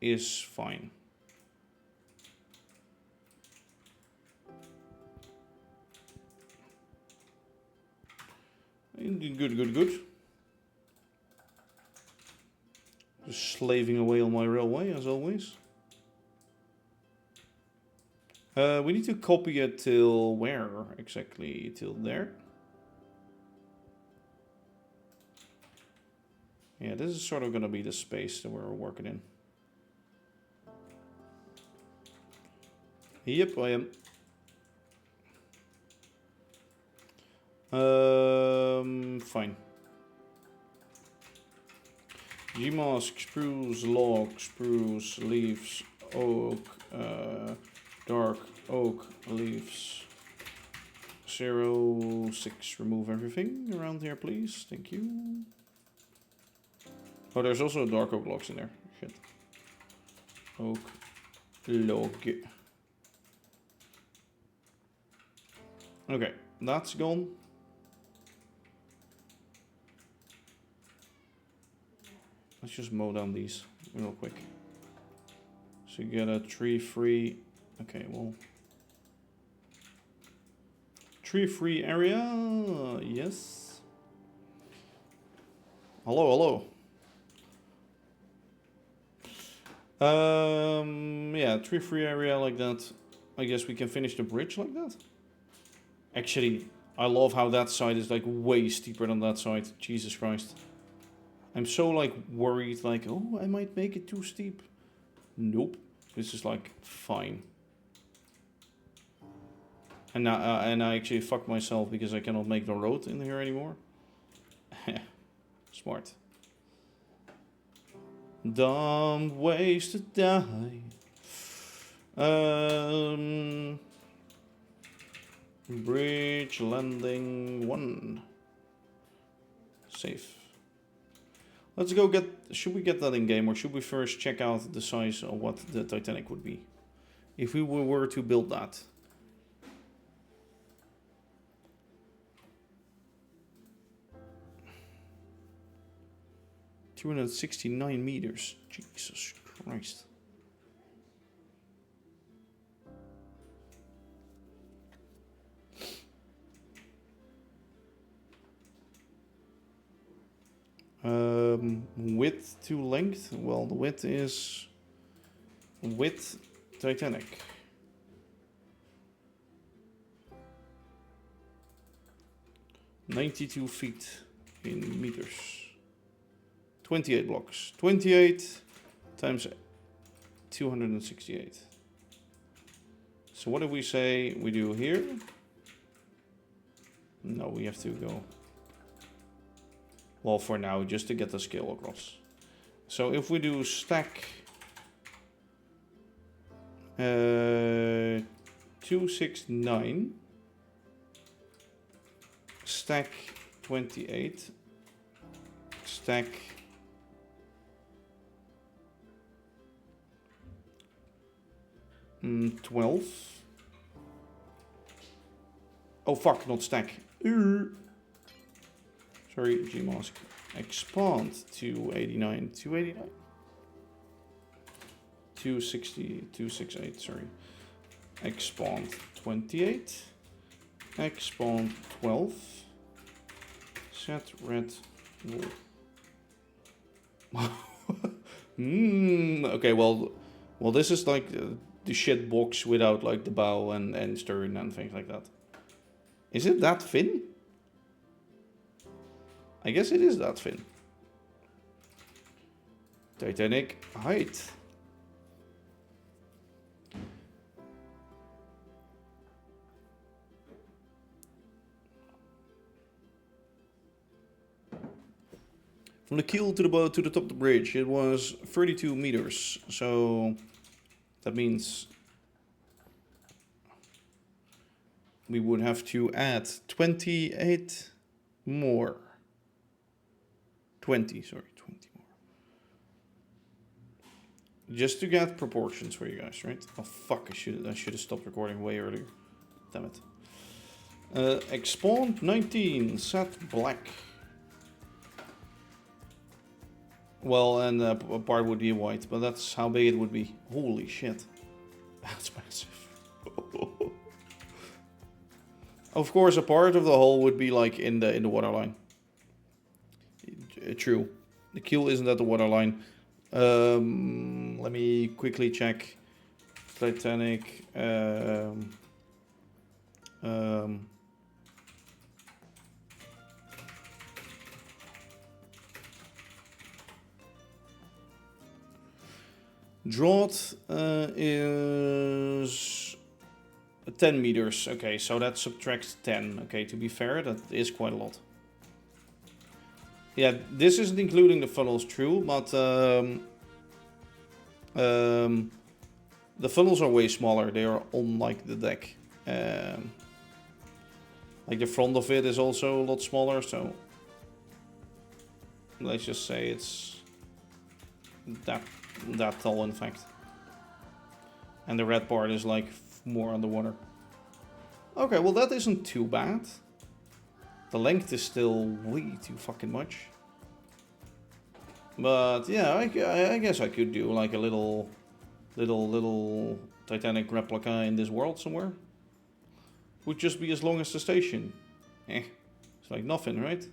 is fine. Good. Just slaving away on my railway, as always. We need to copy it till where exactly? Till there? Yeah, this is sort of going to be the space that we're working in. Yep, I am. Fine. Gmask, spruce, log, spruce, leaves, oak, dark oak, leaves. 0, 6, remove everything around here, please. Thank you. Oh, there's also dark oak logs in there. Shit. Oak, log. Okay, that's gone. Let's just mow down these real quick. So you get a tree free. Okay, well. Tree free area. Yes. Hello. Yeah, tree free area like that. I guess we can finish the bridge like that. Actually, I love how that side is like way steeper than that side. Jesus Christ. I'm so like worried, like, oh, I might make it too steep. Nope. This is like fine. And now, I actually fucked myself because I cannot make the road in here anymore. Smart. Dumb ways to die. Bridge landing 1. Safe. Let's go get... Should we get that in game, or should we first check out the size of what the Titanic would be? If we were to build that. 269 meters. Jesus Christ. Width to length. Well, the width is width Titanic. (92 feet in meters). 28 blocks. 28 times 268. So what do we say we do here? No, we have to go. Well, for now, just to get the scale across. So if we do stack 269, stack 28, stack 12. Oh fuck, not stack. Sorry, Gmask. Expand 289, 289. 260, 268, sorry. Expand 28. Expand 12. Set red wool. Okay, well, this is like the shit box without like the bow and stern and things like that. Is it that thin? I guess it is that thin. Titanic height. From the keel to the boat to the top of the bridge, it was 32 meters. So that means we would have to add 28 more. 20 more. Just to get proportions for you guys, right? Oh fuck, I should have stopped recording way earlier. Damn it. Expand 19, set black. Well, and a part would be white, but that's how big it would be. Holy shit. That's massive. Of course, a part of the hull would be like in the waterline. True. The keel isn't at the waterline. Let me quickly check. Titanic. Draught is 10 meters. Okay, so that subtracts 10. Okay, to be fair, that is quite a lot. Yeah, this isn't including the funnels, true, but the funnels are way smaller. They are on like the deck. Like the front of it is also a lot smaller, so let's just say it's that tall, in fact. And the red part is like more underwater. Okay, well that isn't too bad. The length is still way too fucking much. But yeah, I guess I could do like a little Titanic replica in this world somewhere. Would just be as long as the station. It's like nothing, right?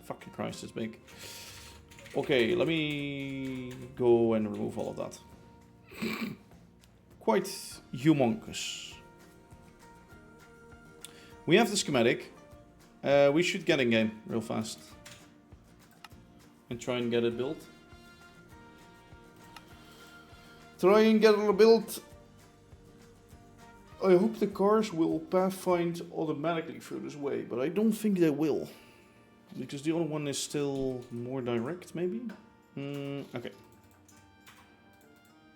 Fucking Christ, it's big. Okay, let me go and remove all of that. Quite humongous. We have the schematic. We should get in game real fast. And try and get it built. Try and get it built. I hope the cars will pathfind automatically through this way, but I don't think they will. Because the other one is still more direct, maybe? Okay.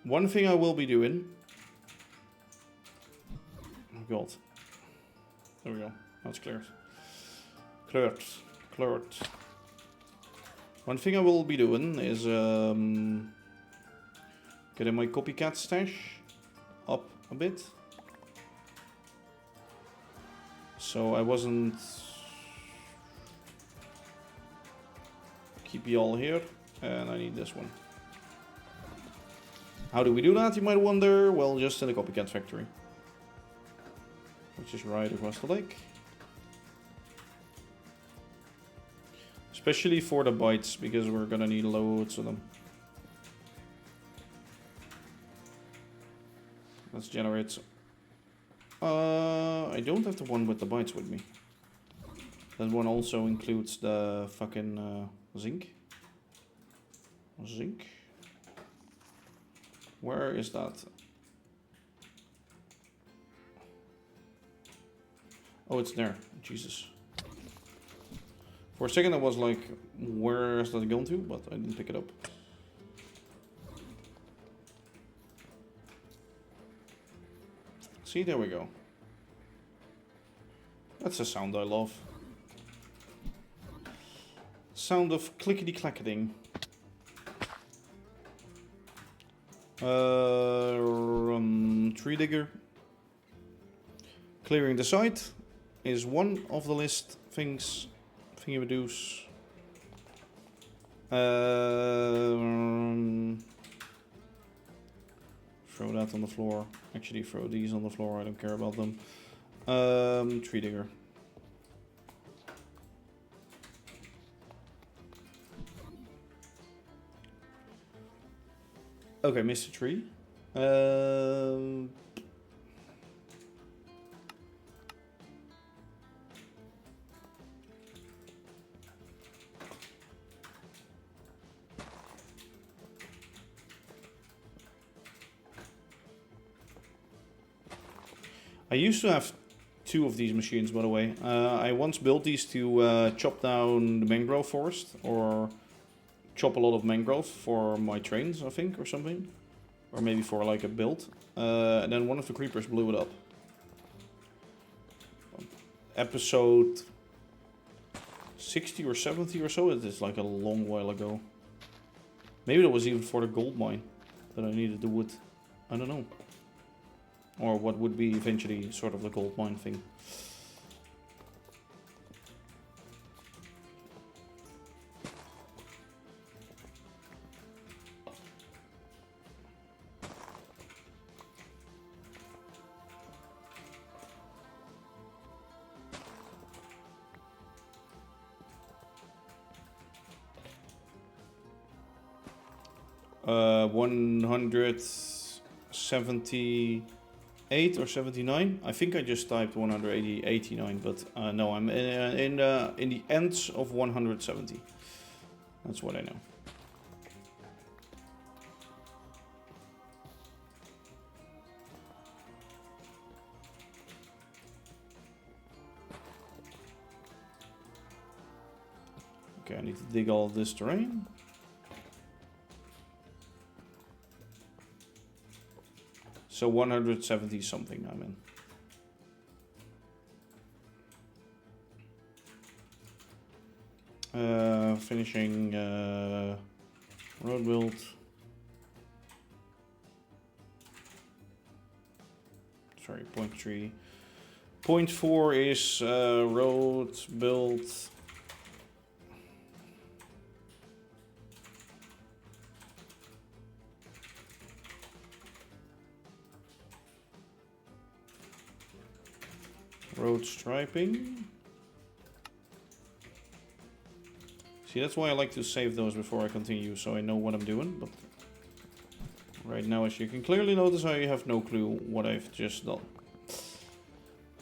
One thing I will be doing... Oh god. There we go. That's cleared. Cleared. One thing I will be doing is getting my copycat stash up a bit. So I wasn't... Keep you all here, and I need this one. How do we do that, you might wonder? Well, just in the copycat factory. Which is right across the lake. Especially for the bytes, because we're gonna need loads of them. Let's generate... I don't have the one with the bytes with me. That one also includes the fucking zinc. Zinc? Where is that? Oh, it's there. Jesus. For a second I was like, where is that going to? But I didn't pick it up. See, there we go. That's a sound I love. Sound of clickety-clacketing. Tree digger. Clearing the site is one of the list things thingy-madoos. Throw that on the floor. Actually, throw these on the floor. I don't care about them. Tree digger. Okay, missed a tree. I used to have two of these machines, by the way. I once built these to chop down the mangrove forest, or chop a lot of mangrove for my trains, I think, or something. Or maybe for like a build. And then one of the creepers blew it up. Episode 60 or 70 or so, it is like a long while ago. Maybe that was even for the gold mine that I needed the wood. I don't know. Or what would be eventually sort of the gold mine thing. Uh, 178 or 79. I think I just typed 189, but no, I'm in the ends of 170. That's what I know. Okay, I need to dig all this terrain. So 170 something I'm in. Finishing road build. Sorry, 0.3. 0.4 is road build. Road striping. See, that's why I like to save those before I continue, so I know what I'm doing. But right now, as you can clearly notice, I have no clue what I've just done.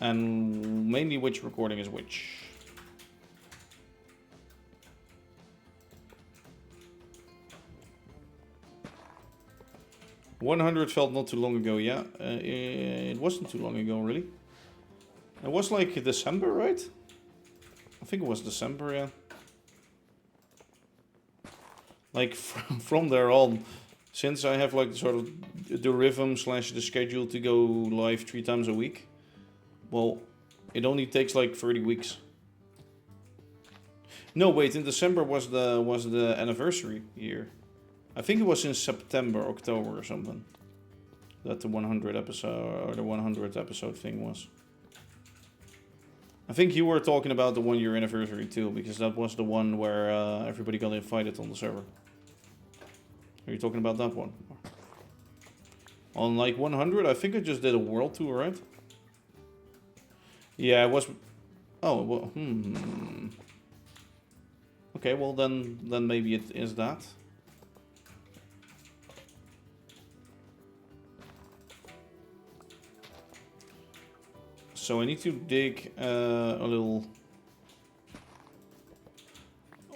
And mainly which recording is which. 100 felt not too long ago, yeah. It wasn't too long ago, really. It was like December, right? I think it was December, yeah. Like from there on, since I have like sort of the rhythm / the schedule to go live 3 times a week, well, it only takes like 30 weeks. No, wait, in December was the anniversary year. I think it was in September, October or something. That the 100 episode or the 100th episode thing was. I think you were talking about the 1-year anniversary too, because that was the one where everybody got invited on the server. Are you talking about that one? On like 100, I think I just did a world tour, right? Yeah, it was. Oh, well, Okay, well then maybe it is that. So I need to dig a little.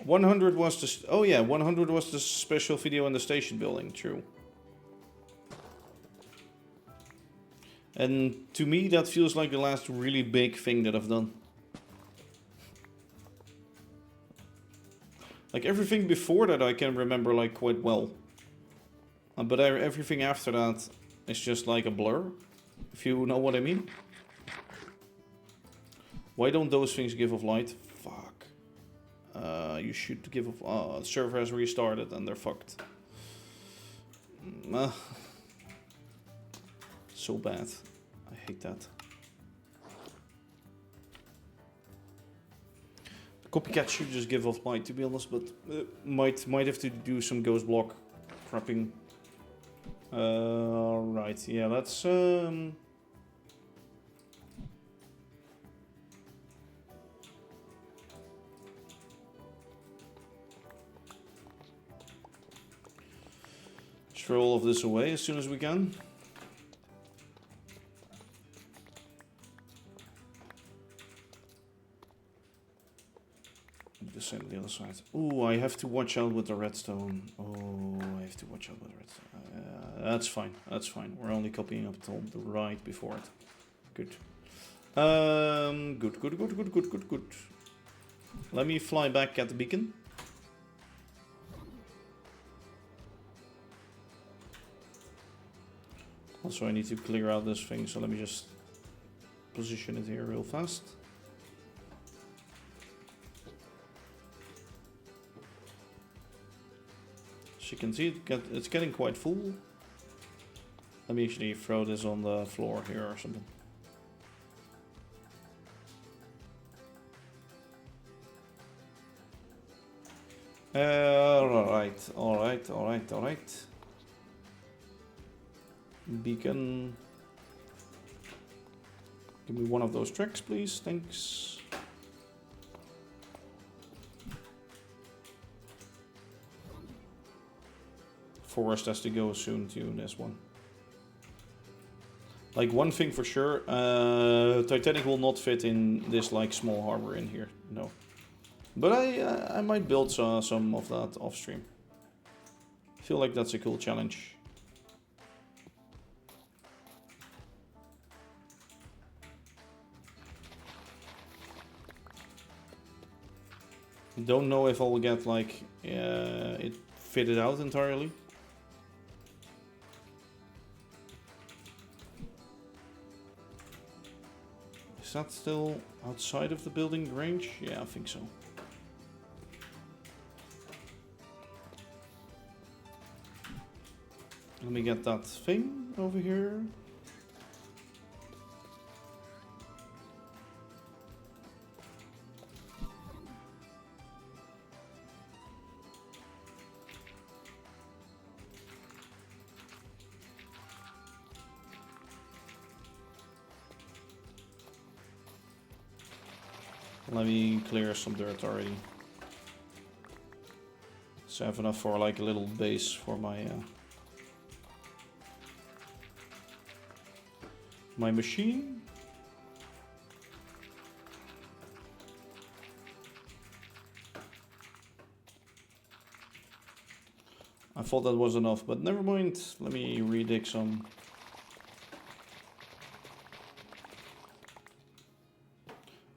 100 was the. Oh yeah, 100 was the special video in the station building. True. And to me, that feels like the last really big thing that I've done. Like everything before that, I can remember like quite well. But everything after that is just like a blur, if you know what I mean. Why don't those things give off light? Fuck. You should give off. Oh, the server has restarted and they're fucked. So bad. I hate that. The copycat should just give off light, to be honest, but might have to do some ghost block crapping. Right, yeah, let's throw all of this away as soon as we can. The same on the other side. Oh, I have to watch out with the redstone. Oh, I have to watch out with the redstone. That's fine. That's fine. We're only copying up to the right before it. Good. Good. Let me fly back at the beacon. Also, I need to clear out this thing, so let me just position it here real fast. As you can see, it's getting quite full. Let me actually throw this on the floor here or something. Alright. Beacon. Give me one of those tracks, please. Thanks. Forest has to go soon to this one. Like one thing for sure, Titanic will not fit in this like small harbor in here. No. But I might build some of that off stream. I feel like that's a cool challenge. Don't know if I'll get like it fitted out entirely. Is that still outside of the building range? Yeah, I think so. Let me get that thing over here. Let me clear some dirt already. So I have enough for like a little base for my my machine. I thought that was enough, but never mind. Let me redig some.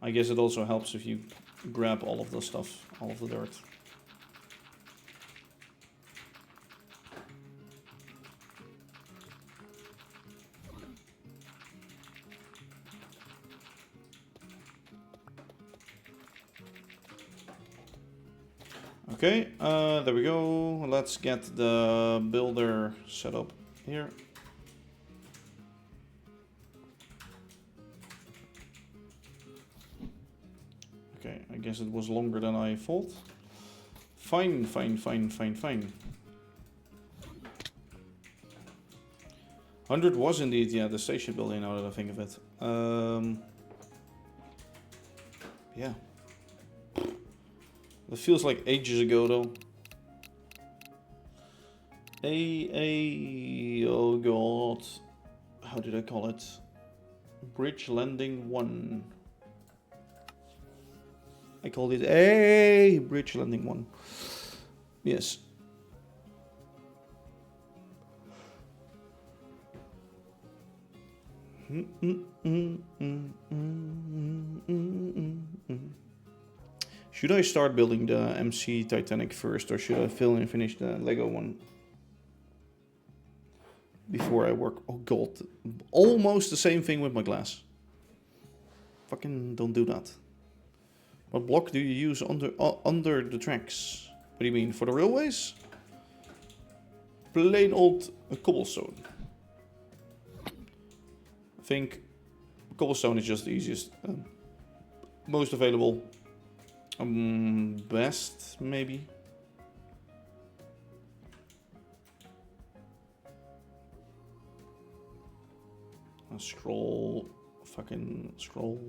I guess it also helps if you grab all of the stuff, all of the dirt. Okay, there we go. Let's get the builder set up here. Okay, I guess it was longer than I thought. Fine, fine, fine, fine, fine. 100 was indeed, yeah, the station building, now that I think of it. Yeah. It feels like ages ago, though. Oh god. How did I call it? Bridge Landing 1. I called it a Bridge Landing 1. Yes. Should I start building the MC Titanic first, or should I finish the Lego one before I work? Oh god, almost the same thing with my glass. Fucking don't do that. What block do you use under the tracks? What do you mean, for the railways? Plain old cobblestone. I think cobblestone is just the easiest, most available. Best, maybe. Scroll, fucking scroll.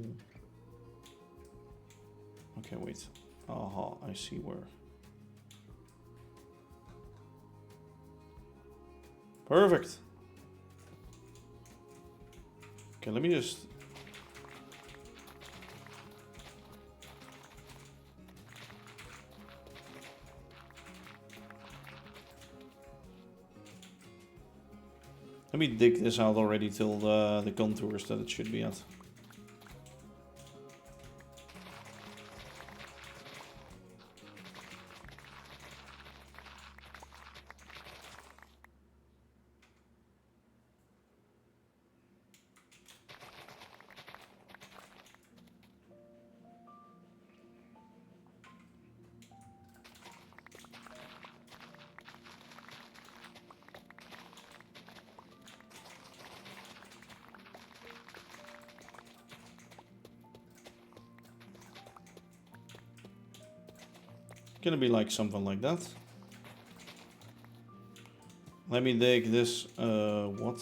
Okay, wait. Aha, I see where. Perfect. Okay, let me just. Let me dig this out already till the contours that it should be at. Gonna be like something like that. Let me dig this, what?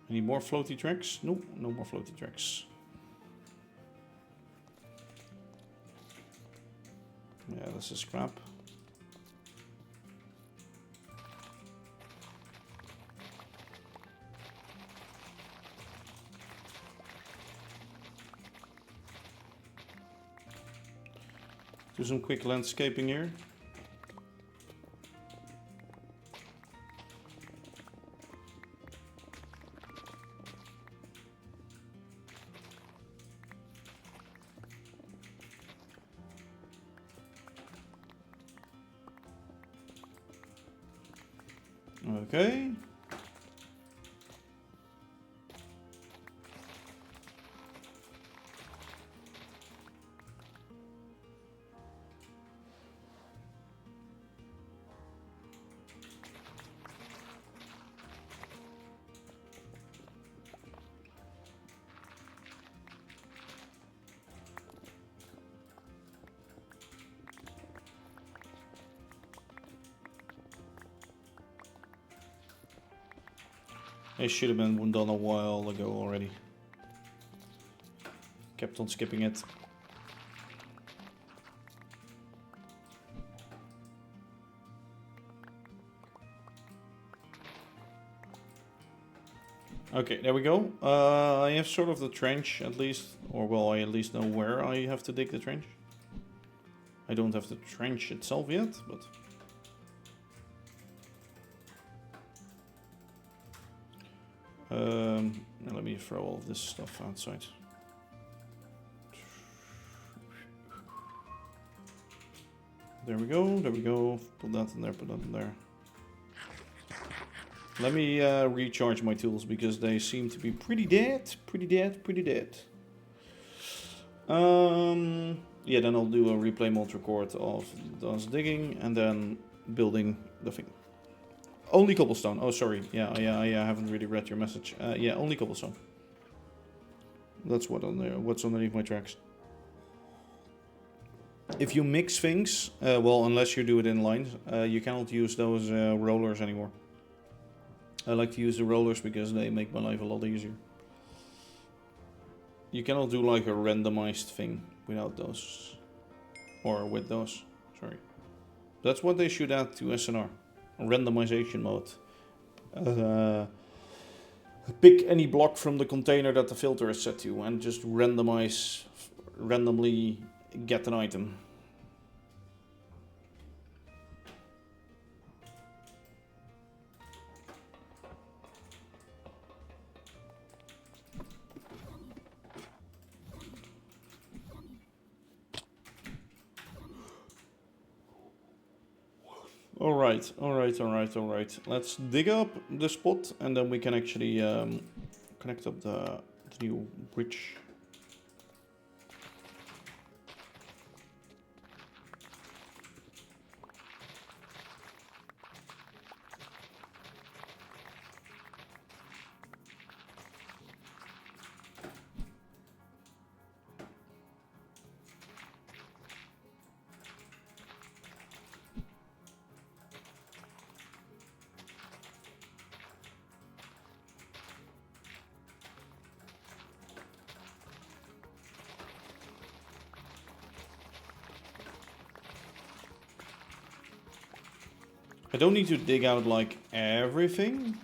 Any more floaty tracks? Nope, no more floaty tracks. Yeah, this is scrap. Do some quick landscaping here. Okay. It should have been done a while ago already. Kept on skipping it. Okay, there we go. I have sort of the trench at least, or well, I at least know where I have to dig the trench. I don't have the trench itself yet, but... let me throw all this stuff outside. There we go, there we go. Put that in there, put that in there. Let me recharge my tools because they seem to be pretty dead. Pretty dead. Yeah, then I'll do a replay mode record of us digging and then building the thing. Only cobblestone. Oh, sorry. Yeah, I haven't really read your message. Yeah, only cobblestone. That's what's underneath my tracks. If you mix things, well, unless you do it in lines, you cannot use those rollers anymore. I like to use the rollers because they make my life a lot easier. You cannot do like a randomized thing without those. Or with those, sorry. That's what they should add to SNR. A randomization mode. Pick any block from the container that the filter is set to and just randomly get an item. Alright. Let's dig up the spot and then we can actually connect up the new bridge. I don't need to dig out like everything.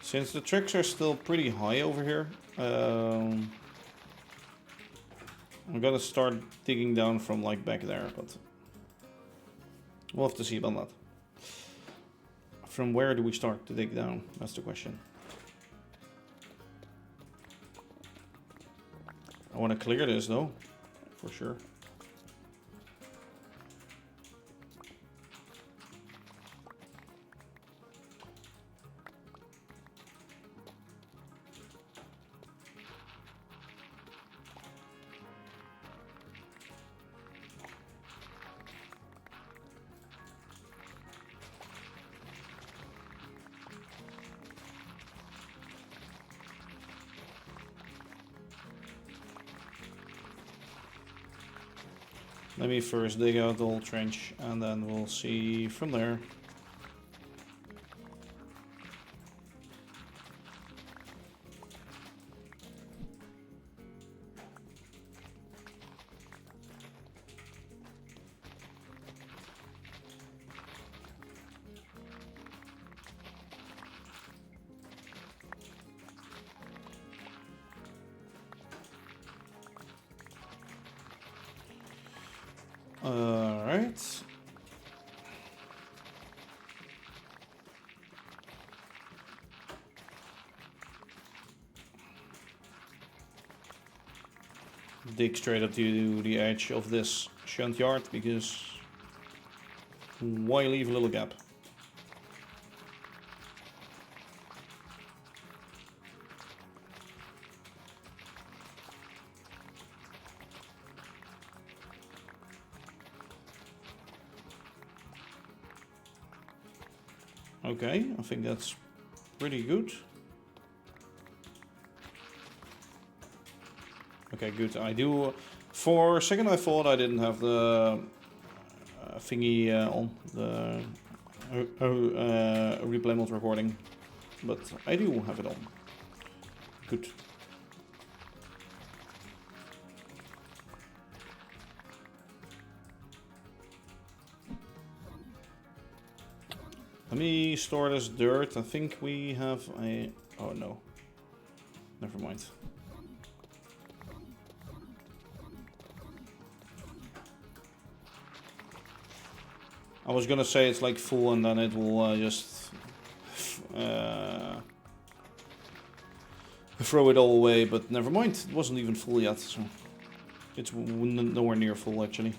Since the tracks are still pretty high over here, I'm gonna start digging down from like back there, but we'll have to see about that. From where do we start to dig down? That's the question. I want to clear this though, for sure. Let me first dig out the whole trench and then we'll see from there. Alright. Dig straight up to the edge of this shunt yard because why leave a little gap? Okay, I think that's pretty good. Okay, good. I do. For a second, I thought I didn't have the thingy on the replay mode recording, but I do have it on. Good. Let me store this dirt. I think we have a... Oh no. Never mind. I was gonna say it's like full and then it will just throw it all away, but never mind. It wasn't even full yet, so it's nowhere near full actually.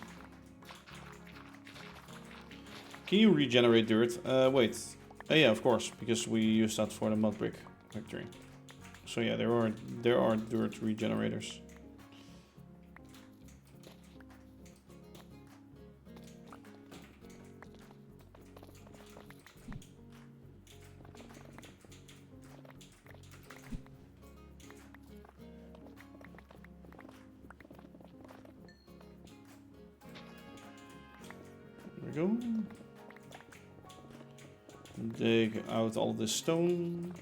Can you regenerate dirt? Wait. Yeah, of course, because we use that for the mud brick factory. So yeah, there are dirt regenerators. There we go. Dig out all this stone.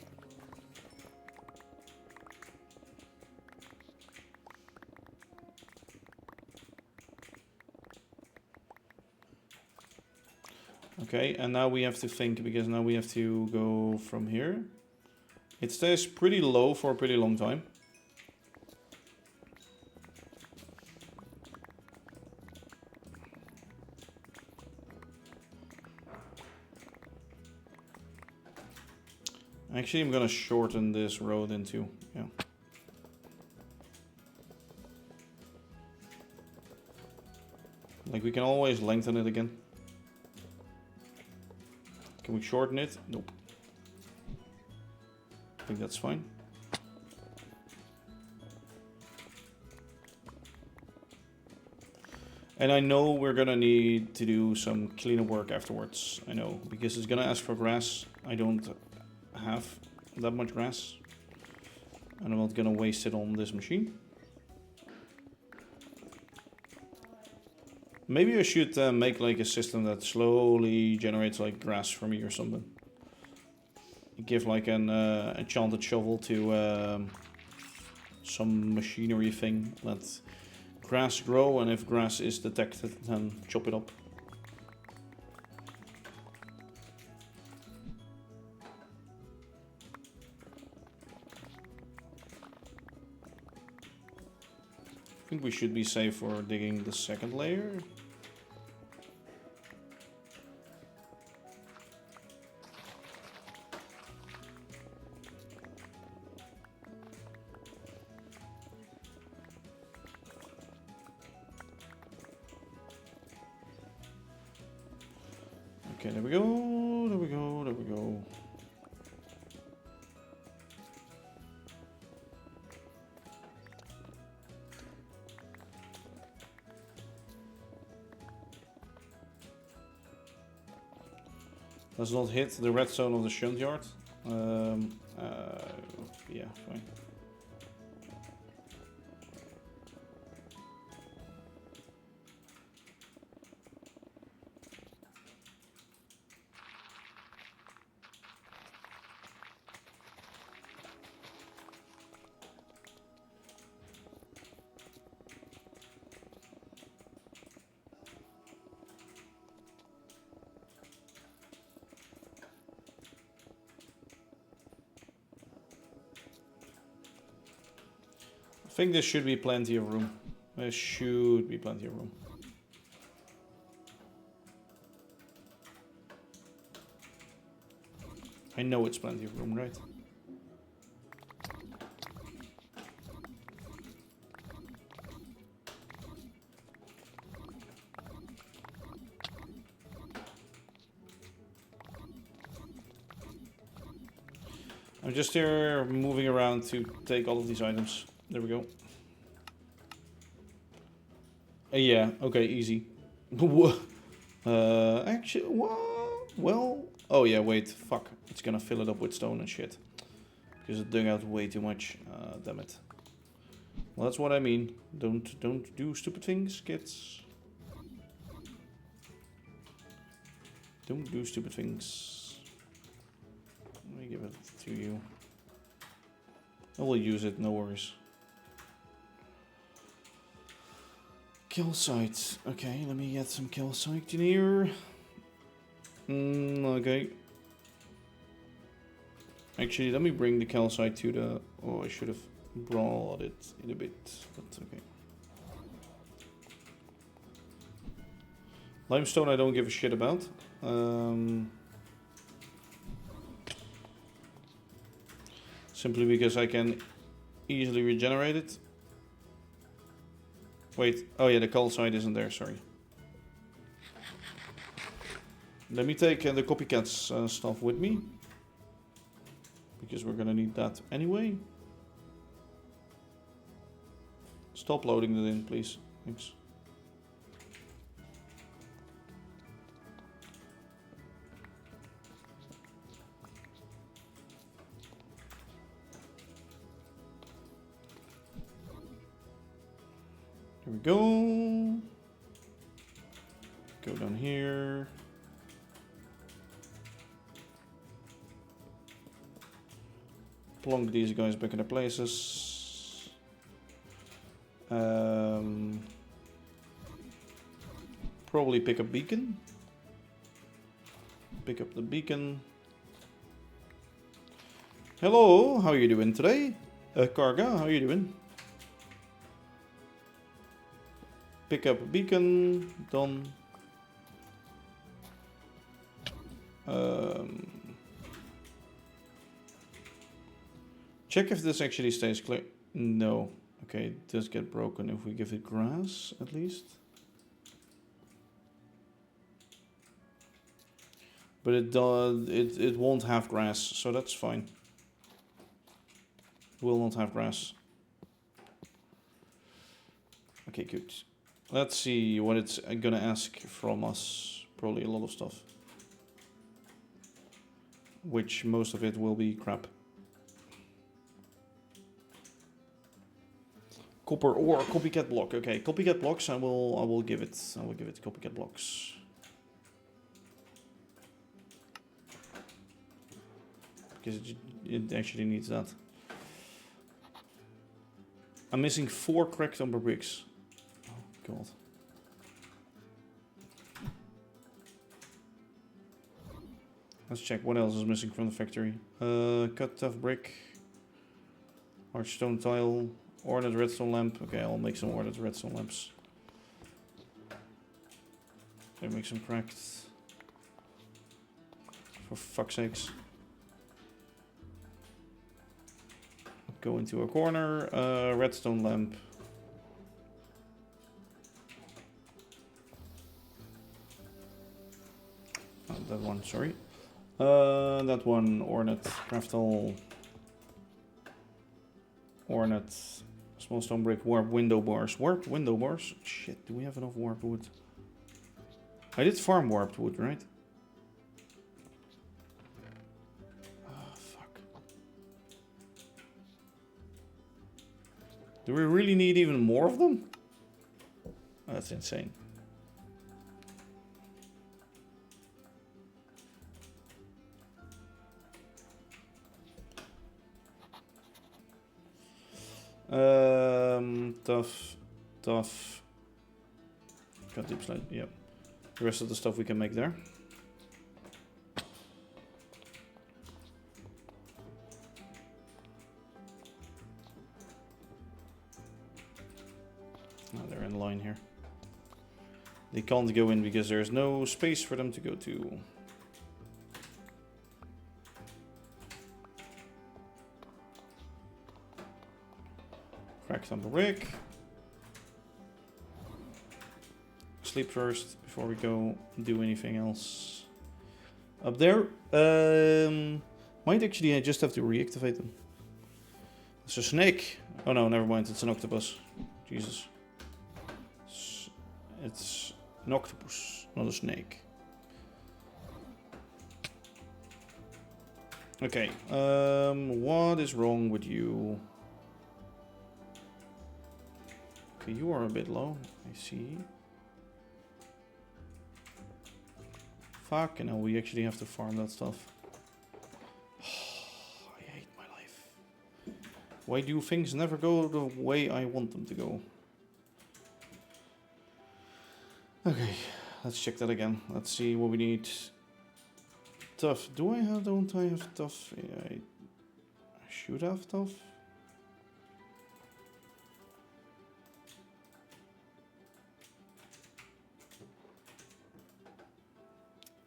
Okay, and now we have to think, because now we have to go from here. It stays pretty low for a pretty long time. Actually, I'm gonna shorten this road into, yeah. Like, we can always lengthen it again. Can we shorten it? Nope. I think that's fine. And I know we're gonna need to do some cleanup work afterwards. I know, because it's gonna ask for grass. I don't have that much grass. And I'm not gonna waste it on this machine. Maybe I should make like a system that slowly generates like grass for me or something. Give like an enchanted shovel to some machinery thing. Let grass grow, and if grass is detected, then chop it up. I think we should be safe for digging the second layer. Okay, there we go, there we go, there we go. Does not hit the red zone of the shunt yard. Yeah, fine. I think there should be plenty of room. There should be plenty of room. I know it's plenty of room, right? I'm just here moving around to take all of these items. There we go. Yeah, okay, easy. Actually, well, oh yeah, wait, fuck. It's gonna fill it up with stone and shit. Because it dug out way too much. Damn it. Well, that's what I mean. Don't do stupid things, kids. Don't do stupid things. Let me give it to you. I will use it, no worries. Kill sites. Okay, let me get some kill site in here. Okay. Actually, let me bring the calcite to the... Oh, I should have brought it in a bit, but okay. Limestone I don't give a shit about. Simply because I can easily regenerate it. Wait, oh yeah, the calcite isn't there, sorry. Let me take the copycats stuff with me. Because we're gonna need that anyway. Stop loading it in, please. Thanks. Here we go. Go down here. Plonk these guys back in their places. Probably pick up beacon. Pick up the beacon. Hello, how are you doing today? Karga, how are you doing? Pick up a beacon. Done. Check if this actually stays clear. No. Okay, it does get broken if we give it grass, at least. But it won't have grass, so that's fine. Will not have grass. Okay, good. Let's see what it's gonna ask from us. Probably a lot of stuff. Which most of it will be crap. Copper ore, copycat block. Okay, copycat blocks. I will give it. I will give it copycat blocks. Because it actually needs that. I'm missing 4 cracked umber bricks. Oh god. Let's check what else is missing from the factory. Cut tough brick. Large stone tile. Ornate redstone lamp. Okay, I'll make some ornate redstone lamps. Okay, make some cracked. For fuck's sakes. Go into a corner. Redstone lamp. Oh, that one, sorry. That one, ornate, craftal. Ornate. Small stone brick, warp window bars. Warped window bars? Shit, do we have enough warped wood? I did farm warped wood, right? Oh, fuck. Do we really need even more of them? Oh, that's insane. Tough. Got deep slate, yep. The rest of the stuff we can make there. Oh, they're in line here. They can't go in because there's no space for them to go to. Crack some brick. Sleep first before we go do anything else. Up there. Might actually I just have to reactivate them. It's a snake. Oh no, never mind. It's an octopus. Jesus. It's an octopus, not a snake. Okay. What is wrong with you? Okay, you are a bit low. I see. Fucking hell, we actually have to farm that stuff. I hate my life. Why do things never go the way I want them to go? Okay, let's check that again. Let's see what we need. Tough. Don't I have tough? Yeah, should have tough.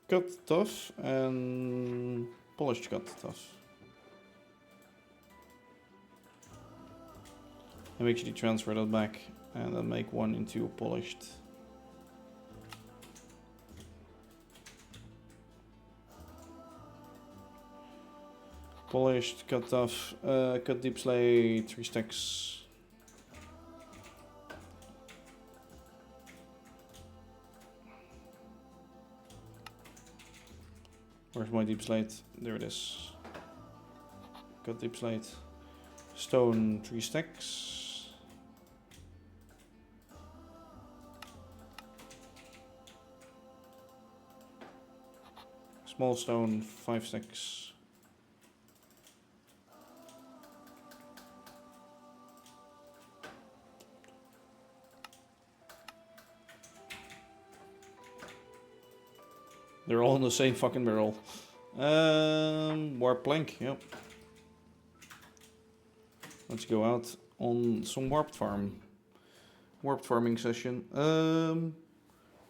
Cut tough and polished cut tough. And actually transfer that back and then make one into a polished. Polished, cut tough, cut deep slate, 3 stacks. Where's my deep slate? There it is. Cut deep slate. Stone, 3 stacks. Small stone, 5 stacks. They're all in the same fucking barrel. Warp plank, yep. Let's go out on some warped farm. Warped farming session.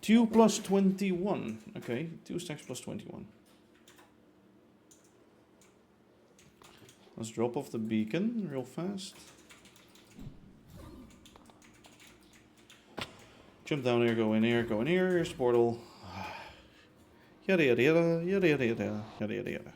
2 plus 21. Okay, 2 stacks plus 21. Let's drop off the beacon real fast. Jump down here, go in here, go in here. Here's the portal. Yada yada yada, yada yada yada, yada yada yada.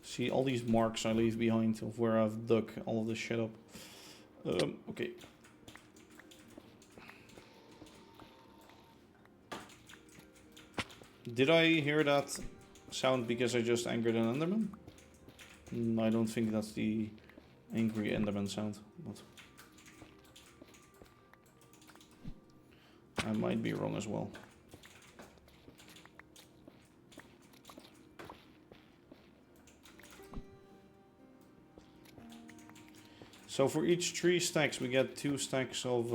See all these marks I leave behind of where I've dug all of this shit up. Okay. Did I hear that sound because I just angered an Enderman? I don't think that's the angry Enderman sound, but I might be wrong as well. So for each 3 stacks we get 2 stacks of,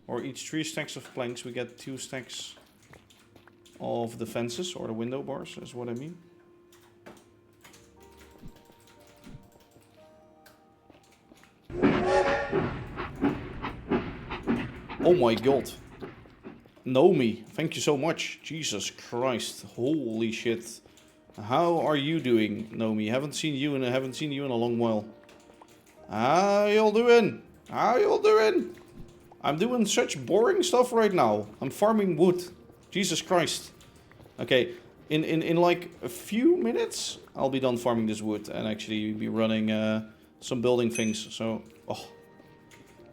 or each 3 stacks of planks we get 2 stacks of the fences or the window bars is what I mean. Oh my god. Naomi, thank you so much. Jesus Christ. Holy shit. How are you doing, Naomi? Haven't seen you in a long while. How y'all doing? How y'all doing? I'm doing such boring stuff right now. I'm farming wood. Jesus Christ. Okay, in like a few minutes, I'll be done farming this wood and actually be running some building things. So, oh,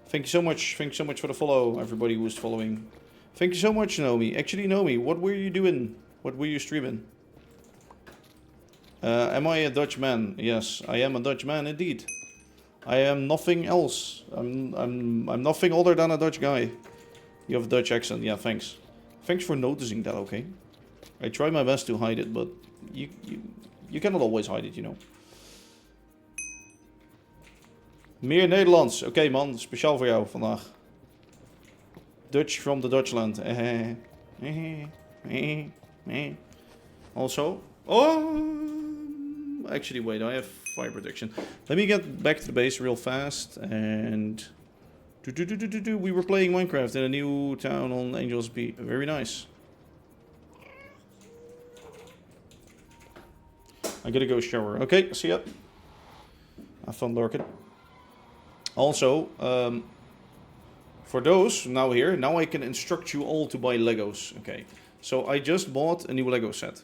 thank you so much. Thank you so much for the follow, everybody who's following. Thank you so much, Naomi. Actually, Naomi, what were you doing? What were you streaming? Am I a Dutch man? Yes, I am a Dutch man indeed. I am nothing else. I'm nothing other than a Dutch guy. You have a Dutch accent. Yeah, thanks. Thanks for noticing that, okay? I try my best to hide it, but you cannot always hide it, you know. Meer Nederlands. Oké, man, speciaal voor jou vandaag. Dutch from the Dutchland. Also, oh, actually, wait, I have fire protection. Let me get back to the base real fast. And we were playing Minecraft in a new town on Angels P. Very nice. I gotta go shower. Okay, see ya. Have fun, Lorkin. Also, for those now here, now I can instruct you all to buy Legos. Okay, so I just bought a new Lego set.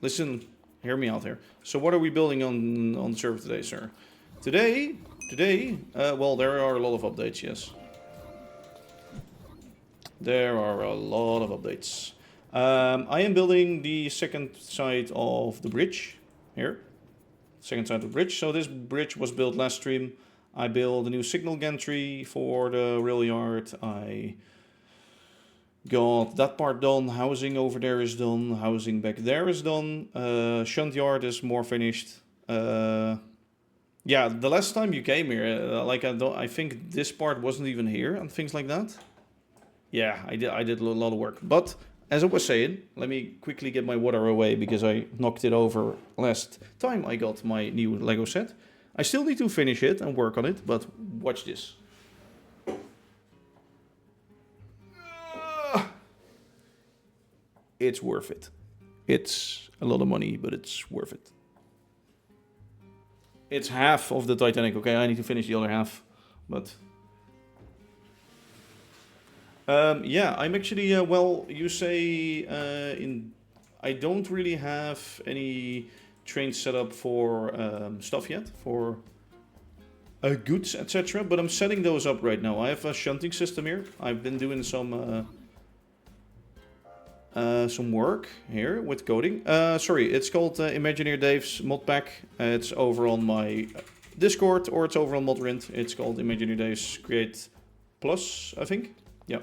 Listen, hear me out here. So what are we building on the server today, sir? Today, well, there are a lot of updates, yes. There are a lot of updates. I am building the second side of the bridge here. Second side of the bridge. So this bridge was built last stream. I built a new signal gantry for the rail yard. I got that part done. Housing over there is done. Housing back there is done. Shunt yard is more finished. Yeah, the last time you came here, like I think this part wasn't even here and things like that. Yeah, I did a lot of work. But as I was saying, let me quickly get my water away because I knocked it over last time I got my new Lego set. I still need to finish it and work on it, but watch this. It's worth it. It's a lot of money, but it's worth it. It's half of the Titanic, okay? I need to finish the other half, but... yeah, I'm actually, well, you say I don't really have any trains set up for stuff yet, for goods, etc. But I'm setting those up right now. I have a shunting system here. I've been doing some work here with coding. Sorry, it's called ImagineerDave's mod pack. It's over on my Discord, or it's over on Modrint. It's called ImagineerDave's Create Plus, I think. Yeah.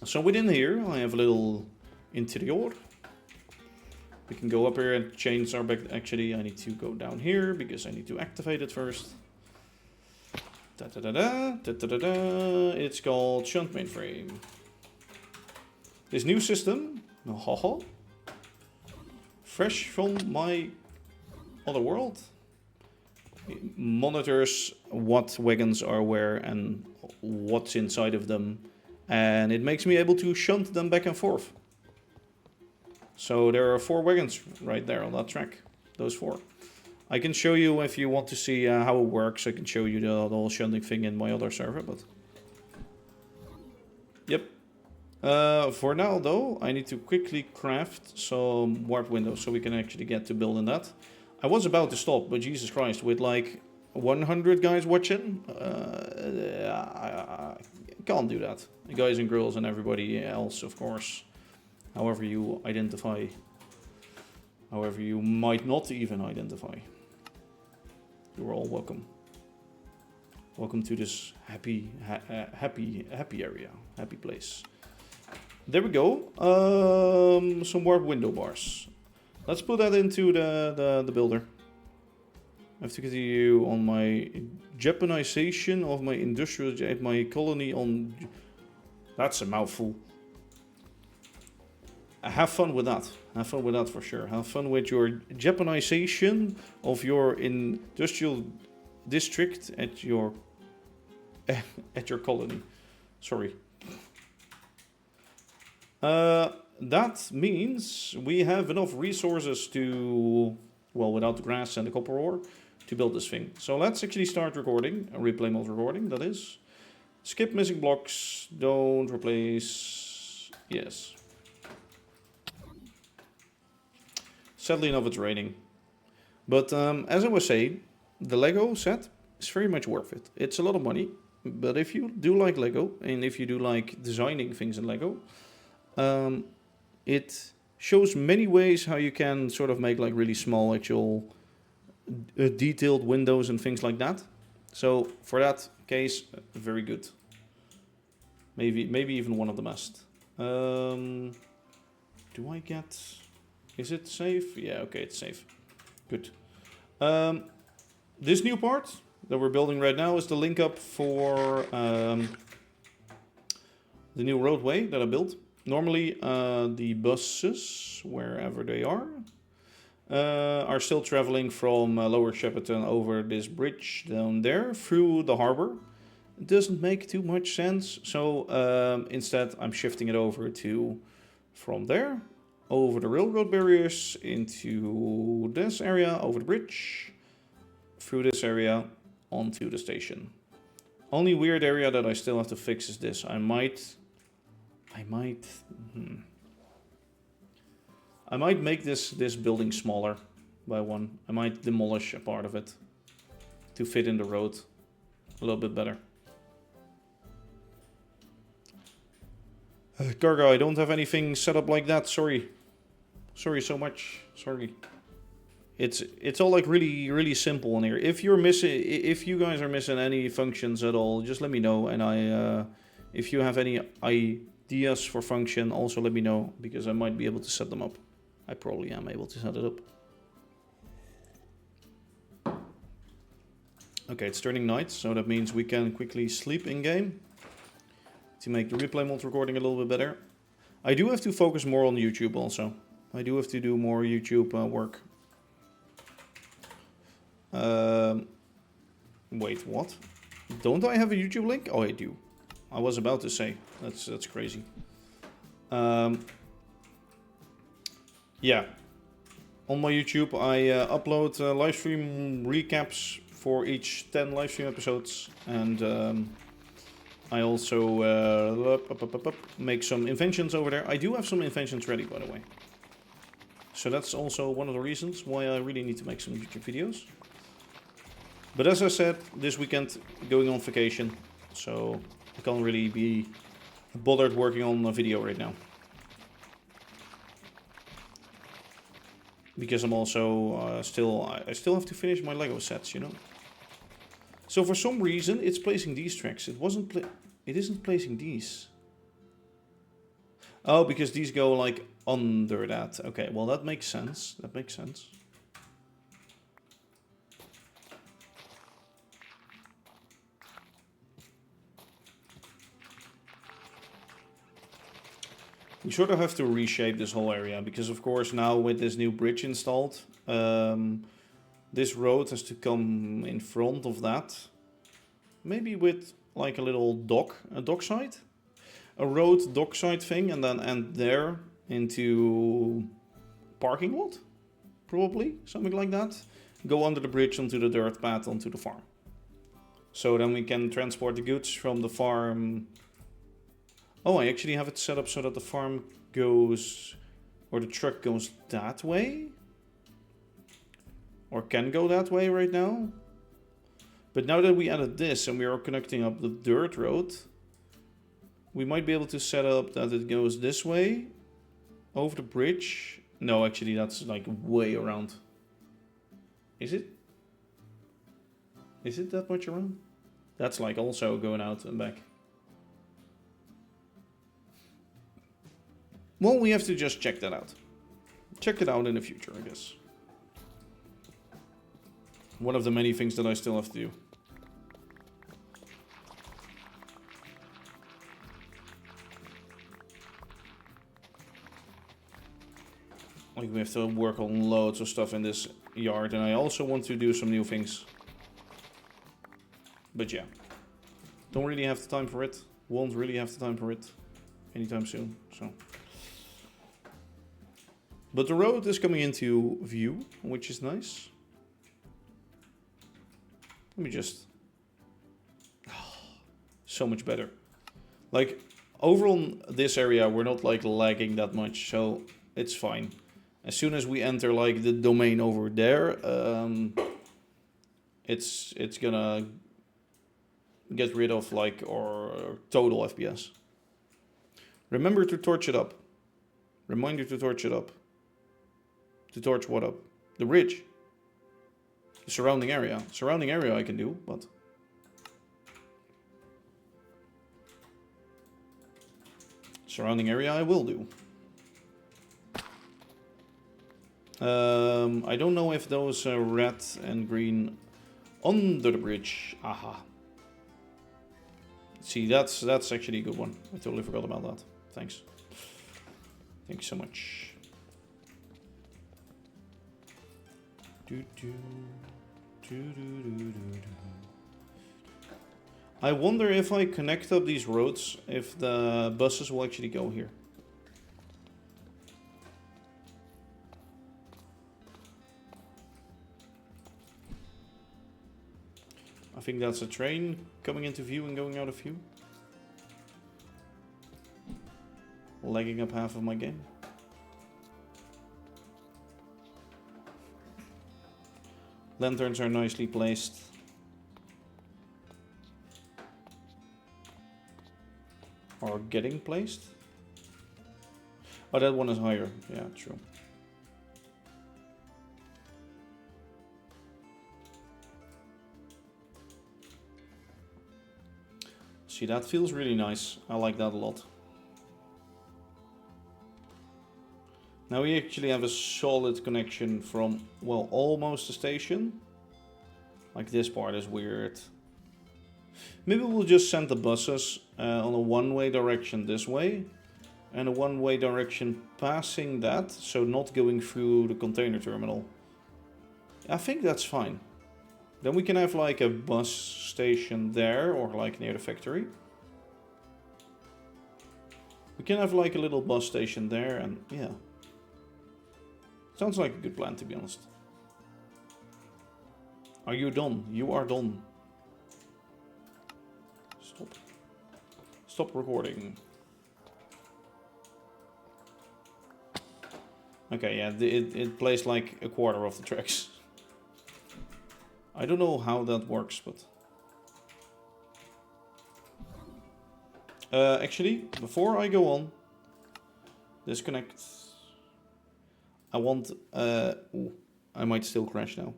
So within here, I have a little interior. We can go up here and change our back. Actually, I need to go down here because I need to activate it first. Da da da da da da da da. It's called Shunt Mainframe. This new system, haha, fresh from my other world. It monitors what wagons are where and what's inside of them. And it makes me able to shunt them back and forth. So there are 4 wagons right there on that track. Those 4. I can show you if you want to see how it works. I can show you the whole shunting thing in my other server. But yep. For now though, I need to quickly craft some warp windows so we can actually get to building that. I was about to stop, but Jesus Christ, with like 100 guys watching, I can't do that. The guys and girls and everybody else, of course. However you identify. However you might not even identify. You're all welcome. Welcome to this happy area, happy place. There we go. Some warp window bars. Let's put that into the builder. I have to continue on my Japanization of my industrial, my colony on... That's a mouthful. Have fun with that. Have fun with that for sure. Have fun with your Japanization of your industrial district at your colony. Sorry. That means we have enough resources to, well, without the grass and the copper ore, to build this thing. So let's actually start recording, replay mode recording, that is. Skip missing blocks, don't replace, yes. Sadly enough, it's raining. But as I was saying, the Lego set is very much worth it. It's a lot of money, but if you do like Lego, and if you do like designing things in Lego, it shows many ways how you can sort of make like really small actual detailed windows and things like that. So for that case, very good. Maybe even one of the best. Do I get... Is it safe? Yeah, okay, it's safe. Good. This new part that we're building right now is the link up for the new roadway that I built. Normally, the buses, wherever they are still traveling from Lower Shepperton over this bridge down there through the harbor. It doesn't make too much sense, so instead I'm shifting it over to from there, over the railroad barriers, into this area, over the bridge, through this area, onto the station. Only weird area that I still have to fix is this. I might make this building smaller by 1. I might demolish a part of it to fit in the road a little bit better. Cargo, I don't have anything set up like that. Sorry so much. Sorry. It's all like really simple in here. If you guys are missing any functions at all, just let me know. And if you have any ideas for function, also let me know, because I might be able to set them up. I probably am able to set it up. Okay, it's turning night, so that means we can quickly sleep in-game to make the replay mode recording a little bit better. I do have to focus more on YouTube also. I do have to do more YouTube work. Wait, what? Don't I have a YouTube link? Oh, I do. I was about to say. That's crazy. Yeah. On my YouTube, I upload live stream recaps for each 10 live stream episodes. And I also make some inventions over there. I do have some inventions ready, by the way. So that's also one of the reasons why I really need to make some YouTube videos. But as I said, this weekend going on vacation. So I can't really be bothered working on a video right now. Because I'm also I still have to finish my Lego sets, you know. So for some reason it's placing these tracks. It isn't placing these. Oh, because these go like under that. Okay, well that makes sense. That makes sense. We sort of have to reshape this whole area because of course now with this new bridge installed, this road has to come in front of that. Maybe with like a little dockside? A road dockside thing and then end there into parking lot? Probably, something like that. Go under the bridge onto the dirt path onto the farm. So then we can transport the goods from the farm. Oh, I actually have it set up so that the farm goes, or the truck goes that way? Or can go that way right now? But now that we added this and we are connecting up the dirt road, we might be able to set up that it goes this way, over the bridge. No, actually that's like way around. Is it? Is it that much around? That's like also going out and back. Well, we have to just check that out. Check it out in the future, I guess. One of the many things that I still have to do. Like we have to work on loads of stuff in this yard, and I also want to do some new things. But yeah, don't really have the time for it. Won't really have the time for it anytime soon. So, but the road is coming into view, which is nice. Let me just... so much better. Like, over on this area, we're not like lagging that much, so it's fine. As soon as we enter like the domain over there, it's gonna get rid of like our total FPS. Remember to torch it up. Reminder to torch it up. To torch what up? The bridge. The surrounding area. Surrounding area I can do, but... surrounding area I will do. I don't know if those are red and green under the bridge. Aha. See, that's actually a good one. I totally forgot about that. Thanks. Thank you so much. I wonder if I connect up these roads, if the buses will actually go here. I think that's a train coming into view and going out of view. Lagging up half of my game. Lanterns are nicely placed. Or getting placed. Oh, that one is higher. Yeah, true. See, that feels really nice. I like that a lot. Now we actually have a solid connection from, well, almost the station Like this part is weird. Maybe we'll just send the buses on a one-way direction this way. And a one-way direction passing that. So not going through the container terminal. I think that's fine. Then we can have like a bus station there or like near the factory. We can have like a little bus station there and yeah. Sounds like a good plan, to be honest. Are you done? You are done. Stop. Stop recording. Okay, yeah, it plays like a quarter of the tracks. I don't know how that works, but... actually, before I go on, disconnect. I want... ooh, I might still crash now.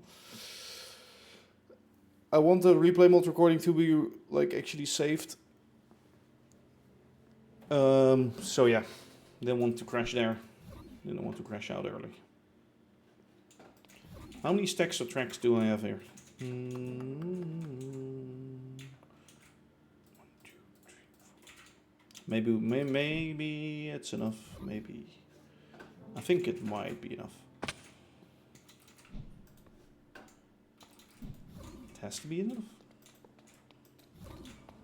I want the replay mode recording to be, like, actually saved. So yeah, didn't want to crash there. Didn't want to crash out early. How many stacks of tracks do I have here? 1, 2, 3, 4. Maybe it's enough. Maybe. I think it might be enough. It has to be enough.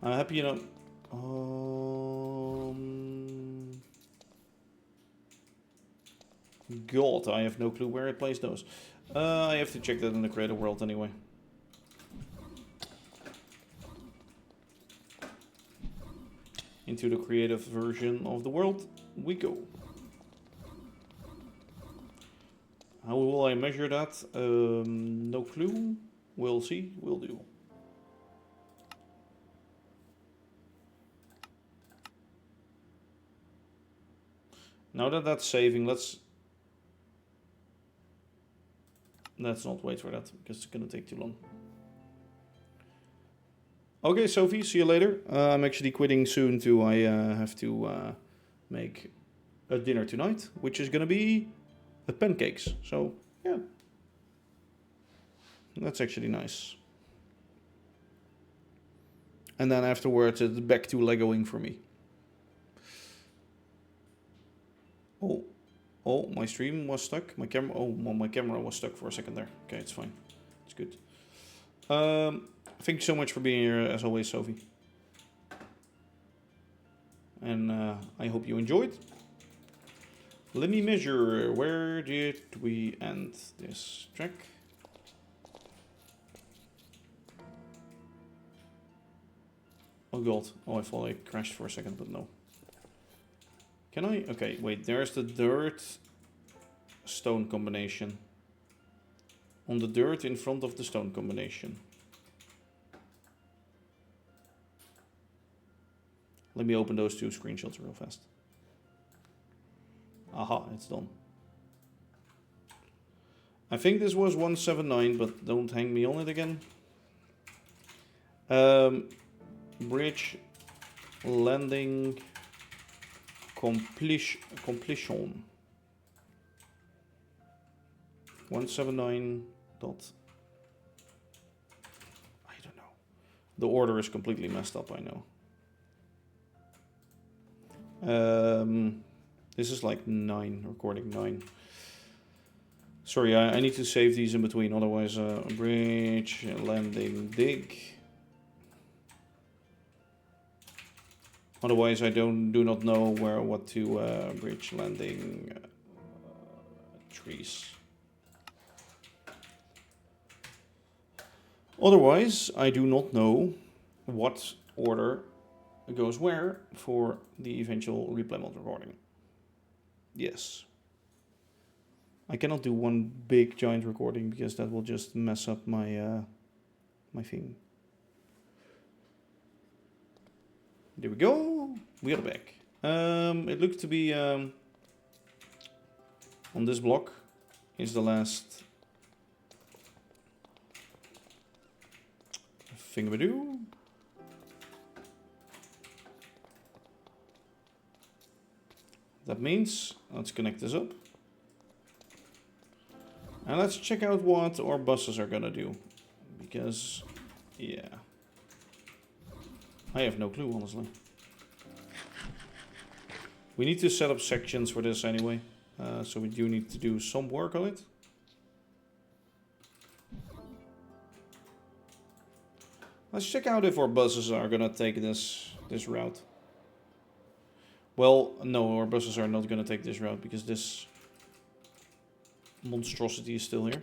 I'm happy you know. God, I have no clue where it plays those. I have to check that in the creator world anyway. Into the creative version of the world we go. How will I measure that? No clue. We'll see. We'll do. Now that that's saving, let's not wait for that because it's gonna take too long. Okay, Sophie, see you later. I'm actually quitting soon too. I have to make a dinner tonight, which is gonna be pancakes. So yeah, that's actually nice. And then afterwards, it's back to Legoing for me. Oh, my stream was stuck. My camera. Oh, well, my camera was stuck for a second there. Okay, it's fine. It's good. Thank you so much for being here, as always, Sophie. And I hope you enjoyed. Let me measure. Where did we end this track? Oh god. Oh, I thought I crashed for a second, but no. Can I? Okay, wait. There's the dirt stone combination. On the dirt in front of the stone combination. Let me open those two screenshots real fast. Aha, it's done. I think this was 179, but don't hang me on it again. Bridge landing completion. 179 dot. I don't know. The order is completely messed up, I know. This is like 9, recording 9. Sorry, I need to save these in between, otherwise bridge, landing, dig. Otherwise I do not know what to bridge, landing, trees. Otherwise I do not know what order goes where for the eventual replay mode recording. Yes. I cannot do one big giant recording because that will just mess up my my thing. There we go. We are back. It looks to be on this block is the last thingamadoo. That means let's connect this up. And let's check out what our buses are gonna do. because, yeah. I have no clue, honestly. We need to set up sections for this anyway. So we do need to do some work on it. Let's check out if our buses are gonna take this route. Well, no, our buses are not gonna take this route because this monstrosity is still here.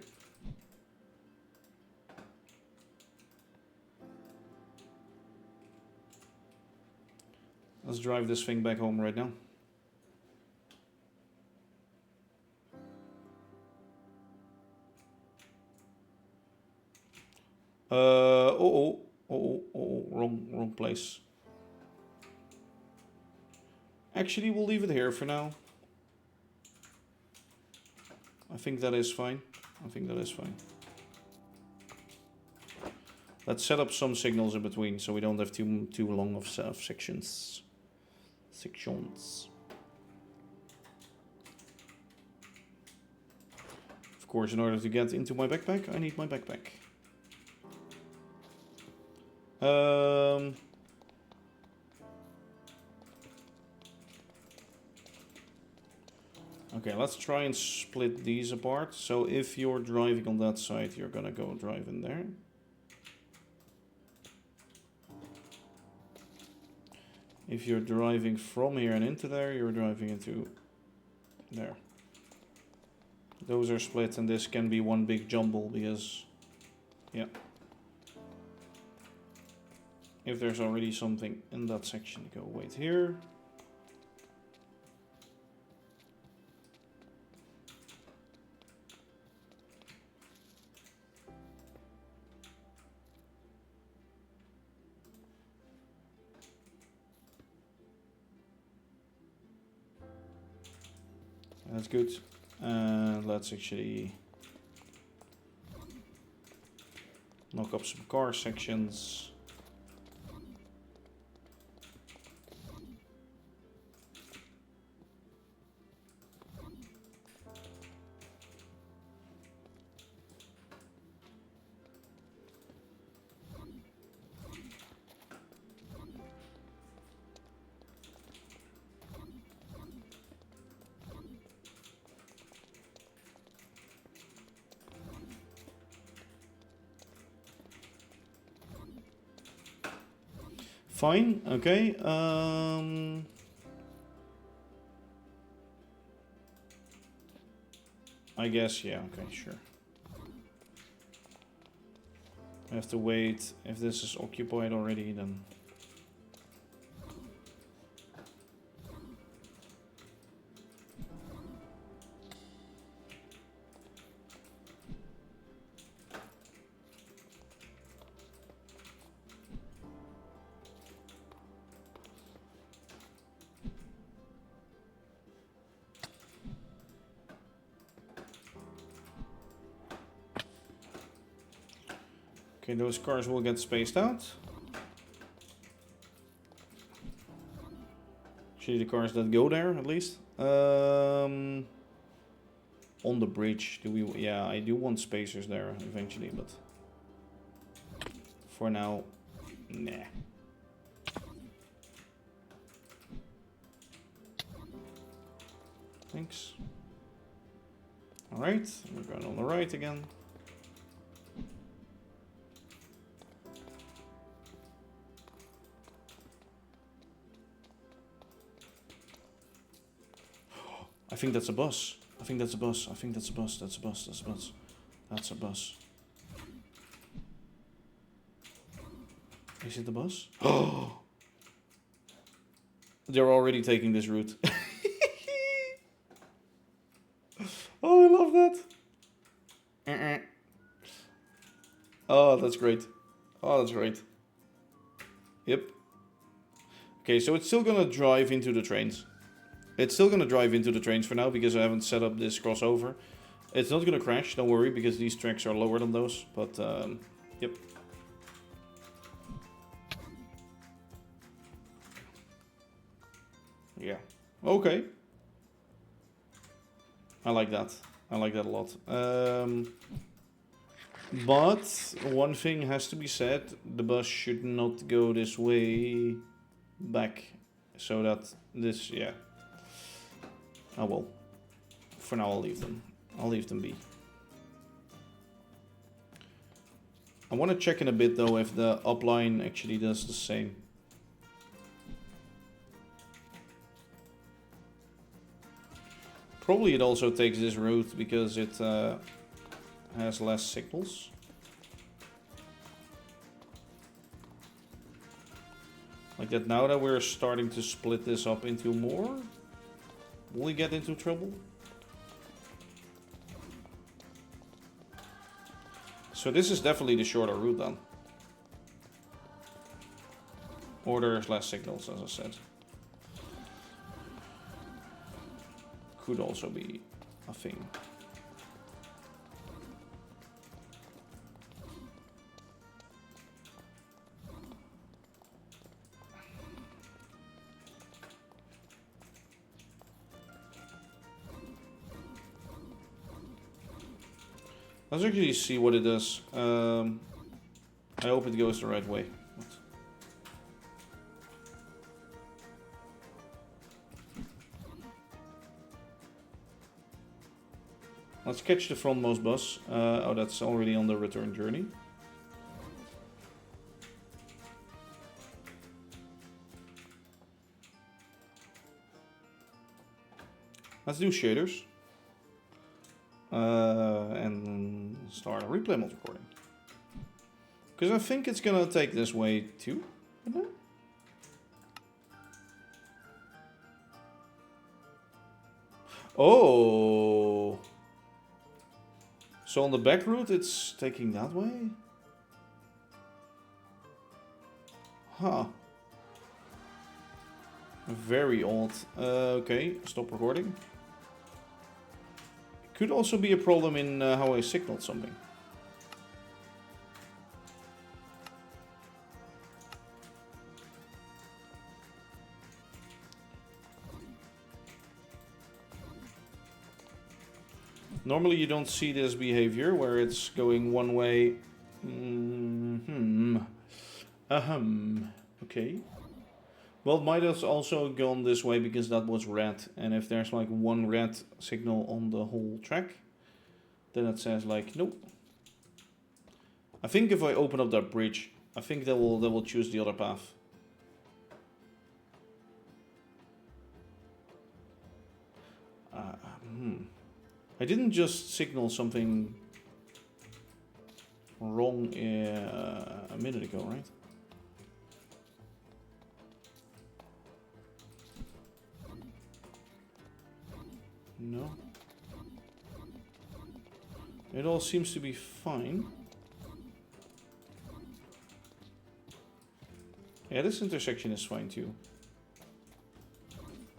Let's drive this thing back home right now. Wrong place. Actually, we'll leave it here for now. I think that is fine. Let's set up some signals in between so we don't have too long of sections. Of course, in order to get into my backpack, I need my backpack. Okay, let's try and split these apart. So if you're driving on that side, you're gonna go drive in there. If you're driving from here and into there, you're driving into there. Those are split, and this can be one big jumble because, yeah. If there's already something in that section, go wait here. That's good. And let's actually knock up some car sections. Fine, okay. I guess, yeah, okay, sure. I have to wait. If this is occupied already, then... Okay, those cars will get spaced out. Actually, the cars that go there, at least. On the bridge, do we... Yeah, I do want spacers there eventually, but... For now, nah. Thanks. Alright, we're going on the right again. I think that's a bus. That's a bus. Is it the bus? Oh! They're already taking this route. Oh, I love that. Oh, that's great. Yep. Okay, so it's still gonna drive into the trains. For now because I haven't set up this crossover. It's not gonna crash, don't worry, because these tracks are lower than those. But, yep. Yeah. Okay. I like that. I like that a lot. But one thing has to be said, the bus should not go this way back. So that this, yeah. Oh well. For now I'll leave them. I'll leave them be. I want to check in a bit though if the upline actually does the same. Probably it also takes this route because it has less signals. Like that, now that we're starting to split this up into more, will we get into trouble? So this is definitely the shorter route then. Or there's less signals, as I said. Could also be a thing. Let's actually see what it does. I hope it goes the right way. Let's catch the frontmost bus. Oh, that's already on the return journey. Let's do shaders. And start a replay mode recording. Because I think it's gonna take this way too. Oh. So on the back route it's taking that way? Huh. Very odd. Okay, stop recording. Could also be a problem in how I signaled something. Normally you don't see this behavior where it's going one way. Okay. Well, it might have also gone this way because that was red. And if there's like one red signal on the whole track, then it says like, nope. I think if I open up that bridge, I think they will choose the other path. I didn't just signal something wrong a minute ago, right? No. It all seems to be fine. Yeah, this intersection is fine too.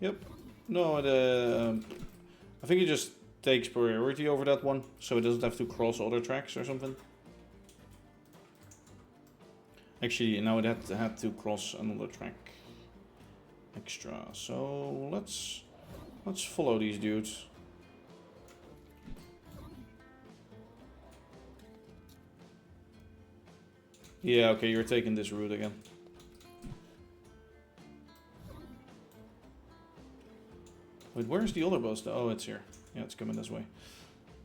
Yep. No, I think it just takes priority over that one, so it doesn't have to cross other tracks or something. Actually, now it had to cross another track extra. So let's follow these dudes. Yeah, okay, you're taking this route again. Wait, where's the other bus? Oh, it's here. Yeah, it's coming this way.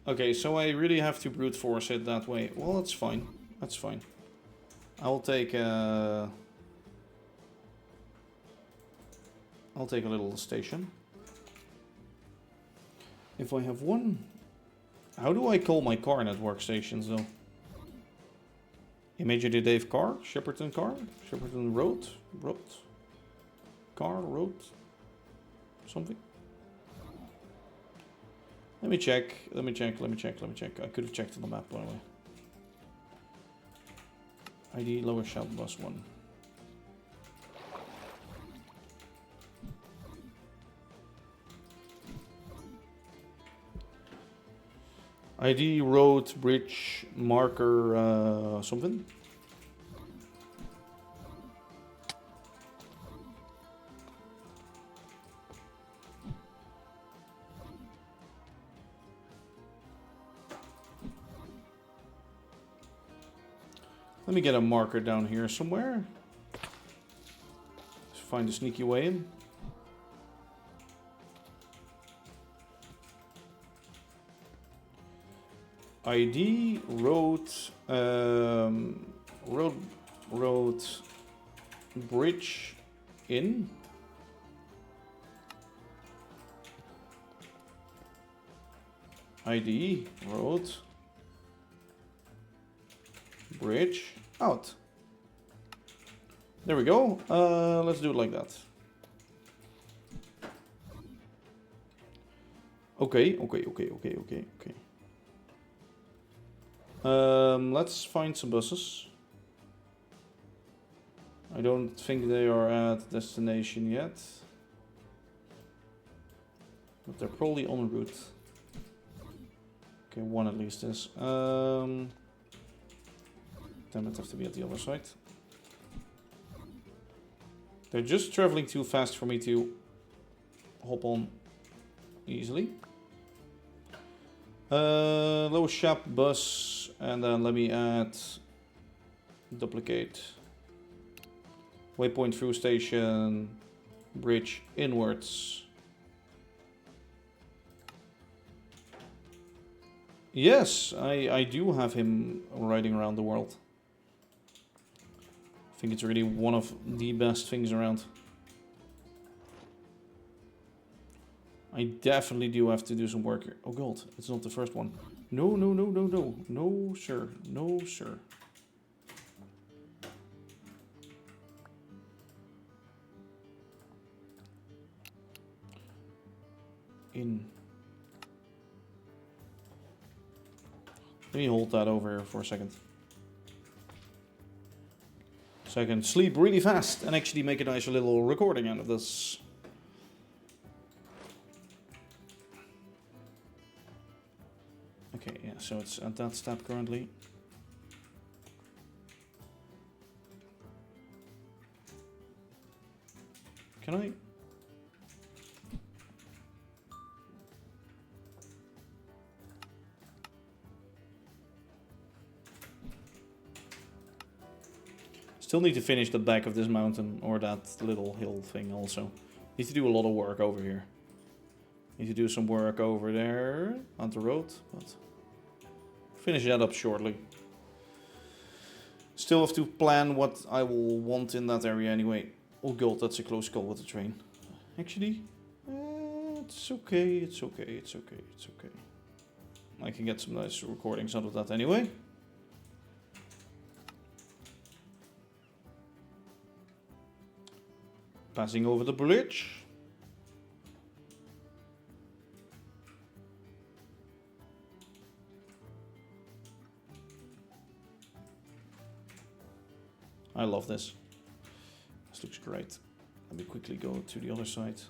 Okay, so I really have to brute force it that way. Well, that's fine. That's fine. I'll take a little station. If I have one... How do I call my car network stations, though? ImagineerDave car? Shepperton car? Shepperton road? Road? Car? Road? Something? Let me check. I could have checked on the map, by the way. ID lower shout bus 1. ID road bridge marker something. Let me get a marker down here somewhere. Let's find a sneaky way in. ID, road, road, bridge, in. ID, road, bridge, out. There we go. Let's do it like that. Okay. Let's find some buses. I don't think they are at destination yet. But they're probably en route. Okay, one at least is. Damn it, have to be at the other side. They're just traveling too fast for me to hop on easily. Low shop bus, and then let me add duplicate waypoint through station bridge inwards. Yes, I do have him riding around the world. I think it's really one of the best things around. I definitely do have to do some work here. Oh god, it's not the first one. No. No, sir. No, sir. In. Let me hold that over here for a second. So I can sleep really fast and actually make a nice little recording out of this. Okay, yeah, so it's at that step currently. Can I? Still need to finish the back of this mountain or that little hill thing also. Need to do a lot of work over here. Need to do some work over there on the road, but finish that up shortly. Still have to plan what I will want in that area anyway. Oh god, that's a close call with the train. Actually, it's okay, it's okay, it's okay, it's okay. I can get some nice recordings out of that anyway. Passing over the bridge. I love this. This looks great. Let me quickly go to the other side.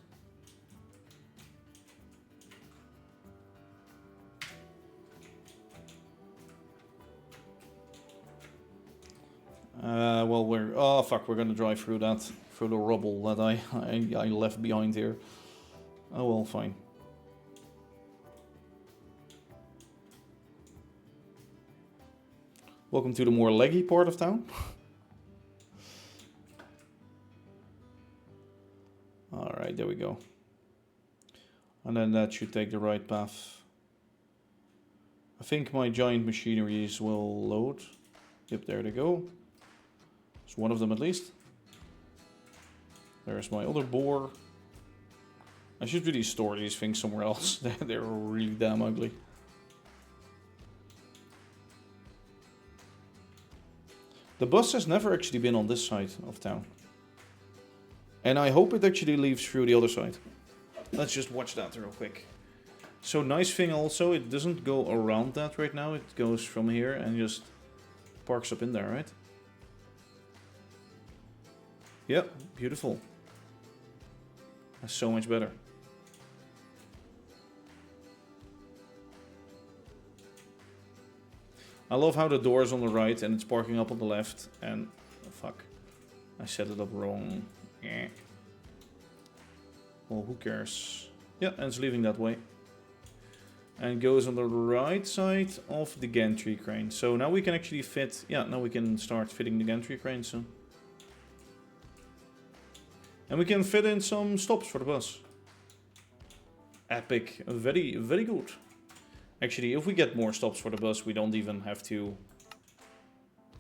Well, we're gonna drive through that, through the rubble that I left behind here. Oh well, fine. Welcome to the more leggy part of town. Alright, there we go. And then that should take the right path. I think my giant machineries will load. Yep, there they go. It's one of them at least. There's my other boar. I should really store these things somewhere else. They're really damn ugly. The bus has never actually been on this side of town. And I hope it actually leaves through the other side. Let's just watch that real quick. So nice thing also, it doesn't go around that right now. It goes from here and just parks up in there, right? Yep, beautiful. That's so much better. I love how the door is on the right and it's parking up on the left. And oh, fuck, I set it up wrong. Yeah. Well, who cares? Yeah, and it's leaving that way. and goes on the right side of the gantry crane. So now we can actually fit, yeah, now we can start fitting the gantry crane soon. And we can fit in some stops for the bus. Epic, very, very good. Actually, if we get more stops for the bus, we don't even have to...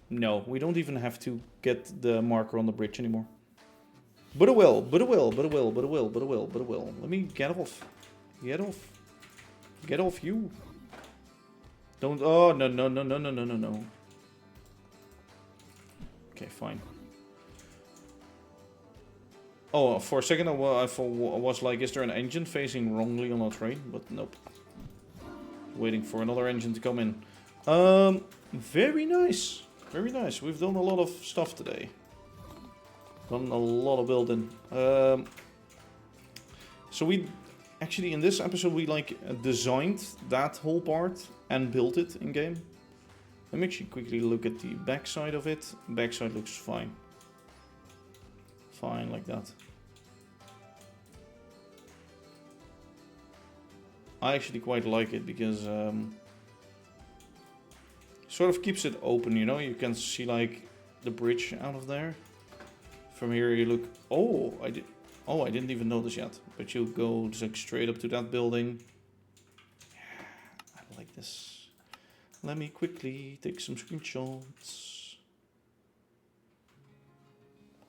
No, we don't even have to get the marker on the bridge anymore. But it will, but it will, but it will, but it will, but it will, but it will. Let me get off. Get off. Get off you. Don't, oh, no, no, no, no, no, no, no, no. Okay, fine. Oh, for a second I was like, is there an engine facing wrongly on our train? But nope. Waiting for another engine to come in. Very nice. Very nice. We've done a lot of stuff today. Done a lot of building. So we actually in this episode we like designed that whole part and built it in game. Let me actually quickly look at the back side of it. Backside looks fine. Fine like that. I actually quite like it because sort of keeps it open, you know. You can see like the bridge out of there. From here you look. Oh, I didn't even notice yet. But you go just like straight up to that building. Yeah, I like this. Let me quickly take some screenshots.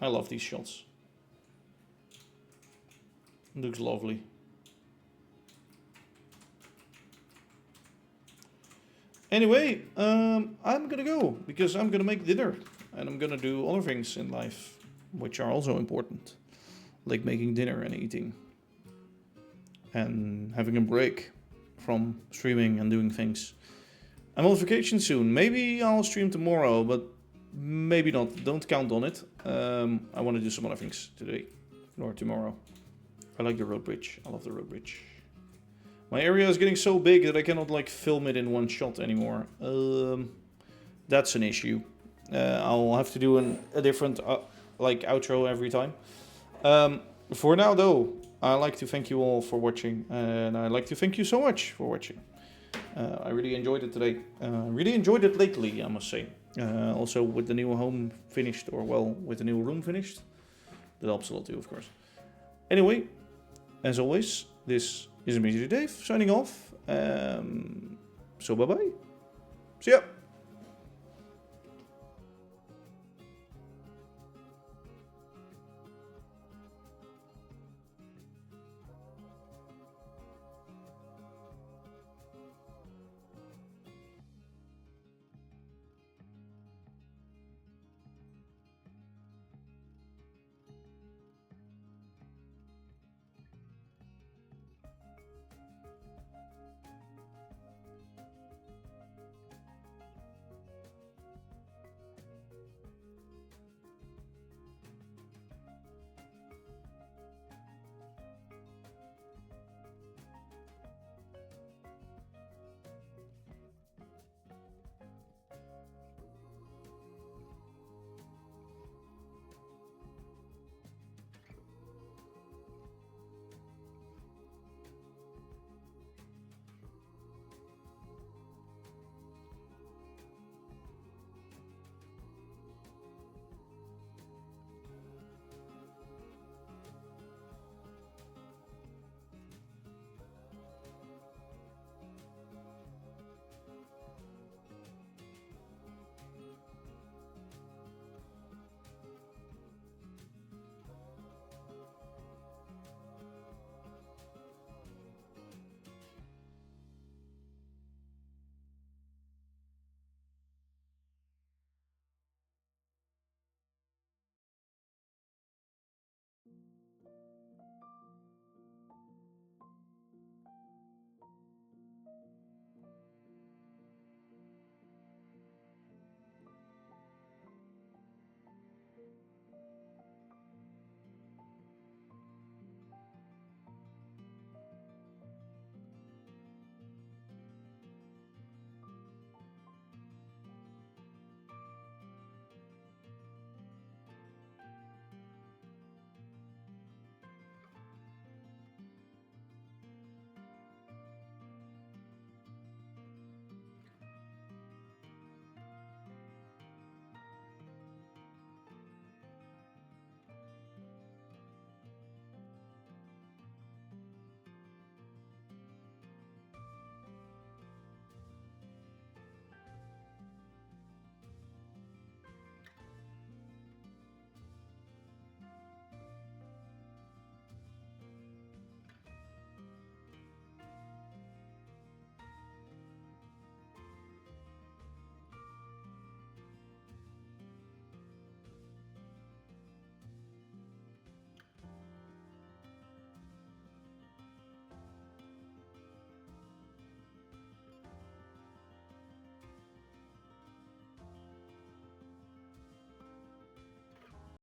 I love these shots. Looks lovely. Anyway, I'm gonna go because I'm gonna make dinner and I'm gonna do other things in life which are also important, like making dinner and eating and having a break from streaming and doing things. I'm on vacation soon. Maybe I'll stream tomorrow, but maybe not. Don't count on it. I want to do some other things today or tomorrow. I like the road bridge. I love the road bridge. My area is getting so big that I cannot like film it in one shot anymore. That's an issue. I'll have to do a different like outro every time. For now though, I'd like to thank you all for watching, and I'd like to thank you so much for watching. I really enjoyed it today. Really enjoyed it lately, I must say. Also with the new home finished, or well, with the new room finished. That helps a lot too, of course. Anyway, as always, this is ImagineerDave signing off. So bye bye. See ya.